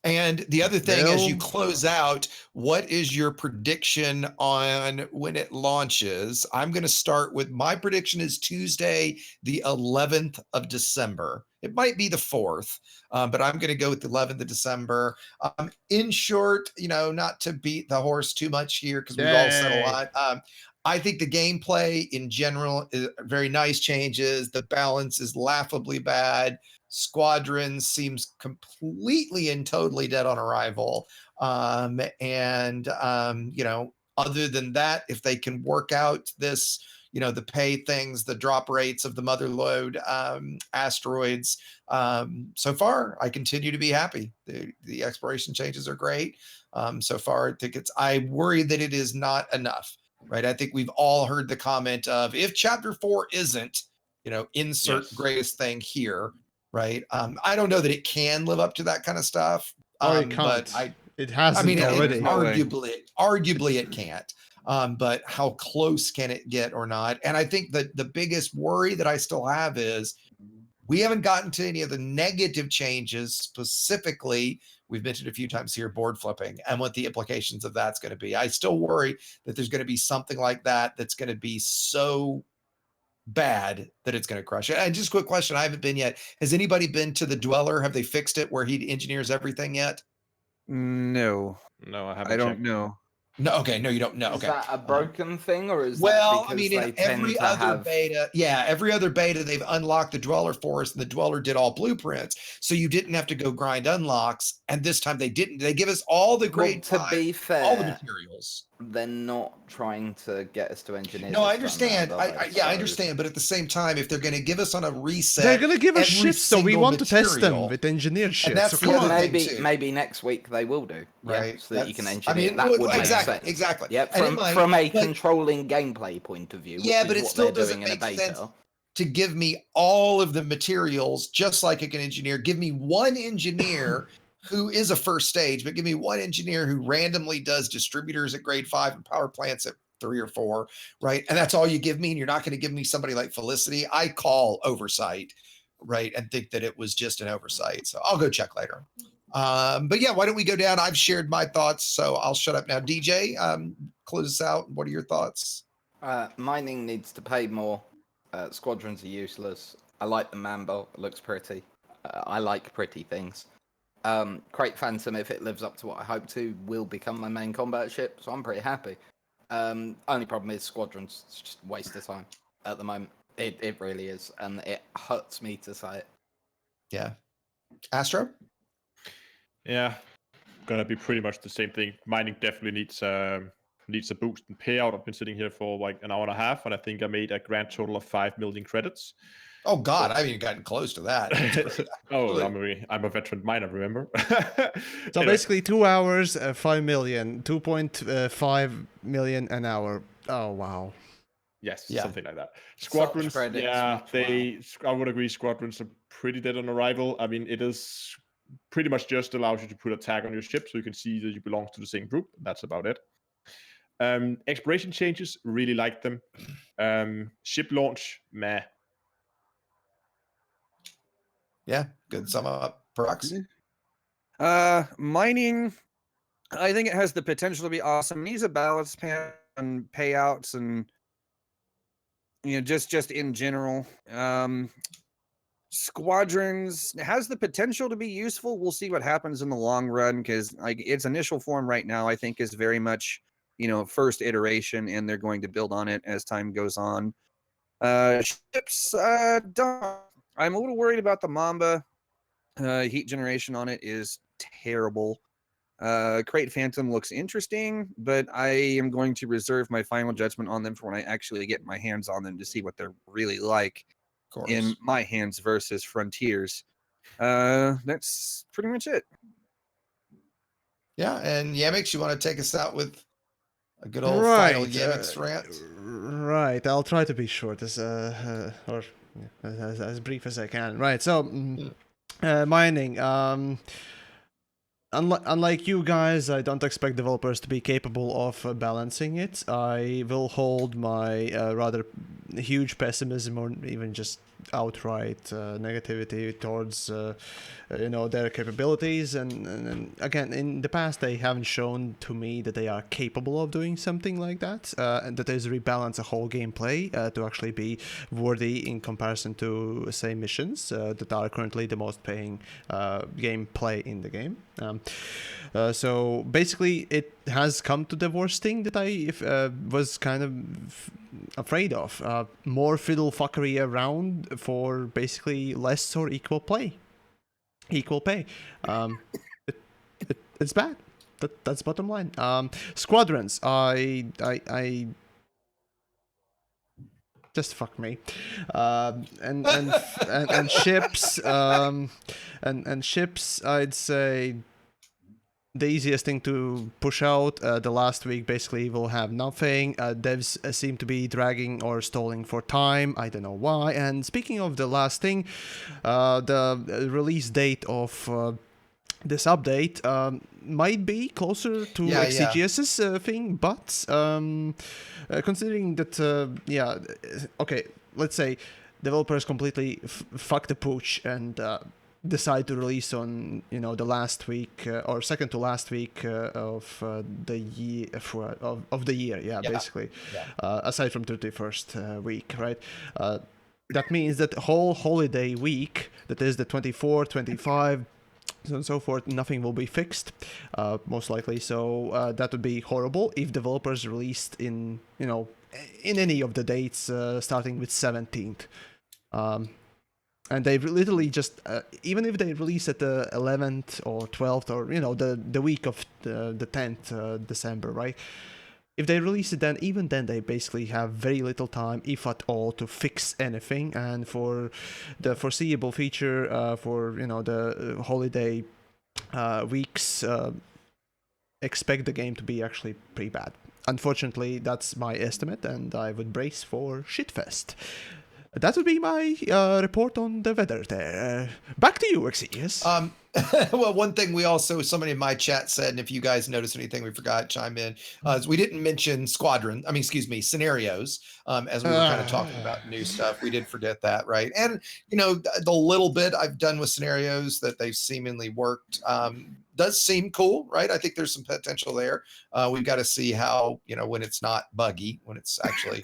And the other thing, as you Bill? close out, what is your prediction on when it launches? I'm going to start with my prediction is Tuesday, the 11th of December. It might be the 4th, but I'm going to go with the 11th of December. In short, not to beat the horse too much here because we've all said a Yay. lot. I think the gameplay in general is very nice changes. The balance is laughably bad. Squadron seems completely and totally dead on arrival. Other than that, if they can work out this, the pay things, the drop rates of the mother load asteroids, so far, I continue to be happy. The exploration changes are great. So far, I worry that it is not enough. Right. I think we've all heard the comment of if chapter 4 isn't, insert Yes. greatest thing here. Right. I don't know that it can live up to that kind of stuff. Or it But can't. It hasn't I mean, already. no way. arguably it can't. but how close can it get or not? And I think that the biggest worry that I still have is we haven't gotten to any of the negative changes specifically. We've mentioned a few times here board flipping and what the implications of that's going to be. I still worry that there's going to be something like that that's going to be so bad that it's going to crush it. And just a quick question, I haven't been yet. Has anybody been to the Dweller? Have they fixed it where he engineers everything yet? No, No, I haven't I don't checked. know. No, okay, no, you don't know. Is Okay. that a broken thing, or is Well, that I because mean, they in tend every to other have... beta, every other beta, they've unlocked the Dweller for us, and the Dweller did all blueprints, so you didn't have to go grind unlocks. And this time they didn't. They give us all the grade to 5, be fair, all the materials. They're not trying to get us to engineer. No, I this time understand. round, are they? I So- understand. But at the same time, if they're going to give us on a reset, They're gonna give us every ships, so we single want to test them material, with engineered shit. that's So the come other on. thing, maybe too. maybe next week they will do, right? so that you can That's- engineer. That would make exactly, sense. exactly. Yep, And it from might, a but- controlling gameplay point of view. Yeah, which but is it what still they're doesn't doing in a make beta. sense to give me all of the materials just like an engineer. Give me one engineer who is a first stage, but give me one engineer who randomly does distributors at grade 5 and power plants at 3 or 4, right? And that's all you give me, and you're not going to give me somebody like Felicity. I call oversight, right? And think that it was just an oversight. So I'll go check later. But yeah, why don't we go down? I've shared my thoughts, so I'll shut up now. DJ, close us out. What are your thoughts? Mining needs to pay more. Squadrons are useless. I like the Mambo. It looks pretty. I like pretty things. Crate Phantom, if it lives up to what I hope to, will become my main combat ship, so I'm pretty happy. Only problem is Squadrons. It's just a waste of time at the moment. It really is, and it hurts me to say it. Yeah. Astro? Yeah, gonna be pretty much the same thing. Mining definitely needs a boost in payout. I've been sitting here for like an hour and a half, and I think I made a grand total of 5 million credits. Oh God, I haven't even gotten close to that. Oh, I'm a veteran miner, remember? So Anyway, basically 2 hours, 5 million, 2.5 million an hour. Oh wow. yes, Yeah. something like that. Such Squadrons, credits, yeah, much I would agree. Squadrons are pretty dead on arrival. I mean, it is pretty much just allows you to put a tag on your ship so you can see that you belong to the same group. That's about it. Exploration changes, really like them. Ship launch, meh. Yeah, good sum up. Prox. Mining, I think it has the potential to be awesome. It needs a balance pan and payouts and just in general. Squadrons has the potential to be useful. We'll see what happens in the long run, because like its initial form right now, I think is very much first iteration, and they're going to build on it as time goes on. Ships, I'm a little worried about the Mamba. Heat generation on it is terrible. Crate Phantom looks interesting, but I am going to reserve my final judgment on them for when I actually get my hands on them to see what they're really like in my hands versus Frontiers. That's pretty much it. Yeah, and Yamiks, you want to take us out with a good old final Yamiks rant? Right, I'll try to be short as brief as I can. Right, so mining. Unlike you guys, I don't expect developers to be capable of balancing it. I will hold my rather huge pessimism or even just outright negativity towards their capabilities, and again, in the past they haven't shown to me that they are capable of doing something like that, and that is rebalance a whole gameplay to actually be worthy in comparison to say missions that are currently the most paying gameplay in the game. So basically it has come to the worst thing that I was kind of afraid of. More fiddle fuckery around for basically less or equal pay. It's bad. That's bottom line. Squadrons. I just fuck me. And ships. And ships. I'd say the easiest thing to push out. The last week basically will have nothing. Devs seem to be dragging or stalling for time. I don't know why. And speaking of the last thing, the release date of this update, might be closer to Exigious's thing, but considering that, okay, let's say developers completely fuck the pooch and decide to release on the last week or second to last week of the year of the year, basically, aside from 31st week, right? That means that whole holiday week, that is the 24, 25, so on and so forth, nothing will be fixed, most likely. So that would be horrible if developers released in any of the dates starting with 17th. And they literally just, even if they release at the 11th or 12th or, the week of the 10th December, right? If they release it then, even then they basically have very little time, if at all, to fix anything. And for the foreseeable future, for, the holiday weeks, expect the game to be actually pretty bad. Unfortunately, that's my estimate, and I would brace for shitfest. That would be my report on the weather there. Back to you, Exigous. Well, one thing somebody in my chat said, and if you guys notice anything we forgot, chime in, is we didn't mention scenarios, as we were kind of talking about new stuff. We did forget that, right? And, the little bit I've done with scenarios that they've seemingly worked, does seem cool, right? I think there's some potential there. We've got to see how, when it's not buggy, when it's actually,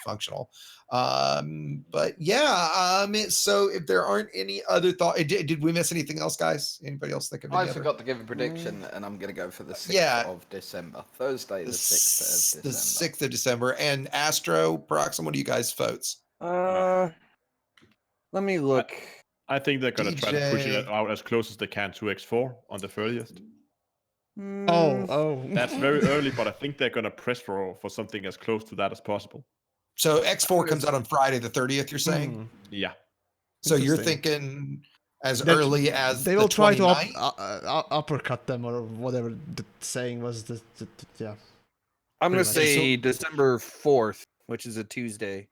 functional. But yeah, so if there aren't any other thoughts, did we miss anything else, guys? Anybody else think of I forgot to give a prediction, and I'm going to go for the 6th of December. Thursday, the 6th of December. The 6th of December. And Astro, Paroxsym, what do you guys vote? Let me look. I think they're going to try to push it out as close as they can to X4 on the 30th. Oh. That's very early, but I think they're going to press for something as close to that as possible. So X4 comes out on Friday the 30th, you're saying? Yeah. So you're thinking as early as they will try to uppercut them or whatever the saying was. Yeah. I'm going to say December 4th, which is a Tuesday.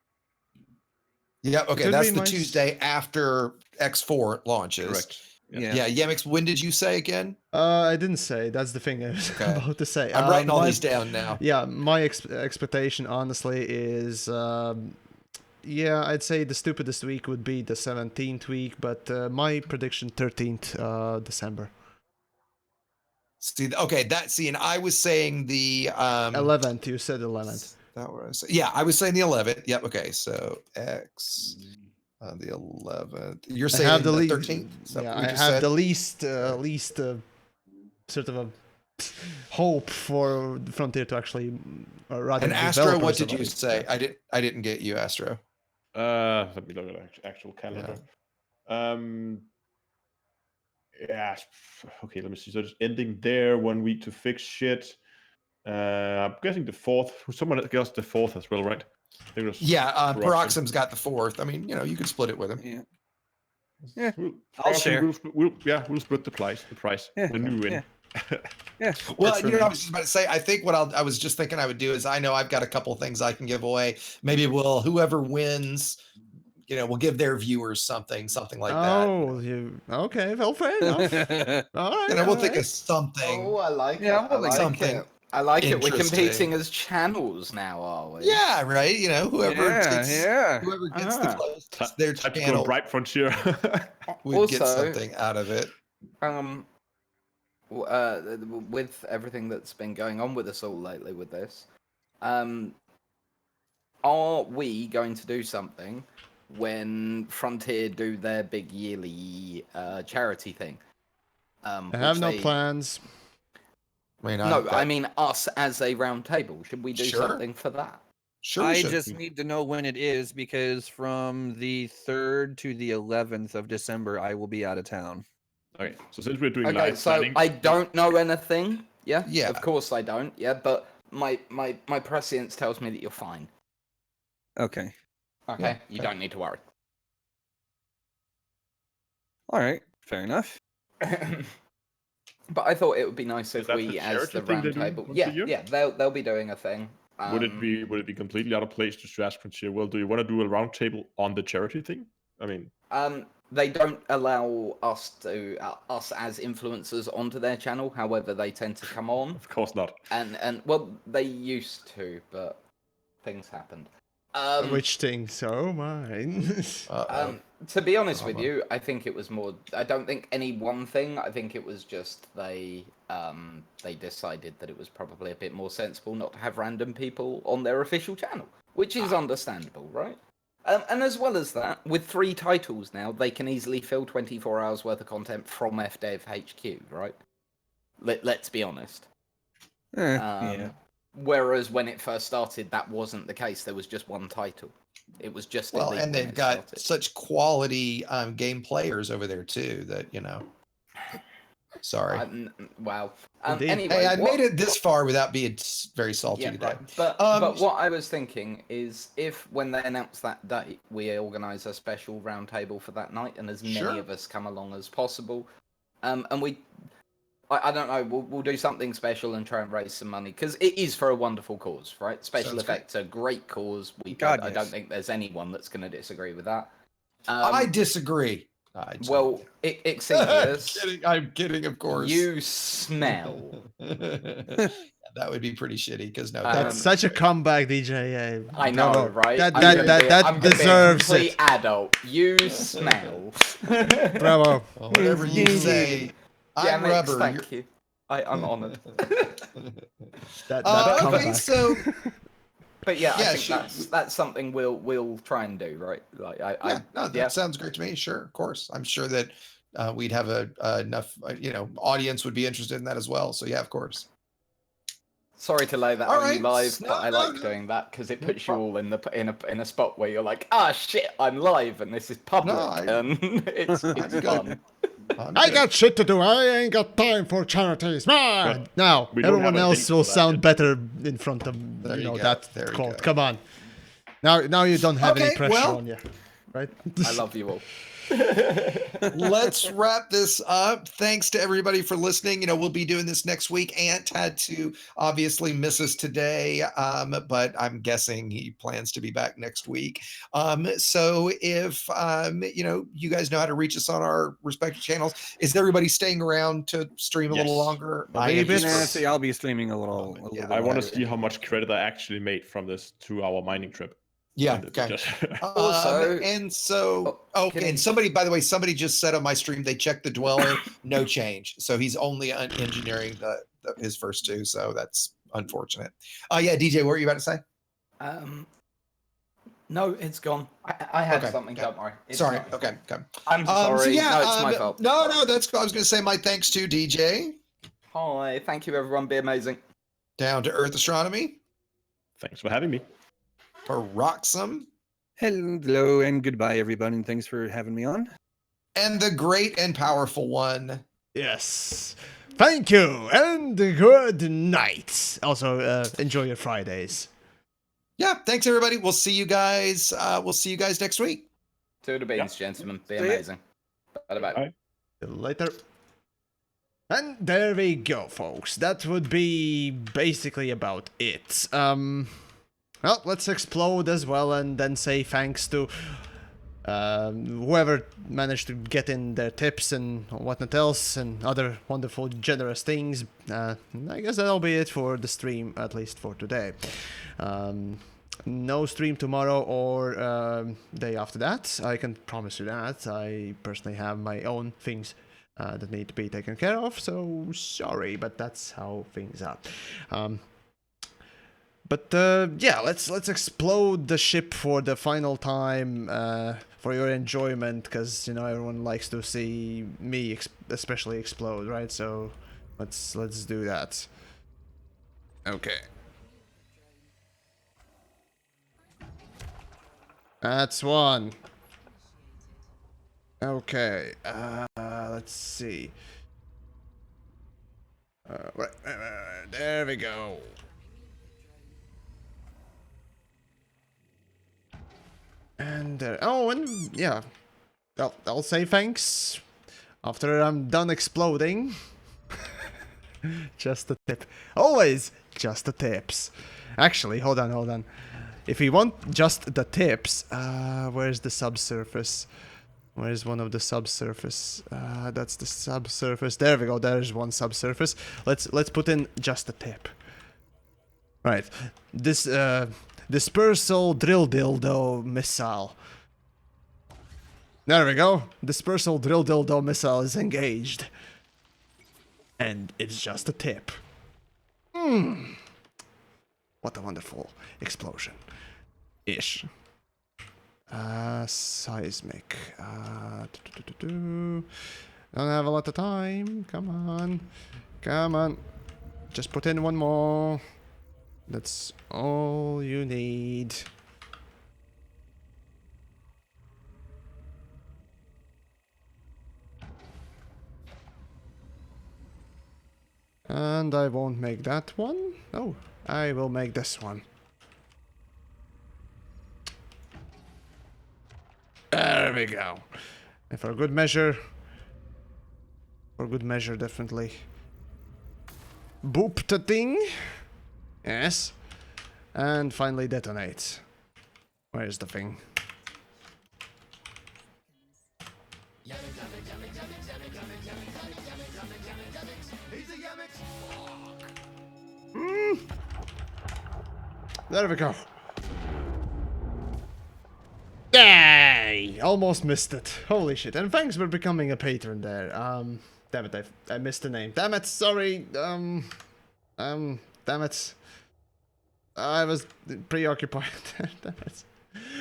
Yeah, okay, that's the Tuesday after X4 launches. Correct. Yeah, Yamiks, when did you say again? I didn't say. That's the thing I was about to say. I'm writing all these down now. Yeah, my expectation, honestly, is... I'd say the stupidest week would be the 17th week, but my prediction, 13th December. And I was saying the... 11th, you said 11th. That was, I was saying the 11th. Yep, okay, so X... the 11th. You're saying the 13th? I have the least sort of a hope for Frontier to actually rather. And Astro, what did you say? I didn't get you, Astro. Let me look at the actual calendar. Okay, let me see. So just ending there, 1 week to fix shit. I'm guessing the 4th. Someone guessed the 4th as well, right? Paroxsym's got the 4th. I mean, you could split it with him. Yeah. I'll share. We'll split the price. Yeah. The new win. Yeah. Well, I was just about to say, I think what I was just thinking I would do is, I know I've got a couple of things I can give away. Maybe whoever wins, we'll give their viewers something like that. Okay, well, fair enough. All right. We'll think of something. Oh, I like it. I like something. I like it. We're competing as channels now, are we? Yeah, right. Whoever gets the closest their channel, bright Frontier, would get something out of it. With everything that's been going on with us all lately with this, are we going to do something when Frontier do their big yearly charity thing? I have no plans. I mean us as a round table. Should we do something for that? Sure. I just need to know when it is, because from the 3rd to the 11th of December, I will be out of town. Okay, so since we're doing live planning, I don't know anything. Yeah. Of course I don't. Yeah, but my prescience tells me that you're fine. Okay. Okay. You don't need to worry. All right. Fair enough. But I thought it would be nice if we, as the round table, they'll be doing a thing. Would it be completely out of place to ask Frontier? Well, do you want to do a round table on the charity thing? I mean, they don't allow us as influencers onto their channel. However, they tend to come on. Of course not. And well, they used to, but things happened. Which things? Oh mine. To be honest with you, I think it was more. I don't think any one thing. I think it was just they decided that it was probably a bit more sensible not to have random people on their official channel, which is understandable, right? And as well as that, with 3 titles now, they can easily fill 24 hours worth of content from FDev HQ, right? Let's be honest. Yeah. Whereas when it first started, that wasn't the case. There was just one title. It was just Well, Elite and when they've it got started. such quality game players over there too that Sorry. Wow. Indeed. Anyway, Hey, I made it this far without being very salty yeah, today. right. But what I was thinking is, if when they announce that date, we organise a special roundtable for that night, and as many Sure. of us come along as possible, and I don't know, we'll do something special and try and raise some money, because it is for a wonderful cause, right? Special Sounds effects are a great cause. God, I don't yes. think there's anyone that's going to disagree with that. I disagree. Well, Exigeous, I'm kidding, of course. you smell. That would be pretty shitty because no. That's such a comeback, DJ. Yeah, I know, bravo. right? That I'm gonna that be a deserves complete it. adult. You smell. Bravo. Well, whatever you say. I'm TheYamiks, rubber. thank you. I'm honoured. That Okay, comeback. so But yeah, I Yeah, think that's something we'll try and do, right? Like that sounds great to me. Sure, of course. I'm sure that we'd have enough, audience would be interested in that as well. So yeah, of course. Sorry to lay that All on right. you live, No, but I no, like no. doing that because it puts you all in a spot where you're like, ah, shit, I'm live and this is public, and it's good. fun. I got shit to do. I ain't got time for charities. Man. But Now, we don't everyone have a else date will for that sound yet. better in front of There you go. that There we quote. go. Come on. Now you don't have any Okay, pressure well- on you, right? I love you all. Let's wrap this up. Thanks to everybody for listening. We'll be doing this next week. Ant had to obviously miss us today, but I'm guessing he plans to be back next week. So if you guys know how to reach us on our respective channels, is everybody staying around to stream a little Yes. longer? Believe am it. just- Nah, see, I'll be streaming a little Yeah. bit I want to later. see how much credit I actually made from this 2-hour mining trip. Yeah. And Okay. just- Also- and so can and I- somebody, by the way, somebody just said on my stream they checked the dweller, no change. So he's only engineering his first 2, so that's unfortunate. Yeah, DJ, what were you about to say? No, it's gone. I had Okay, something. okay. Don't worry. It's Sorry. fine. Okay. I'm sorry. So yeah, no, it's my fault. No, that's. I was going to say my thanks to DJ, Hi, thank you, everyone. Be amazing. Down to Earth Astronomy, Thanks for having me. Paroxsym, Hello and goodbye, everybody, and thanks for having me on. and the great and powerful one. Yes. Thank you and good night. Also, enjoy your Fridays. Yeah, thanks everybody. We'll see you guys. Next week. To the beans, gentlemen. Be See ya. amazing. Bye-bye. Bye. See you later. And there we go, folks. That would be basically about it. Well, let's explode as well and then say thanks to whoever managed to get in their tips and whatnot else and other wonderful, generous things. I guess that'll be it for the stream, at least for today. No stream tomorrow or day after that. I can promise you that. I personally have my own things that need to be taken care of, so sorry, but that's how things are. But yeah, let's explode the ship for the final time for your enjoyment, because everyone likes to see me especially explode, right? So let's do that. Okay. That's one. Okay. Let's see. Right, there we go. And and yeah, I'll say thanks after I'm done exploding. Just a tip. Always just the tips. Actually, hold on. If you want just the tips, where's the subsurface? Where's one of the subsurface? That's the subsurface. There we go. There's one subsurface. Let's put in just a tip. Right. This dispersal drill dildo missile. There we go. Dispersal drill dildo missile is engaged. And it's just a tip. What a wonderful explosion. Ish. Seismic. Don't have a lot of time. Come on. Come on. Just put in one more. That's all you need. And I won't make that one. Oh, I will make this one. There we go. And for good measure, definitely. Boop the thing. Yes. And finally detonate. Where's the thing? There we go. Yay! Almost missed it. Holy shit. And thanks for becoming a patron there. Damn it, I missed the name. Damn it, sorry. Damn it. I was preoccupied. Damn it.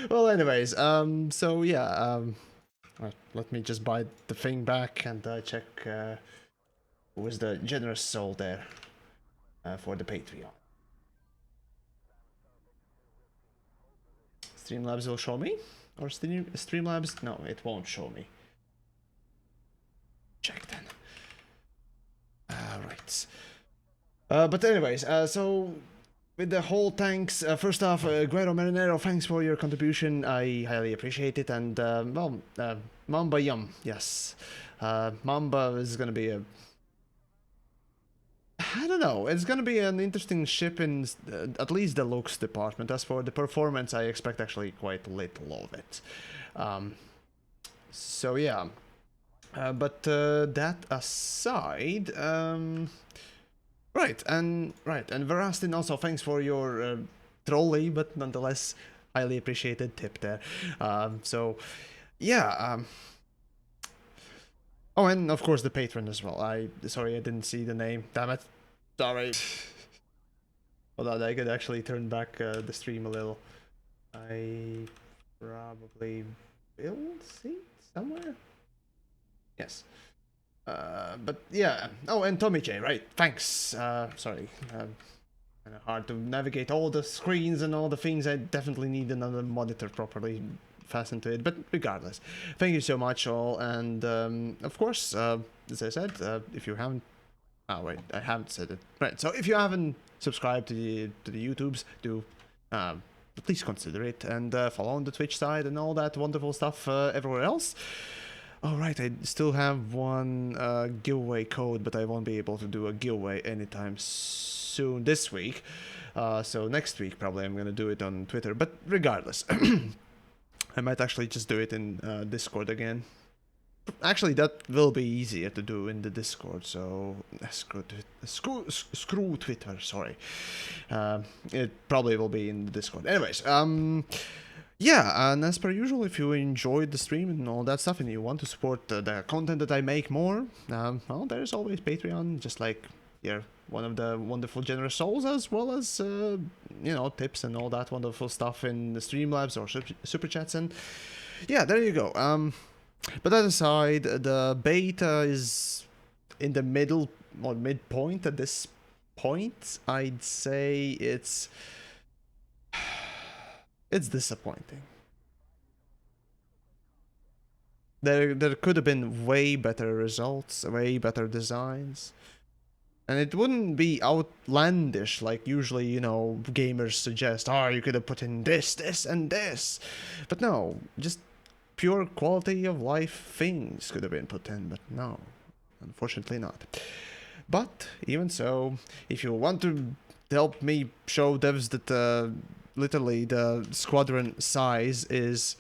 Well, anyways, so yeah, let me just buy the thing back and check who was the generous soul there for the Patreon. Streamlabs will show me? Or Streamlabs? No, it won't show me. Check then. Right. But anyways, so with the whole thanks, first off, Guero Marinero, thanks for your contribution. I highly appreciate it. And, well, Mamba Yum, yes. Mamba is gonna be a... I don't know, it's gonna be an interesting ship in at least the looks department. As for the performance, I expect actually quite little of it. So yeah. But that aside, right, and Verastin also, thanks for your trolley, but nonetheless highly appreciated tip there. So yeah. Oh, and of course the patron as well. Sorry, I didn't see the name. Damn it. Sorry. Hold on, I could actually turn back the stream a little. I probably will see it somewhere. Yes. But yeah. Oh, and Tommy J, right. Thanks. Sorry. Kind of hard to navigate all the screens and all the things. I definitely need another monitor properly fastened to it, but regardless, thank you so much all. And of course, as I said, if you haven't, oh wait, I haven't said it, right? So if you haven't subscribed to the YouTubes, do please consider it, and follow on the Twitch side and all that wonderful stuff everywhere else. All right, I still have one giveaway code, but I won't be able to do a giveaway anytime soon this week. So next week probably I'm gonna do it on Twitter, but regardless. I might actually just do it in Discord again. Actually, that will be easier to do in the Discord, so screw Twitter, sorry. It probably will be in the Discord. Anyways, yeah, and as per usual, if you enjoyed the stream and all that stuff and you want to support the content that I make more, well, there's always Patreon, just like you're one of the wonderful generous souls, as well as, you know, tips and all that wonderful stuff in the Streamlabs or super chats. And yeah, there you go. But that aside, the beta is in the middle or midpoint at this point. I'd say it's disappointing. There could have been way better results, way better designs. And it wouldn't be outlandish like usually, you know, gamers suggest, oh, you could have put in this, this, and this. But no, just pure quality of life things could have been put in, but no, unfortunately not. But even so, if you want to help me show devs that literally the squadron size is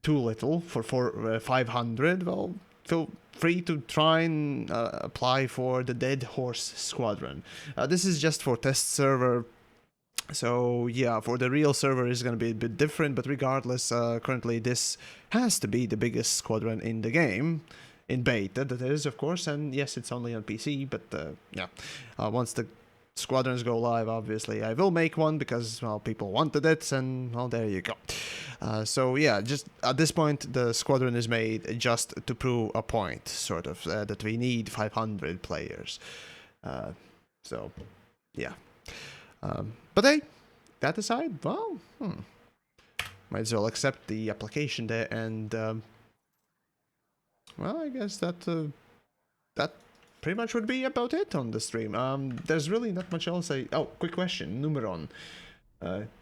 too little for 500, well, feel free to try and apply for the Dead Horse Squadron. This is just for test server. So yeah, for the real server is going to be a bit different, but regardless, currently this has to be the biggest squadron in the game, in beta that is, of course, and yes, it's only on PC, but yeah, once the squadrons go live, obviously I will make one because, well, people wanted it, and well, there you go. So yeah, just at this point the squadron is made just to prove a point, sort of, that we need 500 players. So yeah. But hey, that aside, well, might as well accept the application there, and well, I guess that that pretty much would be about it on the stream. There's really not much else. Oh, quick question,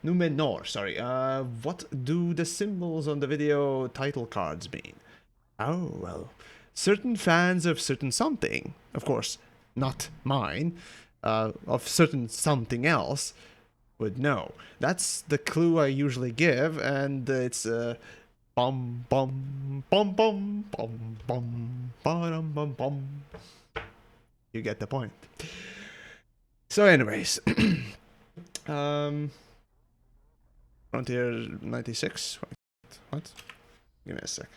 Numenor, sorry. What do the symbols on the video title cards mean? Oh, well, certain fans of certain something, of course, not mine, of certain something else, would know. That's the clue I usually give, and it's bum bum bum bum bum bum bum bum bum. You get the point. So, anyways, Frontier 96. What? Give me a sec.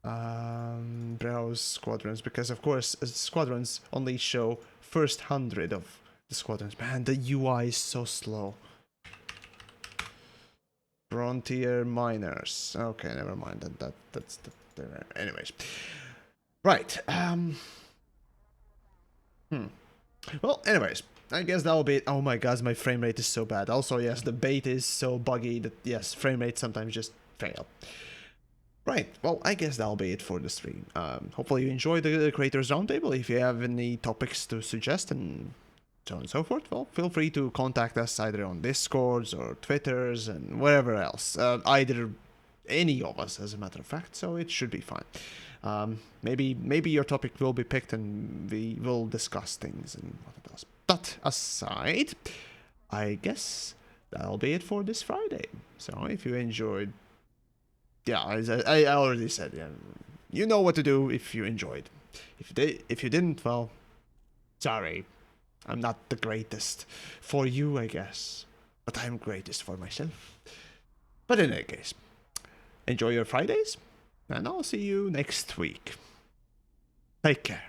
Browse squadrons, because of course squadrons only show first 100 of the squadrons. Man, the UI is so slow. Frontier miners. Okay, never mind. That's anyways. Right. Well, anyways, I guess that'll be it. Oh my god, my frame rate is so bad. Also, yes, the bait is so buggy that, yes, frame rate sometimes just fail. Right, well, I guess that'll be it for the stream. Hopefully you enjoyed the Creators Roundtable. If you have any topics to suggest and so on and so forth, well, feel free to contact us either on Discords or Twitters and wherever else. Either any of us, as a matter of fact, so it should be fine. Maybe your topic will be picked and we will discuss things and what else. But aside, I guess that'll be it for this Friday. So if you enjoyed, yeah, I already said, yeah, you know what to do if you enjoyed. If you didn't, well, sorry. I'm not the greatest for you, I guess, but I'm greatest for myself. But in any case, enjoy your Fridays, and I'll see you next week. Take care.